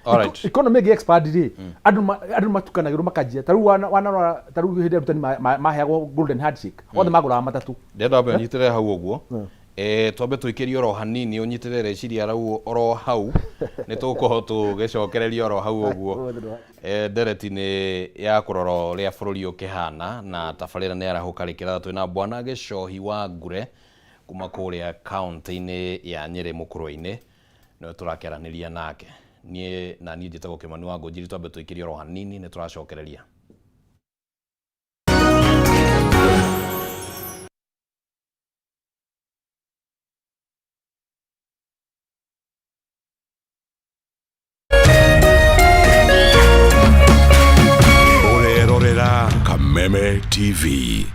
[SPEAKER 8] Alright. Economy expand rĩ. Andũ matukanagĩrwo makajia. Tarĩu tarĩu hĩndĩ arutani maheagwo golden handshake. Othe magũraga matatũ.
[SPEAKER 9] Ndenda ambe nyitĩre hau ũguo. Twambe twĩkĩrie oro hanini ũnyitĩre reciria rau oro hau nĩ tũkũhota tũgĩcokereria oro hau ũguo. Ndereti-inĩ ya kũrora ũrĩa bũrũri ũkĩhana na tabarĩra nĩ arahũkarĩkĩra twĩna Bwana Gĩchohi wa Ngure kuma kũrĩa kaunti-inĩ ya Nyĩrĩ Mũkũrwe-inĩ nĩwe tũrakĩaranĩria nake. Niĩ na niĩ njĩtagwo Kĩmani wa Ngũnjiri. Twambe twĩkĩrie oro hanini nĩ tũracokereria.
[SPEAKER 2] Kameme TV.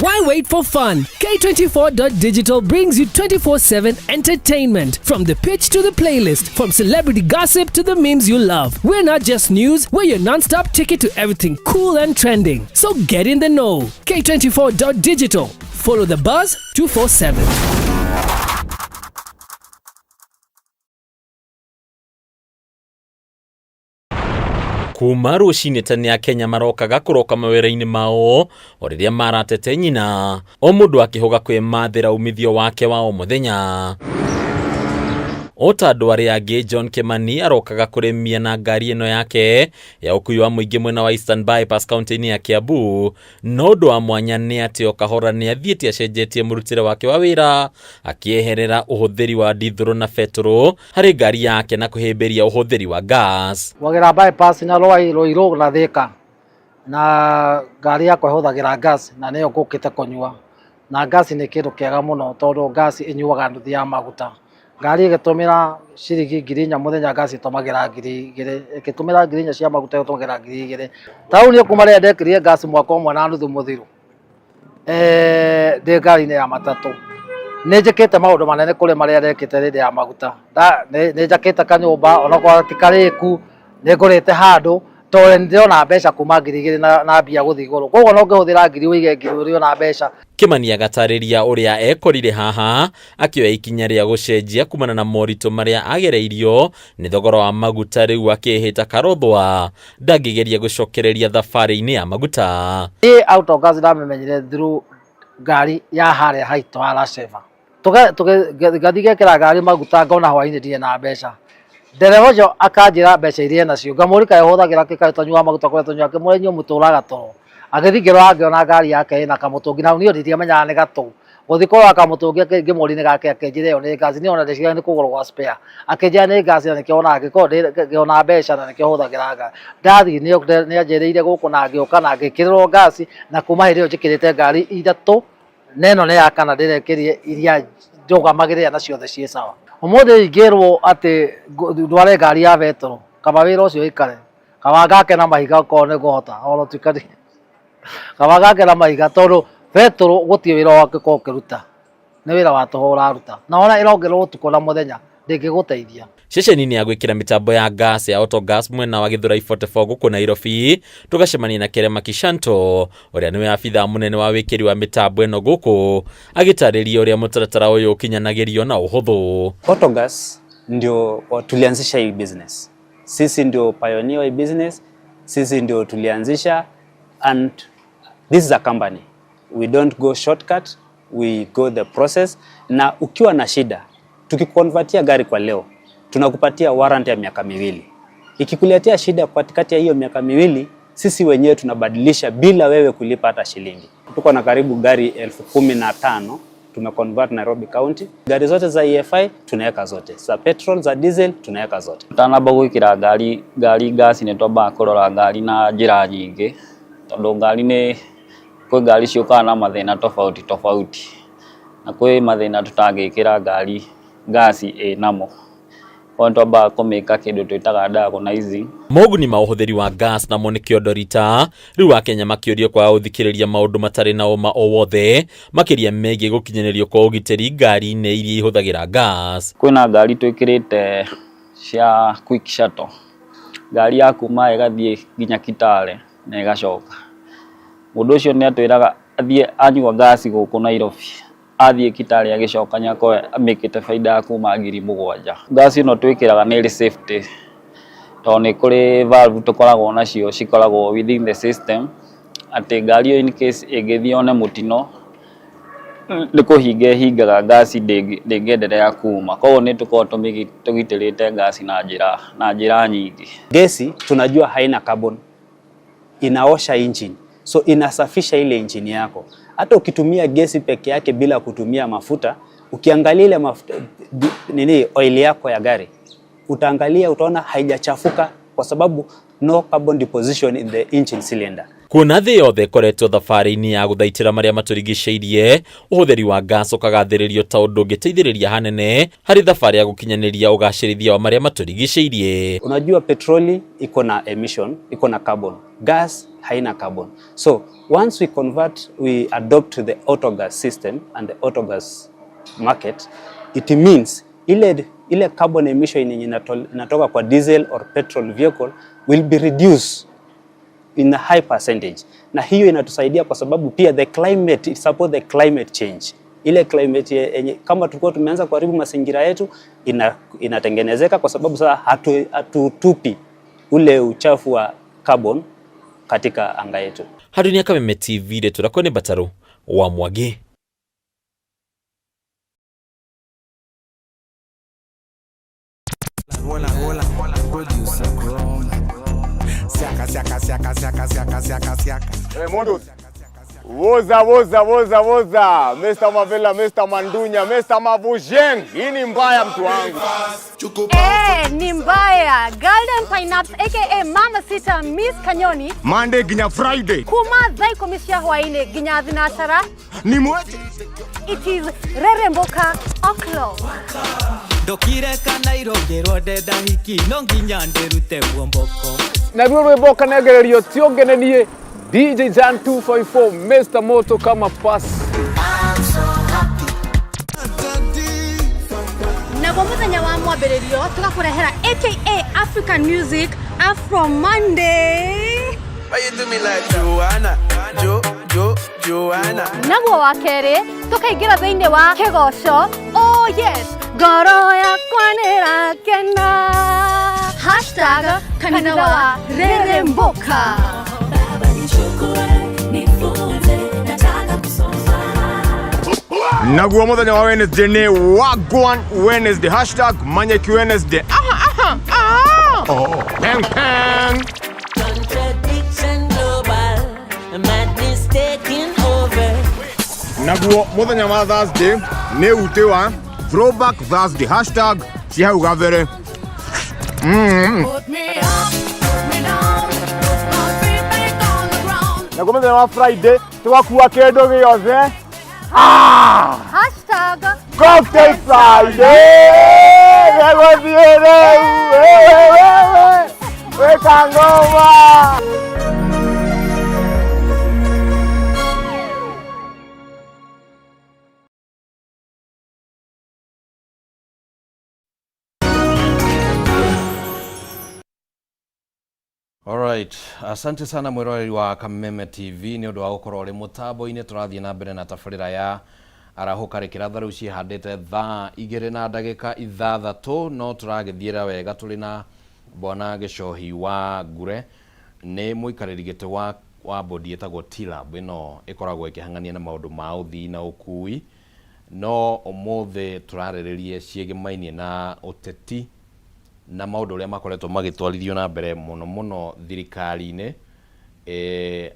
[SPEAKER 5] Why wait for fun? K24.digital brings you 24/7 entertainment. From the pitch to the playlist, from celebrity gossip to the memes you love. We're not just news, we're your non-stop ticket to everything cool and trending. So get in the know. K24.digital. Follow the buzz 247.
[SPEAKER 10] Kuma rũcinĩ tene Akenya marokaga kũroka mawĩra-inĩ mao o rĩrĩa maratete nyina, o mũndũ akĩhoga kwĩmathĩra umithio wake wa o mũthenya. O ta andũ arĩa angĩ, John Kimani arokaga kũrĩmia na ngari ĩno yake ya ũkui wa mũingĩ mwena wa Eastern Bypass kaunti-inĩ ya Kiambu. No ũndũ wa mwanya nĩ atĩ o kahora nĩ athiĩte acenjetie mũrutĩre wake wa wĩra, akĩeherera ũhũthĩri wa dithũrũ na betũrũ harĩ ngari yake na kũhĩmbĩria ũhũthĩri wa gas.
[SPEAKER 11] Wagĩra bypass na Ruiru na Thika na ngari yakwa ĩhũthagĩra gas na nĩyo ngũkĩte kũnyua, na gas nĩ kĩndũ kĩega mũno tondũ gas ĩnyuaga nduthi ya maguta. Ngari ĩgĩtũmĩra ciringi 4,000 mũthenya, gas ĩtũmagĩra 2,000, ĩgĩtũmĩra 4,000 cia maguta ĩtũmagĩra 2,000. Taũ nĩ kuma rĩrĩa ndekĩrire gas mwaka ũmwe na nuthu mũthiru ndĩ ngari-inĩ ya matatũ. Nĩ njĩkĩte maũndũ manene kũrĩ marĩa ndekĩte rĩrĩa ya maguta. Nĩ njakĩte kanyũmba onakorwo ti karĩku, nĩ ngũrĩte handũ tondũ nĩ ndĩrona mbeca kuma 2,000 na mbia gũthiĩ igũrũ. Koguo no ngĩhũthĩra 1,000 ũige 1,000 ũrĩona mbeca.
[SPEAKER 10] Kimani agatarĩria ũrĩa ekorire haha, akĩoya ikinya rĩa gũcenjia kumana na moritũ marĩa agereirio nĩ thogora wa maguta, rĩu akĩhĩta karothwa ndangĩgeria gũcokereria thabarĩ-inĩ ya maguta.
[SPEAKER 11] Auto gas ndamĩmenyire through ngari ya harĩa haitũ ha Raceva. Ngathiĩ ngekĩra ngari maguta ngona hwainĩ ndirĩ na mbeca. Ndereba ũcio akanjĩra mbeca iria nacio, ngamũrĩka ũhũthagĩra kĩkaĩ tũnyua maguta kũrĩa tũnyua, akĩmũrĩa inyuĩ mũtũraga toro. Agĩthiĩ ngĩrora ngĩona ngari yake ĩna kamũtũngi, na niĩ nditiamenyaga nĩ gatũ. Gũthiĩ kũrora kamũtũngi ngĩmũria nĩ gake, akĩnjĩra ĩyo nĩ gas. Niĩ ona ndeciria nĩ kũgũrwo gwa spare. Akĩnjĩra nĩ gas na nĩkĩo ona angĩkorwo ngĩona mbeca na nĩkĩo hũthagĩra gas. Ndathiĩ nĩ anjĩrĩire gũkũ na ngĩũka na ngĩkĩrĩrwo gas, na kuma hĩndĩ ĩyo njĩkĩrĩte ngari 3 na ĩno nĩ ya kana ndĩrekĩrire iria ndũgamagĩrĩra na ciothe ciĩ sawa. Ũmũthĩ ingĩrwo atĩ ndware ngari ya betũrũ, kaba wĩra ũcio ĩkare, kaba ngake na mahiga okorwo nĩ ngũhota, ona tuĩka kaba ngake na mahiga tondũ betũrũ gũtirĩ wĩra wangĩkorwo ũkĩruta, nĩ wĩra wa tũhũ ũraruta, na ona ĩrongererwo ũtukũ na mũthenya ndĩngĩgũteithia.
[SPEAKER 10] Ceceni-inĩ ya gwĩkĩra mĩtambo ya gas ya Autogas mwena wa Gĩthũrai 44 gũkũ Nairobi, tũgacemania na Kerema Kishanto, ũrĩa nĩwe abithaa mũnene wa wĩkĩri wa mĩtambo ĩno gũkũ, agĩtarĩria ũrĩa mũtaratara ũyũ ũkinyanagĩrio na ũhũthũ.
[SPEAKER 12] Autogas ndio tulianzisha hii business. Sisi ndio pioneer hii business, sisi ndio tulianzisha, and this is a company. We don't go shortcut, we go the process. Na ukiwa na shida, tukikonvertia gari kwa leo, tunakupatia warranty ya miaka 2. Ikikuletea shida katikati ya hiyo miaka 2, sisi wenyewe tunabadilisha bila wewe kulipa hata shilingi. Tuko na karibu gari 15,000 tumeconvert Nairobi County. Gari zote za EFI tunaweka zote, za petrol, za diesel tunaweka zote.
[SPEAKER 13] Tutanamba gwĩkĩra ngari gas nĩ twambaga kũrora ngari na njĩra nyingĩ, tondũ ngari nĩ kwĩ ngari ciũkaga na mathĩna tofauti. na kwĩ mathĩna tutangĩkĩra gasi namo onto ba kũmĩka kĩndũ twĩtaga diagonize.
[SPEAKER 10] Moguni ma ũhũthĩri wa gas namo nĩ kĩondorita rĩu Akenya makĩũrio kwa gũthikĩrĩria maũndũ matarĩ na ũma o wothe makĩria megiĩ gũkinyanĩrio kwa ũgitĩri ngari-inĩ iria ihũthagĩra gas.
[SPEAKER 13] Kwĩna ngari twĩkĩrĩte cia quick shuttle, ngari ya kuma ĩgathiĩ nginya Kitale na ĩgacoka. Mũndũ ũcio nĩ atwĩraga athiĩ anyua gas gũkũ Nairobi, athiĩ Kitale agĩcoka nyako amĩkĩte faida ya kuma 7,000. Gas ĩno twĩkĩraga nĩ ĩrĩ safety tondũ nĩ kũrĩ valve tũkoragwo nacio cikoragwo within the system, atĩ ngari ĩyo in case ĩngĩthiĩ one mũtino nĩ kũhinga hingaga gas ndĩngĩendelea kuma. Koguo nĩ tũkoragwo tũgitĩrĩte gas na njĩra nyingi.
[SPEAKER 12] Gesi tunajua haina carbon, inaosha engine, so inasafisha ile engine yako. Hata ukitumia gesi peke yake bila kutumia mafuta, ukiangalia ile mafuta oil yako ya gari, utaangalia utaona haijachafuka kwa sababu no carbon deposition in the engine cylinder.
[SPEAKER 10] Kuona thĩ yothe koretwo thabarĩ-inĩ ya gũthaitĩra marĩa matũrigicĩirie, ũhũthĩri wa gas ũkagathĩrĩrio ta ũndũ ũngĩteithĩrĩria hanene harĩ thabarĩ ya gũkinyanĩria ũgacĩrithia wa marĩa matũrigicĩirie.
[SPEAKER 12] Unajua petroli iko na emission, iko na carbon. Gas haina carbon. So once we adopt the autogas system and the autogas market, it means ile carbon emission yenye inatoka kwa diesel or petrol vehicle will be reduced in a high percentage. Na hiyo inatusaidia kwa sababu pia the climate, it support the climate change. Ile climate yenye kama tulikuwa tumeanza kuharibu mazingira yetu inatengenezeka kwa sababu sasa hatutupi ule uchafu wa carbon katika anga yetu.
[SPEAKER 10] Hadunia Kameme TV letu la kone Bataro wa Mwage.
[SPEAKER 14] Hey, Mondo. Woza. Mr. Mavela, Mr. Mandunya, Mr. Mavujeng. Hii ni mbaya mtu wangu.
[SPEAKER 15] Ni mbaya. Golden Pineapple aka Mama Sita Miss Kanyoni.
[SPEAKER 14] Monday ginya Friday.
[SPEAKER 15] Kuma dhai komisia hwaine ginya thinashara.
[SPEAKER 14] Ni mweche.
[SPEAKER 15] It is Rere Mboka O'Clock.
[SPEAKER 16] Ndokire kana irongerwo ndenda hiki no nginya ndirute Mbomboko.
[SPEAKER 17] Naruo Rwemboka negererio tiongenenie DJ Jan 254 Mr. Moto kama pass.
[SPEAKER 15] Na kwa muthenya wa mwambĩrĩrio tugakurehera aka African Music Afro Monday.
[SPEAKER 18] Why you do me like Joanna?
[SPEAKER 15] Naguo wa kerĩ tukaingira thĩinĩ wa kĩgoco. Oh yes, ngoro yakwa nĩrakena. #kanitha wa Rere Mboka.
[SPEAKER 14] Naguo muthenya wa Wednesday ni Wagwan Wednesday #Manyeki Wednesday. Peng.
[SPEAKER 16] Contradiction global, madness taking over.
[SPEAKER 14] Naguo muthenya wa Thursday ni ute wa Throwback Thursday #Chihau Gavere. Naguo muthenya wa Friday tugakua kĩndũ gĩothe.
[SPEAKER 15] #Cocktail
[SPEAKER 14] Friday. Weka ngoma.
[SPEAKER 1] Alright, asante sana mwiroreri wa Kameme TV ni undu wa gukorwo ri mutambo-ini turathie na mbere na tabarira ya arahuka rikira tharu cihandite thaa 2:6 no turagithiira wega turi na bwana Gicohi wa Ngure ni muikariri gite wa bodi etagwo TLAB ino ikoragwo ikihangania na maundu ma uthii na ukui no omothe turariririe ciegimainie na uteti na maundu uria makoretwo magitwarithio na mbere muno thirikari-ini.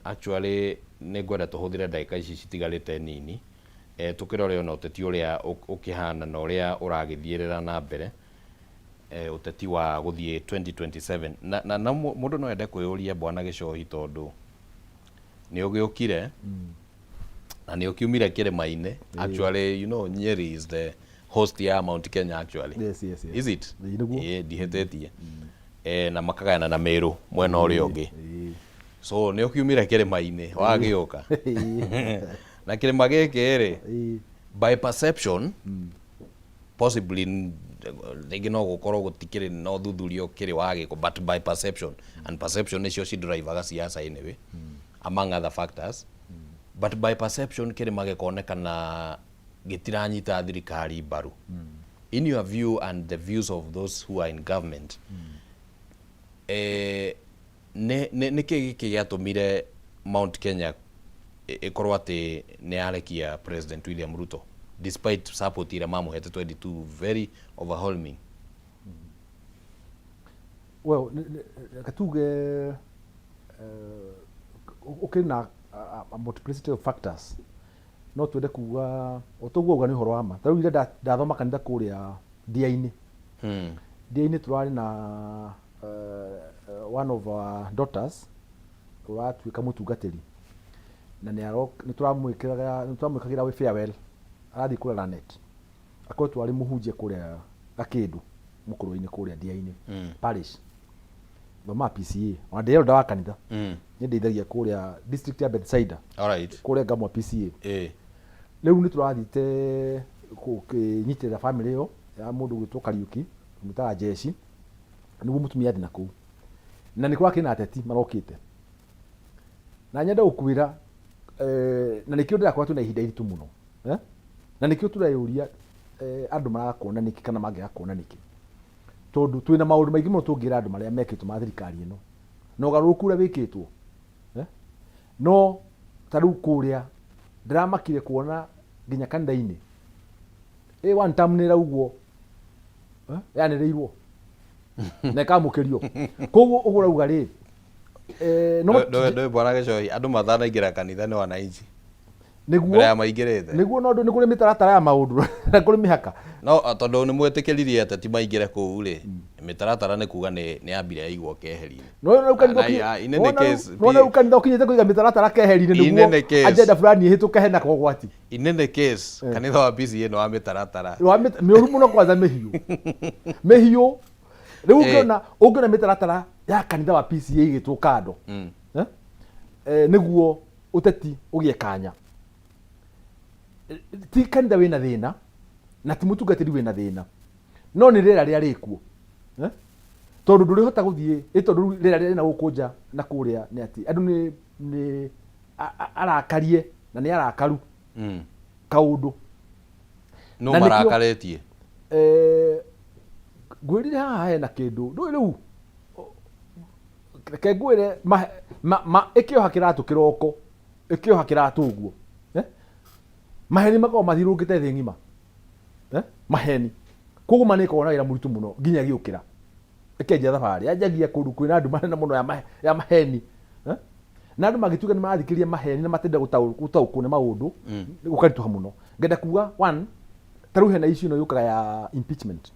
[SPEAKER 1] Actually ni ngwenda tuhuthire ndagika ici citigarite nini tukirore ona uteti uria ukihana na uria uragithiirira na mbere uteti wa guthie 2027 na mundu no ende kwiyuria bwana Gicohi tondu ni ugiukire
[SPEAKER 9] na nä å kiumire kä rä maine actually you know Nyeri is the host ya Mount Kenya actually.
[SPEAKER 8] Yes.
[SPEAKER 9] Is it ndihätätie na makagayana na Meru mwena å rä å ngä so nä å kiumire kä rä maine wagä å ka na kä rä ma gä kä rä by perception possibly rĩngĩ no gũkorwo gũtikĩrĩ no thuthurio kĩrĩ wa gĩko but by perception and perception nĩcio ci-drivaga siasa anyway among other factors but by perception kĩrĩma gĩkonekana gĩtiranyita thirikari mbaru. In your view and the views of those who are in government nĩ kĩĩ gĩatũmire Mount Kenya ĩkorwo atĩ nĩ yarekia President William Ruto despite support ira mamuhete 22 very overwhelming?
[SPEAKER 8] Well, katuge okay na a multiplicity of factors no twende kuga otoguo uga ni horo ama taru ire ndathoma kanitha kuria Dia-ini Dia-ini turari na one of our daughters uratuika mutungatiri na ni turamwikagira we farewell arathi kura net akoro twari muhunjia kuria Gakindu mukuru-ini kuria Dia-ini parish thoma PCA ona ndero ndawa kanitha ni ndeithagia kuria district ya Bethsaida kuria ngamwa PCA riu ni turathite kunyitira family yo ya mundu gwitwo Kariuki mutaga jeshi niguo mutumia athi naku na ni kwake na ateti marokite na nyenda gukwira na nikio ndirakora tu na ihinda iritu muno na nikio turayuria andu marakuona niki kana mangigakuona niki tondu twina maundu maingi muno tungira andu maria mekitwo ma thirikari ino no garuku ria wikitwo no taru kuria ndiramakire kuona nginya kanitha-ini one time ni rauguo yaniriirwo na kamukirio koguo ugurauga ri
[SPEAKER 9] no bwana Gicoi andu mathanaingira kanitha ni wananchi niguo ya maingirite
[SPEAKER 8] niguo no ndu ni kuri mitaratara ya maundu na kuri mihaka
[SPEAKER 9] no tondu ni mwetikiririe ateti maingire kuu ri mitaratara ni kuga ni ambire aigwo keheri-ini
[SPEAKER 8] no kanitha ukinyite kuiga mitaratara keheri-ini niguo agenda fulani ihituke hena kogwati
[SPEAKER 9] inene case kanitha wa PCA no wa mitaratara
[SPEAKER 8] ni uru muno kwanza mehiu riu ungiona mitaratara ya kanitha wa PCA igitwo kando niguo uteti ugie kanya ti kanitha wina thina na ti mutungatiri wina thina no ni rera ria rikuo tondu ndurihota guthie tondu rera ria na gukunja na kuria ni ati andu ni arakarie na ni arakaru kaundu
[SPEAKER 9] no marakaritie
[SPEAKER 8] gwirire haha hena kindu ndu riu ke gwire ikioha kiratu kiroko ikioha kiratu uguo maheni makao mathirungite thi ngima maheni koguo maniko ona ira muritu muno nginya giukira ekenja thabari ajagia kundu kwina andu manene muno ya maheni na andu magituka ni marathikiria maheni na matenda gutaukune maundu gukarituha muno ngenda kuga one taru hena issue no yukaga ya impeachment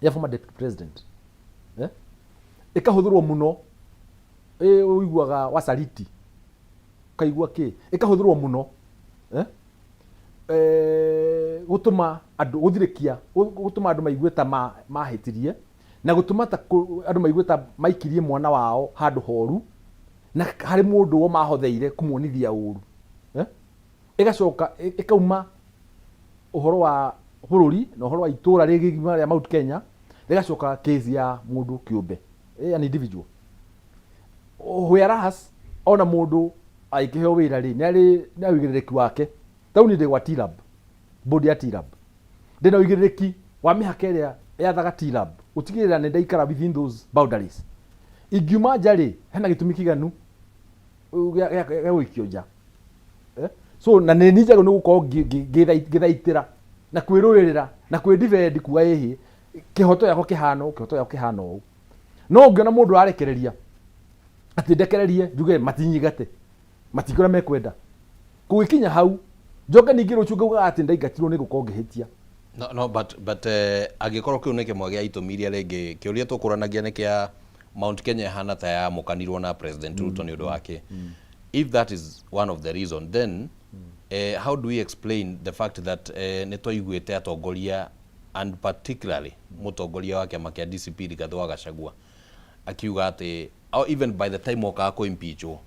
[SPEAKER 8] ya former deputy president ikahuthurwo muno uiguaga wasaliti kaigua ki ikahuthurwo muno gutuma andu guthirikia gutuma andu maigue ta mahitirie na gutuma ta andu maigue ta maikirie mwana wao handu horu na hari mundu wo mahotheire kumuonithia uru igacoka ikauma uhoro wa bururi na uhoro wa itura rigigima ya Mount Kenya rigacoka case ya mundu kiumbe an individual whereas ona mundu aikiheo wira ri ni awigiriki wake tau ni ndegwa TLAB bodi ya TLAB ndina wigiriki wa mihaka iria yathaga TLAB utigirira ni ndaikara within those boundaries ingiuma njari hena gitumi kiganu ya wikio nja so na ni njaga ni gukorwo githaitira na kwirurira na kwidefend kuwa ehi kihoto yako kihano u no ngiona mundu arekereria ati ndekererie njuge matinyigate matikura mekwenda kugikinya hau njoke ningi ruchunga ati ndaigatirwo ni gukorwo ngihitia
[SPEAKER 9] no but agikorwo kiu ni kimwe gia itumiria ringi kiuria tukuranagia ni kia Mount Kenya hana ta ya mukanirwo na President Ruto ni undu wake if that is one of the reason, then how do we explain the fact that nitoiguite atongoria and particularly mutongoria wa kiama kia DCP Rigathi wa Gachagua akiuga ati even by the time oka ko impeachwo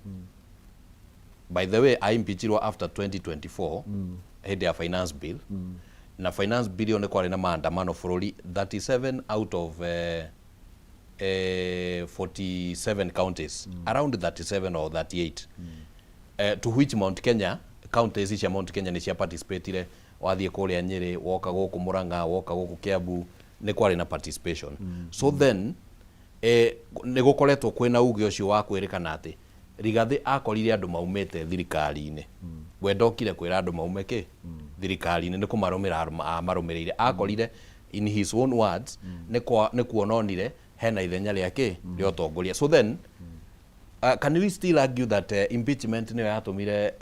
[SPEAKER 9] by the way I impeachirwo after 2024 head ya finance bill na finance bill ne kwari na maandamano bururi 37 out of 47 counties around 37 or 38 to which Mount Kenya counties cia Mount Kenya ni cia participate wathie kuria Nyeri woka guku Murang'a woka guku Kiambu ni kwari na participation so then ni gukoretwo kwina uge ucio wa kwirikana ati Rigathi akorire andu maumete thirikari-ini gwendokire kwira andu maumeke thirikari-ini ni kumarumira marumirire akorire in his own words ni kuononire hena ithenya riake rio tongoria so then can we still argue that impeachment ni yatumire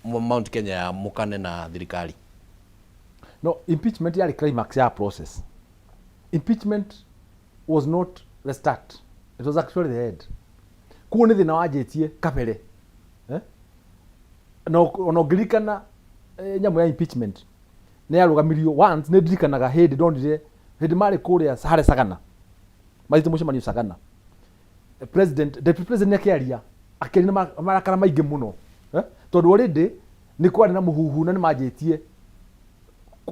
[SPEAKER 9] Mount Kenya ya mukane na thirikari?
[SPEAKER 8] No, impeachment yari climax ya process. Impeachment was not the start. It was actually the end. Kuone thina wajetie kabere. No girikana nyamu ya impeachment. Ne yarugamirio once ne dirikanaga head ndondire head mari kuria hare Sagana. Maite mushimani Sagana. Deputy president yakiaria akirina marakara maige muno. Tondu already ni kwari na muhuhu na ni majetie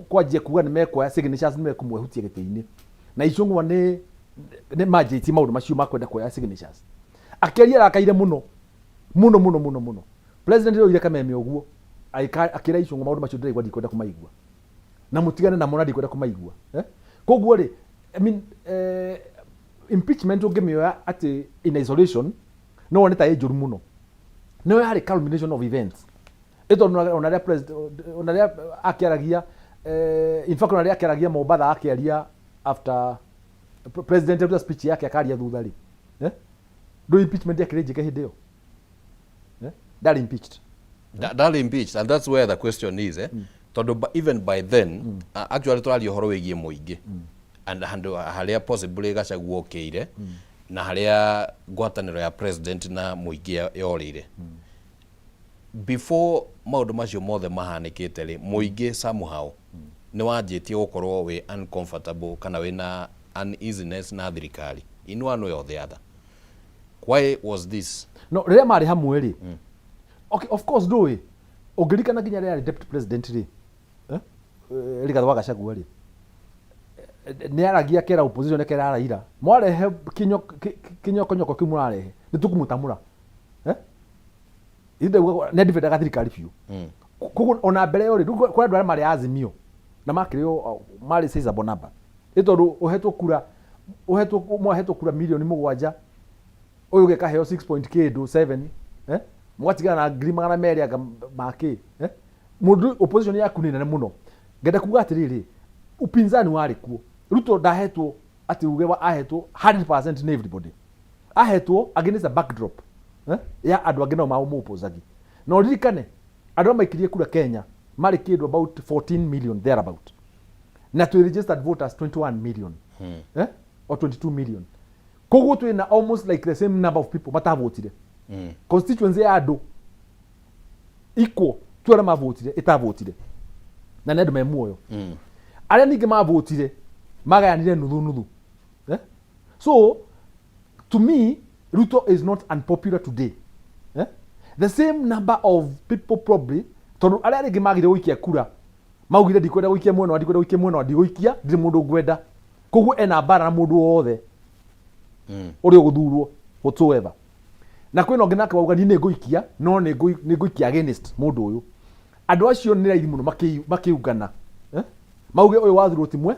[SPEAKER 8] kwajia kuga ni mekwa signatures ni mekumwehutia gitini na icungwa ni majetie maundu macio makwenda kwa signatures akiaria akaire muno president ro ile kameme oguo akira icungwa maundu macio ndire kwenda kumaigua na mutigane na monadi kwenda kumaigua koguo ri I mean impeachment ungimioya ati in isolation no one ta ejuru muno no yari culmination of events ito onaria president onaria akiaragia in fact onaria akiaragia Mombasa akiaria after president ndo speech yake akaria thutha ri do impeachment yakirejeka hideo that impeached
[SPEAKER 9] that impeached and that's where the question is even by then actually twali horo wegie muingi and haria possibly Gachagua okeire na haria ngwataniro ya president na muingi yorire before maundu macio mothe mahanikite ri muingi somehow ni wanjitie gukorwo we uncomfortable kana we na uneasiness na thirikari in one way or the other. Why was this?
[SPEAKER 8] No, riria mari hamwe ri okay, of course do we ungirikana nginya riria deputy president ri Rigathi wa Gachagua ri ni aragia kera opposition ne kera Raila mwarehe kinyoko kimurarehe nitukumutamura inde ne defenda thirikari fiu kuko ona mbere yori kwa ndwara mari Azimio na makirio mari sizable number itondu uhetwo kura milioni 7 uyu gekaheo 6.7 mwatigana na ngiri magana meri aga make mundu opposition yaku ni nene muno ngenda kuga atiriri upinzani wari kuo Ruto ndahetwo ati uge wa ahetwo 100% na everybody ahetwo against a backdrop ya andu angĩ nao maumupozagi no ririkane andu maikirie kura Kenya mari kindu about 14 million thereabout na to registered voters 21 million or 22 million koguo twina almost like the same number of people matavotire constituency ya andu equal twara mavotire itavotire na nendo me muoyo aria ninge mavotire magayanire nuthu so to me Ruto is not unpopular today the same number of people probably tondu aria ringi magire guikia kura maugire ndikwenda guikia mwena ndikwenda guikia mwena ndiguikia ndire mundu ngwenda koguo ena bara na mundu wothe uri guthurwo whatsoever na kwina ngina kwa ugani ni nguikia no ni nguikia against mundu uyu andu acio ni raithi muno makiungana mauge uyu wathurwo timwe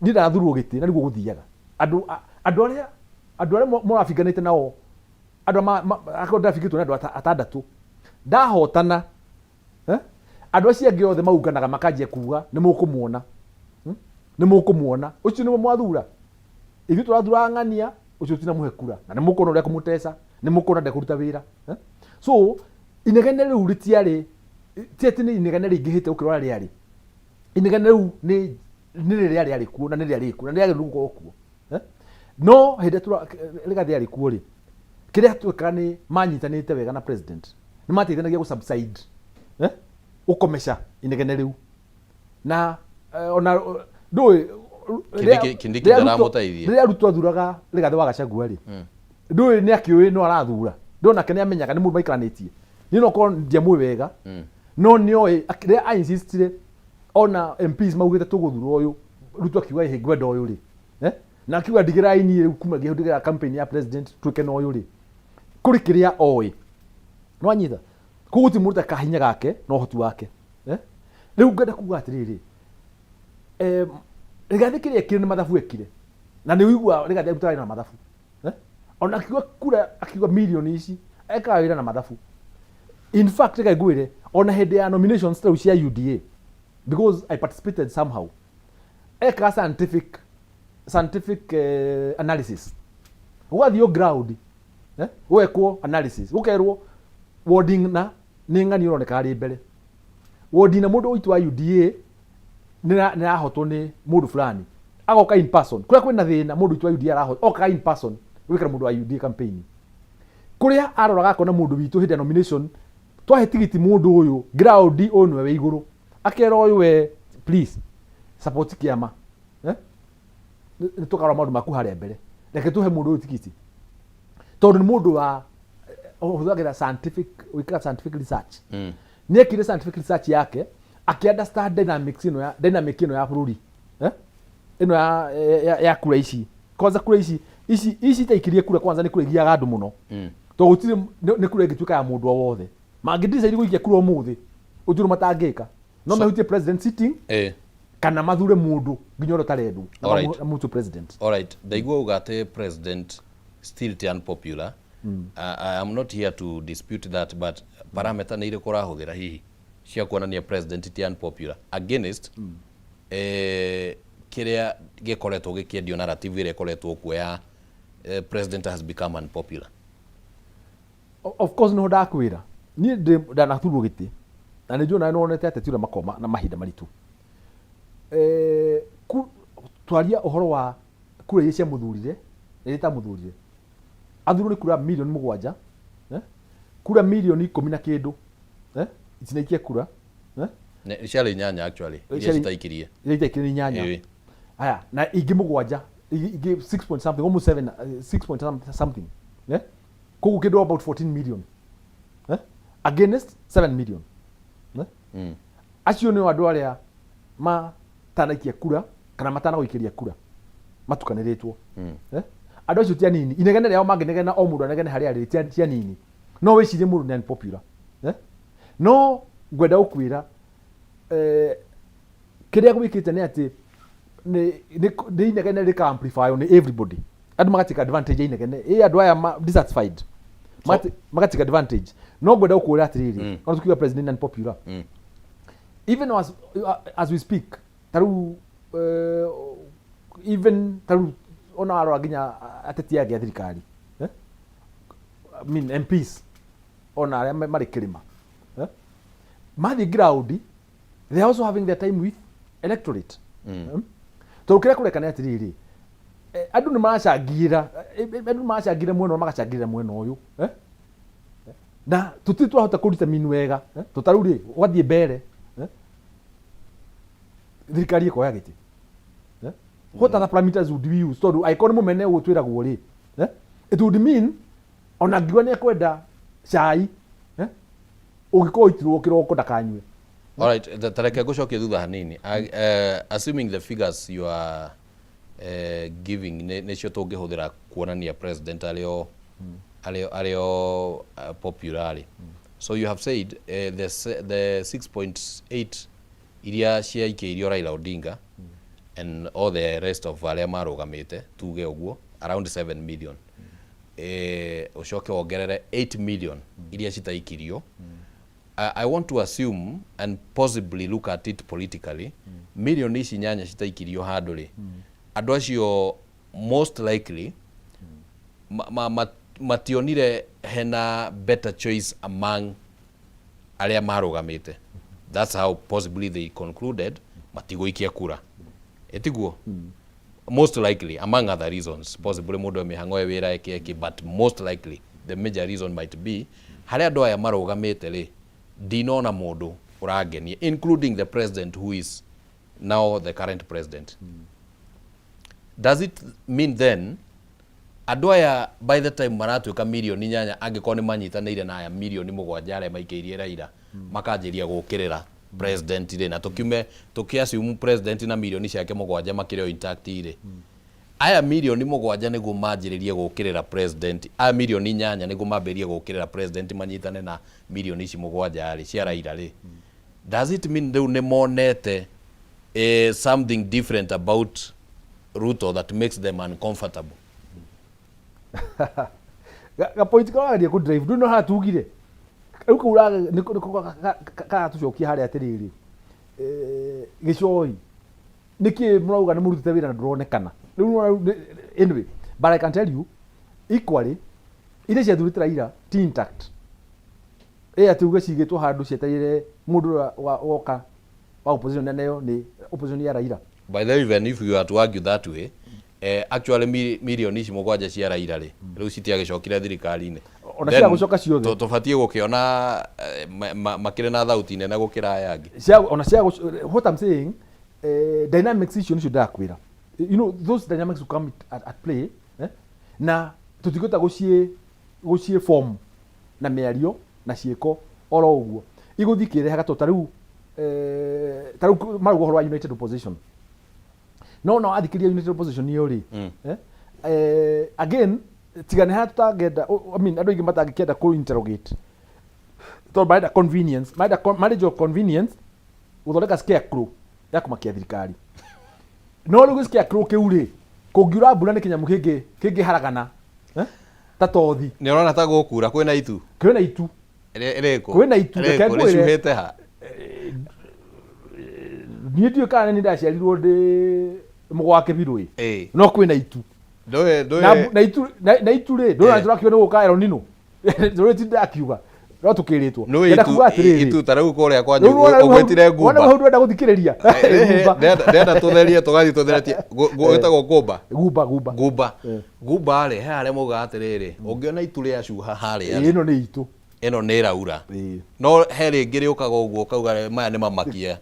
[SPEAKER 8] ni ndathurwo giti na niguo guthiaga andu aria morafinganite nao andu akonda fikitwo na andu atandatu ndahotana andu acio angĩ othe maunganaga makanjia kuga ni mukumuona ucio ni mwathura ithu turathura ng'ania ucio tina muhe kura na ni mukuona uria kumutesa ni mukuona ndekuruta wira so inegene riu ritiari tieti ni inegene ringihite ukirora riari inegene riu ni riria riari kuo na ni riari kuo na riari rugo kuo no hinde tura Rigathi ari kuo ri kiria tweka ni manyitanite wega na president nĩ mateithanagia gũ-subside ũkomesha inegene rĩu na ona ndũĩ rĩrĩa arutwo athuraga Rigathĩ wa Gachagua rĩ ndũĩ nĩ akĩũĩ no arathura ndonake nĩ amenyaga nĩ mũndũ maikaranĩtie niĩ no korwo ndiamũĩ wega no nĩoĩ rĩrĩa insistire ona MPs maugĩte tũgũthura ũyũ Ruto akiuga ĩ ngwenda ũyũ rĩ na akiuga ndigĩrai niĩ rĩu kuma ngĩhũthĩra campaign ya president twĩke na ũyũ rĩ kũrĩ kĩrĩa oĩ no anyitha koguo ti mũndũ kahinya gake no ũhoti wake rĩu ngenda kuuga atĩrĩrĩ Rigathĩ kĩrĩa kĩrĩ nĩ mathabu ekire na nĩ ũigua Rigathĩ arutaga na mathabu ona akiuga kura akiuga milioni ici ekaga wĩra na mathabu in fact reke ngwĩre ona hĩndĩ ya nominations tau cia UDA because I participated somehow eka scientific analysis gwathio ground wekwo analysis gukerwo wording na nĩ ng'ani ũroneka arĩ mbere wording na mũndũ ũitu wa UDA nĩ rahotwo nĩ mũndũ fulani agoka in person kũrĩa kwĩna thĩna mũndũ ũitu wa UDA arahotwo oka in person gwĩkĩra mũndũ wa UDA campaign kũrĩa aroraga akona mũndũ witũ hĩndĩ ya nomination twahe tigiti mũndũ ũyũ ground ũyũ nĩwe igũrũ akera ũyũ we please support kĩama nĩ tũkarora maũndũ maku harĩa mbere reke tũhe mũndũ ũyũ tigiti tondũ nĩ mũndũ wa ũhũthagĩra scientific research nĩ ekire scientific research yake aki-understand dynamics dynamic ĩno ya bũrũri ĩno ya kura ici kwanza kura ici taikirie kura kwanza nĩ kura igiaga andũ mũno tondũ gũtirĩ nĩ kura ĩngĩtuĩka ya mũndũ o wothe mangĩdecide gũikia kura ũmũthĩ ũtũro matangĩka no mehutie president sitting kana mathure mũndũ nginya ũrĩa ũtarendwo mũtu president.
[SPEAKER 9] Alright, ndaigua uga atĩ president still unpopular. I am not here to dispute that, but parameter nĩ irĩkũ ũrahũthĩra hihi cia kuonania president ti unpopular against kĩrĩa gĩkoretwo gĩkĩendio narrative ĩrĩa ĩkoretwo kuo ya president has become unpopular.
[SPEAKER 8] Of course no ndakwĩra niĩ ndanaturwo gĩtĩ na nĩ njũna nĩwonete ateti ũrĩa makoma na mahinda maritũ twaria ũhoro wa kura iria cia mũthurire rĩrĩa itamuthurire athurwo nĩ kura milioni 7 kura milioni 10 na kĩndũ itinaikia kura
[SPEAKER 9] ciarĩ nyanya actually iria citaikirie
[SPEAKER 8] nyanya aya na ingĩ 7 ingĩ 6 point something almost 6 point something koguo kĩndũ about 14 million against 7 million acio nĩ andũ arĩa matanaikia kura kana matanagũikĩria kura matukanĩrĩtwo andũ acio ti anini inegene rĩao mangĩnegena o mũndũ anegene harĩa arĩ ti anini no wĩcirie mũndũ nĩ unpopular no ngwenda gũkwĩra kĩrĩa gwĩkĩte nĩ atĩ nĩ inegene rĩka amplify nĩ everybody andũ magatake advantage ya inegene andũ aya dissatisfied magatake advantage no ngwenda gũkwĩra atĩrĩrĩ ona tukiuga president unpopular even as we speak taru even taru ona arora nginya ateti age thirikari I mean MPs ona arĩa marĩ kĩrĩma mathi ground they are also having their time with electorate tondũ kĩrĩa kũrekana atĩrĩrĩ andũ nĩ maracangĩra mwena magacangĩra mwena ũyũ na tũtitwahota kũruta minu wega tũtarũ rĩ wathiĩ mbere thirikari ĩkoya gĩtĩ what other parameters would we use tondũ aikoni mũmene ũgũtwĩragwo rĩ it would mean ona ngiuga nĩ ekwenda cai ũngĩkorwo itirwo kĩroko ndakanyue.
[SPEAKER 9] Alright, tareke ngũcokia thutha hanini assuming the figures you are giving nĩcio tũngĩhũthĩra kuonania president arĩo popular. So you have said the 6.8 iria ciaikĩirio Raila Odinga and all the rest of arĩa marũgamĩte tuge ũguo around 7 million ucoke wongerere 8 million iria citaikirio. I want to assume and possibly look at it politically million ici nyanya citaikirio handũ rĩ andũ acio most likely mationire hena better choice among arĩa marũgamĩte. That's how possibly they concluded matigũikia kura etiguo most likely among other reasons possibly mũndũ mĩhang'o wĩra eke but most likely the major reason might be haria andu aya marugamite ri ndinona mundu urangenia, including the president who is now the current president. Does it mean then andu aya by the time maratuika milioni 8 angikorwo ni manyitanire na aya milioni 7 aria maikeirie Raila makanjiria gukirira president ri na tukiassume president na milioni ciake 7 makireo intact ri aya milioni 7 niguo manjiririe gukirira president, aya milioni 8 niguo mambirie gukirira president manyitane na milioni ici 7 ri cia Raila ri. Does it mean they ne monete something different about Ruto that makes them uncomfortable?
[SPEAKER 8] Ga point ka ndia ku drive ndu no hatugire uko ura niko ka tucokia haria atiriri gicoi niki murauga ni murutite wira nduronekana riu anyway, but I can tell you equally ile cia thuritra ira ti intact ati uge cigitwo handu cieteire mundu woka wa opposition neneyo ni opposition ya Raila.
[SPEAKER 9] By the way, even if you are to argue that way, actually milioni ici 7 cia Raila ri riu citiagicokire thirikari-ini
[SPEAKER 8] ona cia gucoka ciothe
[SPEAKER 9] tubatie gukiona makire na thauti nene gukira aya angi
[SPEAKER 8] ona cia what I'm saying, dynamics issue ni ndakwira, you know, those dynamics will come at play, na tutigota gucie form na miario na cieko oro uguo iguthikire haga tariu marugo horo wa united opposition no athikiria united opposition ni uri again tigane ha tutagenda, I mean andu ingi matangikenda ku interrogate to by the convenience manage of convenience uthondeka scarecrow ya kumakia thirikari no riu scarecrow kiuri kungiura mbura ni kinyamu kingi haragana tatothi
[SPEAKER 9] ni urona ta gukura kwina itu Ereko.
[SPEAKER 8] Kwena itu
[SPEAKER 9] reke ha.
[SPEAKER 8] Ni ndio kana ni ndaciarirwo ndi mugwake birui. No kwena itu.
[SPEAKER 9] Ndoe
[SPEAKER 8] na itu ri ndo turakio ni gukaero nino. Ndo ti ndakiuga. No tukiritwo.
[SPEAKER 9] Itu tarau korea kwanje ugwetire ngumba.
[SPEAKER 8] Wana hau ndenda guthikiriria.
[SPEAKER 9] Ndenda tutherie tugathi tutheretie gwetagwo ngumba. Ngumba ri hare muga atiriri. Ungiona itu ri acuha hare.
[SPEAKER 8] Ino ni itu.
[SPEAKER 9] Eno ni raura no heri ngiri ukaga uguo kauga maya ni mamakia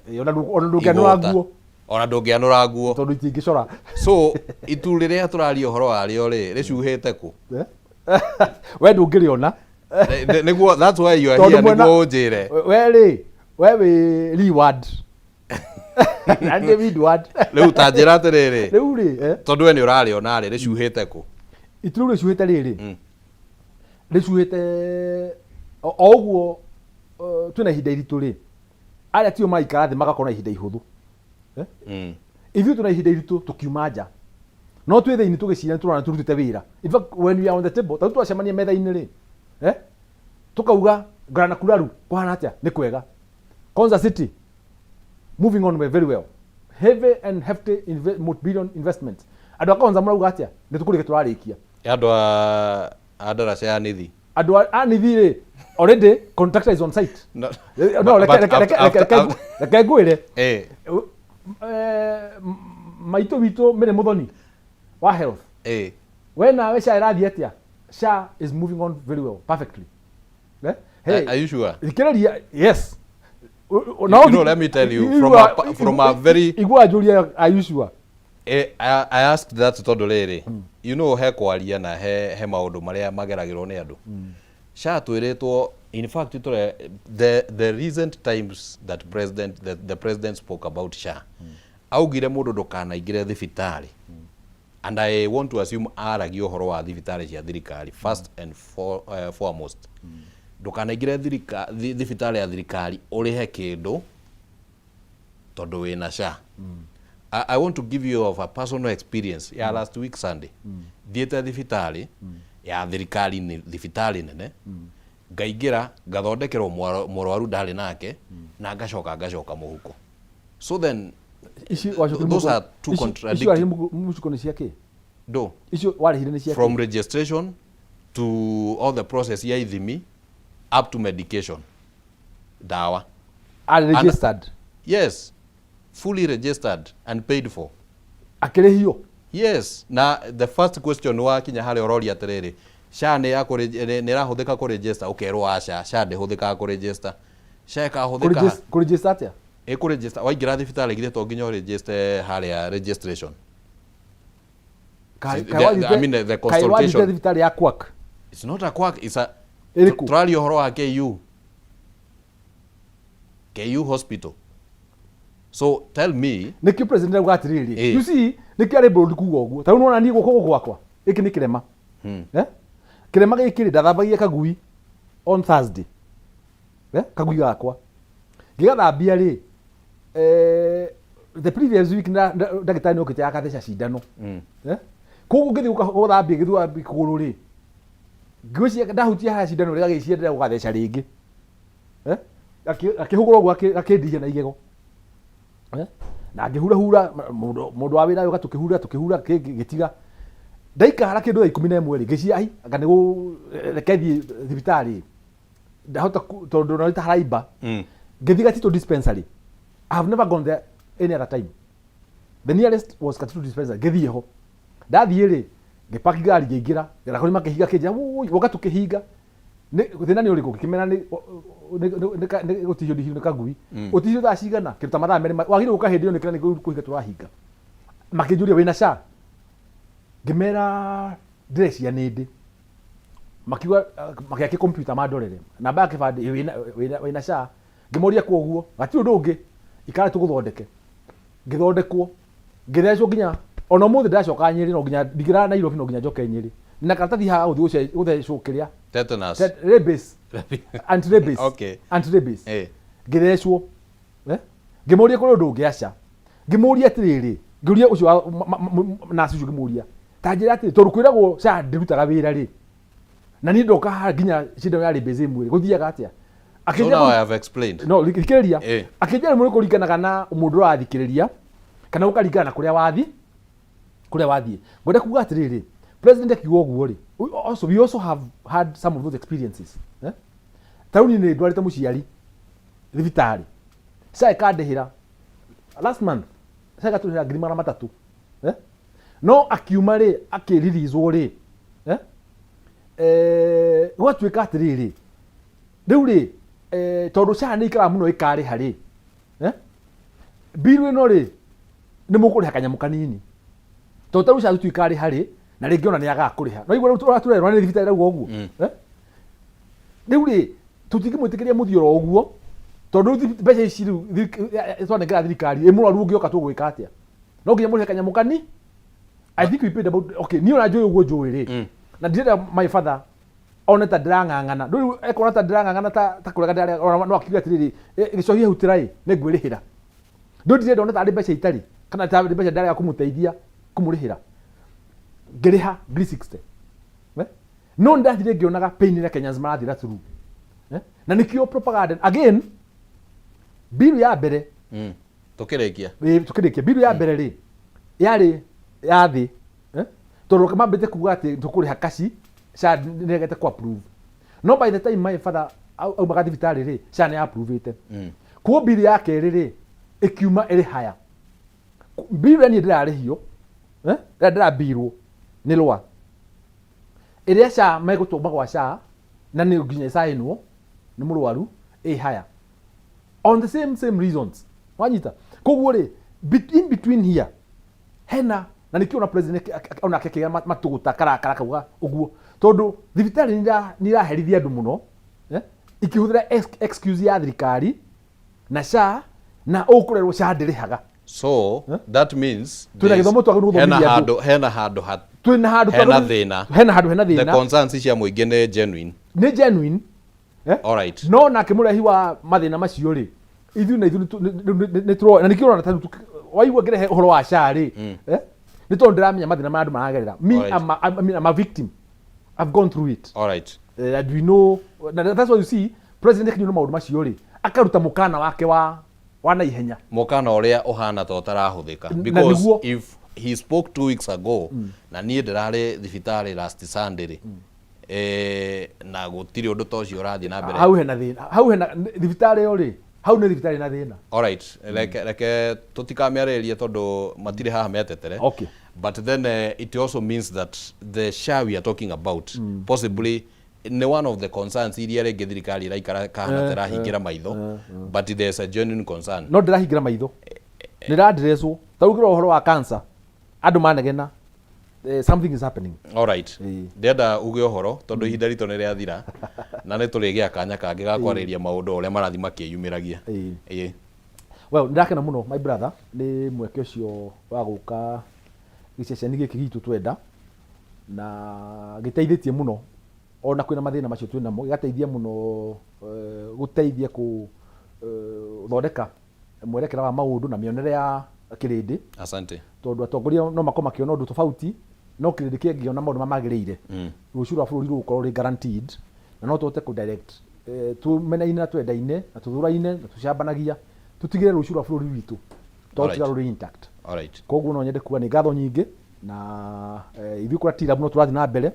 [SPEAKER 9] ona ndungianura nguo
[SPEAKER 8] tondu itingicora
[SPEAKER 9] so itu riria turaria uhoro wario ri ricuhite ku
[SPEAKER 8] we ndungiriona
[SPEAKER 9] niguo that's why you are here niguo unjire
[SPEAKER 8] we reward and David word
[SPEAKER 9] riu tanjira atiriri
[SPEAKER 8] riu ri
[SPEAKER 9] tondu we ni urariona ri ricuhite ku
[SPEAKER 8] itu ricuhite riri ricuhite oguo twina ihinda iritu ri aria tio maikara thi magakona ihinda ihuthu ithu tuna ihinda iritu tukiuma nja no twi thiini tugicira turana turutite wira in fact when we are on the table tatu twacemania metha-ini ri tukauga Grana Kuraru kuhana atia ni kwega Konza City moving on very well, heavy and hefty multi-billion investments andu akonza murauga atia ni tukurike turarikia
[SPEAKER 9] andu adara cia nithi
[SPEAKER 8] andu anithi ri already contractor is on site no leke ngwire maito wito mere muthoni wa health we nawe SHA irathi atia SHA is moving on very well perfectly
[SPEAKER 9] are you sure
[SPEAKER 8] yes
[SPEAKER 9] now you know, let me tell you from a very
[SPEAKER 8] igwa julia are you sure
[SPEAKER 9] I asked that tondu riri you know he kwaria na he maundu maria mageragirwo ni andu SHA twiritwo in fact the recent times that the president spoke about SHA augire mundu ndukanaingire thibitari and I want to assume aragi uhoro wa thibitari cia thirikari first and foremost ndukanaingire thibitari ya thirikari urihe kindu tondu wina SHA. I want to give you of a personal experience ya last week Sunday thiete thibitari ya thirikari ni thibitari nene ngaingira ngathondekerwo murwaru ndari nake na ngacoka muhuko so then those are two contradictory
[SPEAKER 8] muhuko ni ciake
[SPEAKER 9] do
[SPEAKER 8] icio warihire ni ciake
[SPEAKER 9] from registration to all the process ya ithimi up to medication dawa
[SPEAKER 8] are registered
[SPEAKER 9] yes fully registered and paid for
[SPEAKER 8] akirihio
[SPEAKER 9] yes na the first question wa kinya hale orori atiriri SHA nĩ ĩrahũthĩka kũ register ũkerwo aca SHA ndĩhũthĩkaga kũ register SHA ĩkahũthĩka
[SPEAKER 8] kũ register atĩa
[SPEAKER 9] kũ register waingĩra thibitarĩ githĩ to nginya register harĩa registration I mean the consultation
[SPEAKER 8] thibitarĩ ya Quack.
[SPEAKER 9] It's not a Quack, it's a
[SPEAKER 8] Eriku
[SPEAKER 9] turario horo wa KU hospital. So tell me
[SPEAKER 8] nĩkĩo president auga atĩrĩrĩ you see nĩkĩo arĩ bold kuga ũguo ta unaona niĩ gũkũ gwakwa gĩkĩ nĩ kĩrema kĩrema gĩkĩ ndathambagia kagui on Thursday kagui gakwa ngĩgathambia rĩ the previous week ndagĩtarĩ nĩ okĩte akatheca cindano koguo ngĩthiĩ gũthambia gĩthũa kũgũrũ rĩ ngwĩciria ndahutia haha cindano rĩ gagĩcienderea gũgatheca rĩngĩ akĩhũgũra ũguo akĩndihia na igego na ngĩhura mũndũ wa wĩra yoka tũkĩhura gĩtiga ndaikara kĩndũ thaa 11 rĩ ngĩciria ai anga nĩ gũrekethi thibitarĩ ndahota tondũ no itaharaiba ngĩthiĩ Gatito dispensary. I have never gone there any other time. The nearest was Gatito dispensary. Ngĩthiĩ ho ndathiĩ rĩ ngĩpaki gari ngĩingĩra ngirakora makĩhiga kĩnja woka tũkĩhinga thĩna nĩ ũrĩkũ ngĩkĩmena nĩ gũtihio ndihio nĩ kagui ũtihio thaa cigana kĩruta mathaa merĩ wagĩrĩirwo gũka hĩndĩ ĩyo nĩkĩra nĩ kũhinga tũrahinga makĩnjũria wĩna SHA ngĩmera ndĩreciria nĩ ndĩ makiuga magĩakia kompiuta mandorere namba ya kĩbandĩ wĩna SHA ngĩmoria kwa ũguo gatirĩ ũndũ ũngĩ ikara tũgũthondeke ngĩthondekwo ngĩthecwo nginya ona mũthĩ ndacoka Nyeri no nginya ndigĩra Nairobi no nginya njoke Nyeri na karatathi haha ũthiĩ gũthecwo kĩrĩa
[SPEAKER 9] tetanus
[SPEAKER 8] rabies anti-rabies anti-rabies ngĩthecwo ngĩmoria kũrĩ ũndũ ũngĩ aca ngĩmoria atĩrĩrĩ ngĩũria ũcio nasi ũcio ngĩmoria ta njĩra atĩrĩ tondũ kwĩragwo SHA ndĩrutaga wĩra rĩ na niĩ ndoka haha nginya cindano ya rabies ĩmwe gũthiaga atĩa
[SPEAKER 9] so now I have explained
[SPEAKER 8] no likĩrĩria akĩnjĩra mũno kũringanaga na mũndũ ũrathikĩrĩria kana ũkaringana na kũrĩa wathiĩ ngwenda kuga atĩrĩrĩ president akiuga ũguo rĩ we also have had some of those experiences tauni nĩ ndwarĩte mũciari thibitarĩ SHA ĩkandĩhĩra last month SHA ĩgatũrĩhĩra 300 no akiuma rĩ akĩririzwo rĩ gwatuĩka atĩrĩrĩ rĩu rĩ tondũ SHA nĩ ikaraga mũno ĩkarĩha rĩ biru ĩno rĩ nĩ mũkũrĩha kanyamũ kanini tondũ tarĩu SHA tu ikarĩha rĩ na rĩngĩ ona nĩ agaga kũrĩha no igũra tũraturerwo nĩ thibitarĩ rauga ũguo rĩu rĩ tũtingĩmwĩtĩkĩria mũthio ro ũguo tondũ mbeca ici rĩu twanengera thirikari mũrwaru ũngĩoka tũgwĩka atĩa no nginya mũrĩhe kanyamũ kani I think we paid about okay niĩ ona njũĩ ũguo njũĩ rĩ na ndirenda my father ona ta ndĩrang'ang'ana rĩu ekona ta ndĩrang'ang'ana ta kũrega ndĩrarĩa no akiuga atĩrĩrĩ gĩcohi hutĩra ĩ nĩ ngwĩrĩhĩra ndirenda ona ta arĩ mbeca itarĩ kana ta mbeca ndarega kũmũteithia kũmũrĩhĩra ngĩrĩha 360 no ndathire ngĩonaga pain na Kenyans marathira through na nĩkĩo propaganda again bill ya mbere tũkĩrĩkia bill ya mbere rĩ yarĩ ya thĩ tondũ mambĩte kuga atĩ tũkũrĩha kaci SHA nĩregete ku approve no by the time my father aumaga thibitarĩ rĩ SHA nĩ approve kuo bill ya kerĩ rĩ ĩkiuma ĩrĩ haya bill ya niĩ ndĩrarĩhio ndĩrabirwo nĩ rwa ĩrĩa SHA megũtũma gwa SHA na nĩ nginya saĩnwo nĩ mũrwaru ĩ haya on the same reasons wanyita koguo rĩ in between here hena na nĩkĩo na president ona akĩkĩga matũgũta karakara kauga ũguo tondũ thibitarĩ nĩ iraherithia andũ mũno ikĩhũthĩra excuse ya thirikari na SHA na ũkũrerwo SHA ndĩrĩhaga
[SPEAKER 9] so that means
[SPEAKER 8] twina gĩthomo twagĩrĩirwo gũthomithia andũ
[SPEAKER 9] hena handũ
[SPEAKER 8] hena thĩna
[SPEAKER 9] the concerns cia mũingĩ
[SPEAKER 8] nĩ genuine
[SPEAKER 9] all right
[SPEAKER 8] no nake mũrehi wa mathĩna macio rĩ ithuĩ nĩ tũro na nĩkĩo ona waigua ngĩrehe ũhoro wa SHA rĩ nĩ tondũ ndĩramenya mathĩna ma andũ maragerera I'm a victim I've gone through it
[SPEAKER 9] all right
[SPEAKER 8] and we know that's why you see president akinywa maũndũ macio rĩ akaruta mũkana wake wa naihenya
[SPEAKER 9] mũkana ũrĩa ũhana ta ũtarahũthĩka because if he spoke 2 weeks ago na niĩ ndĩrarĩ thibitarĩ last Sunday rĩ na gũtirĩ ũndũ ta ũcio ũrathiĩ na mbere
[SPEAKER 8] hau hena thĩna hau hena thibitarĩ yo rĩ hau nĩ thibitarĩ na thĩna
[SPEAKER 9] all right reke tũtikamĩarĩrie tondũ matirĩ haha metetere
[SPEAKER 8] okay
[SPEAKER 9] but then it also means that the share we are talking about possibly in one of the concerns iria rege thirikari iraikara kana terahingira maitho but there's a genuine concern.
[SPEAKER 8] No ndirahingira maitho ndiradreswo taugira uhoro wa cancer andu manegena something is happening.
[SPEAKER 9] All right. Ndenda uge uhoro tondu ihinda rito ni riathira na ni turigia kanya kangi ga kwariria maundu uria marathi makiyumiragia.
[SPEAKER 8] Well, ndakena muno my brother ni mweke ucio wa guka giceceni giki gitu twenda na giteithitie muno ona kwina mathina macio twina mo gateithia muno guteithia ku thondeka mwerekera wa maundu na mionere ya kirindi.
[SPEAKER 9] Asante.
[SPEAKER 8] Tondu atongoria no makoma kiona undu tofauti no kirindi kingiona maundu mamagirire rucuru wa bururi rukorwo ri guaranteed na no tote ku direct tumenaine na twendaine na tuthuraine na tucambanagia tutigire rucuru wa bururi witu totiga ruri intact.
[SPEAKER 9] Alright.
[SPEAKER 8] Koguo no nyende kuga ni ngatho nyingi na ithu kura tira no turathi na mbere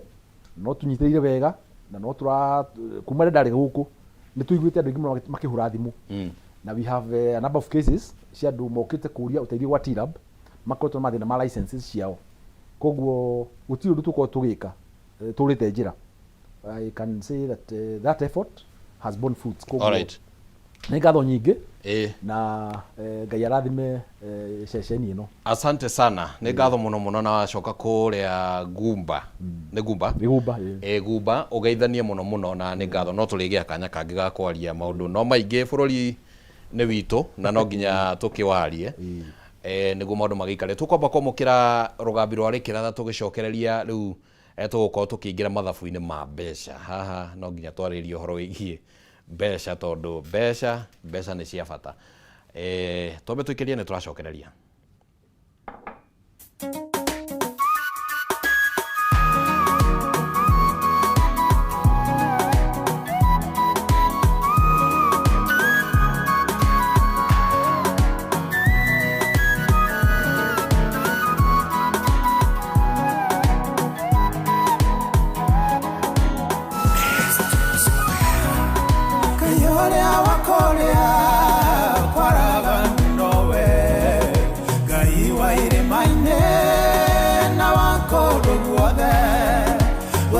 [SPEAKER 8] no tunyitire wega na no tura kumare ndari guku ni tuiguite andu ingi makihura thimu na we have a number of cases cia andu mokite kuria uteithio wa TLAB makoretwo mathina ma licenses ciao. Koguo gutiri undu tuko tugika turite njira. I can say that that effort has borne fruits.
[SPEAKER 9] Koguo alright.
[SPEAKER 8] Ni ngatho nyingi na Ngai arathime ceceni ino.
[SPEAKER 9] Asante sana. Ni ngatho muno muno na wacoka kuria Gumba. Ni Gumba?
[SPEAKER 8] Ni Gumba.
[SPEAKER 9] Gumba ugeithanie muno muno na ni ngatho no turigia kanya kangi ga kwaria maundu no maingi bururi ni witu na no nginya tukiwarie. Niguo maundu magikare tukwamba kwamukira rugambi rwa rikira tugicokereria riu tugukorwo tukiingira mathabu-ini ma mbeca. Haha no nginya twaririe uhoro wigie mbeca tondu mbeca ni cia bata. Twambe tuikirie ni turacokereria.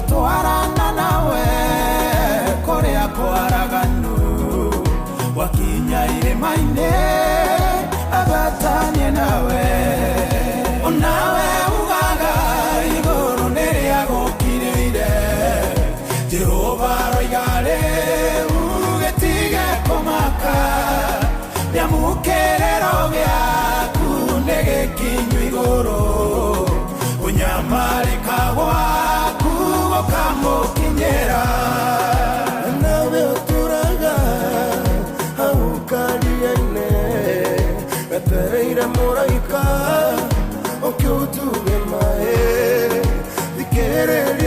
[SPEAKER 16] Twarana nawe korea kwaraganu wakinya irima-ini agatanie nawe onawe ugaga iguru niriagukiriire Jehova roigare ugetige kumaka niamukerero giaku nigikinyu iguru unyamarika gwaku kamukinyera nawe uturaga aukariene gatereire muraika ukiutuge mae thikereri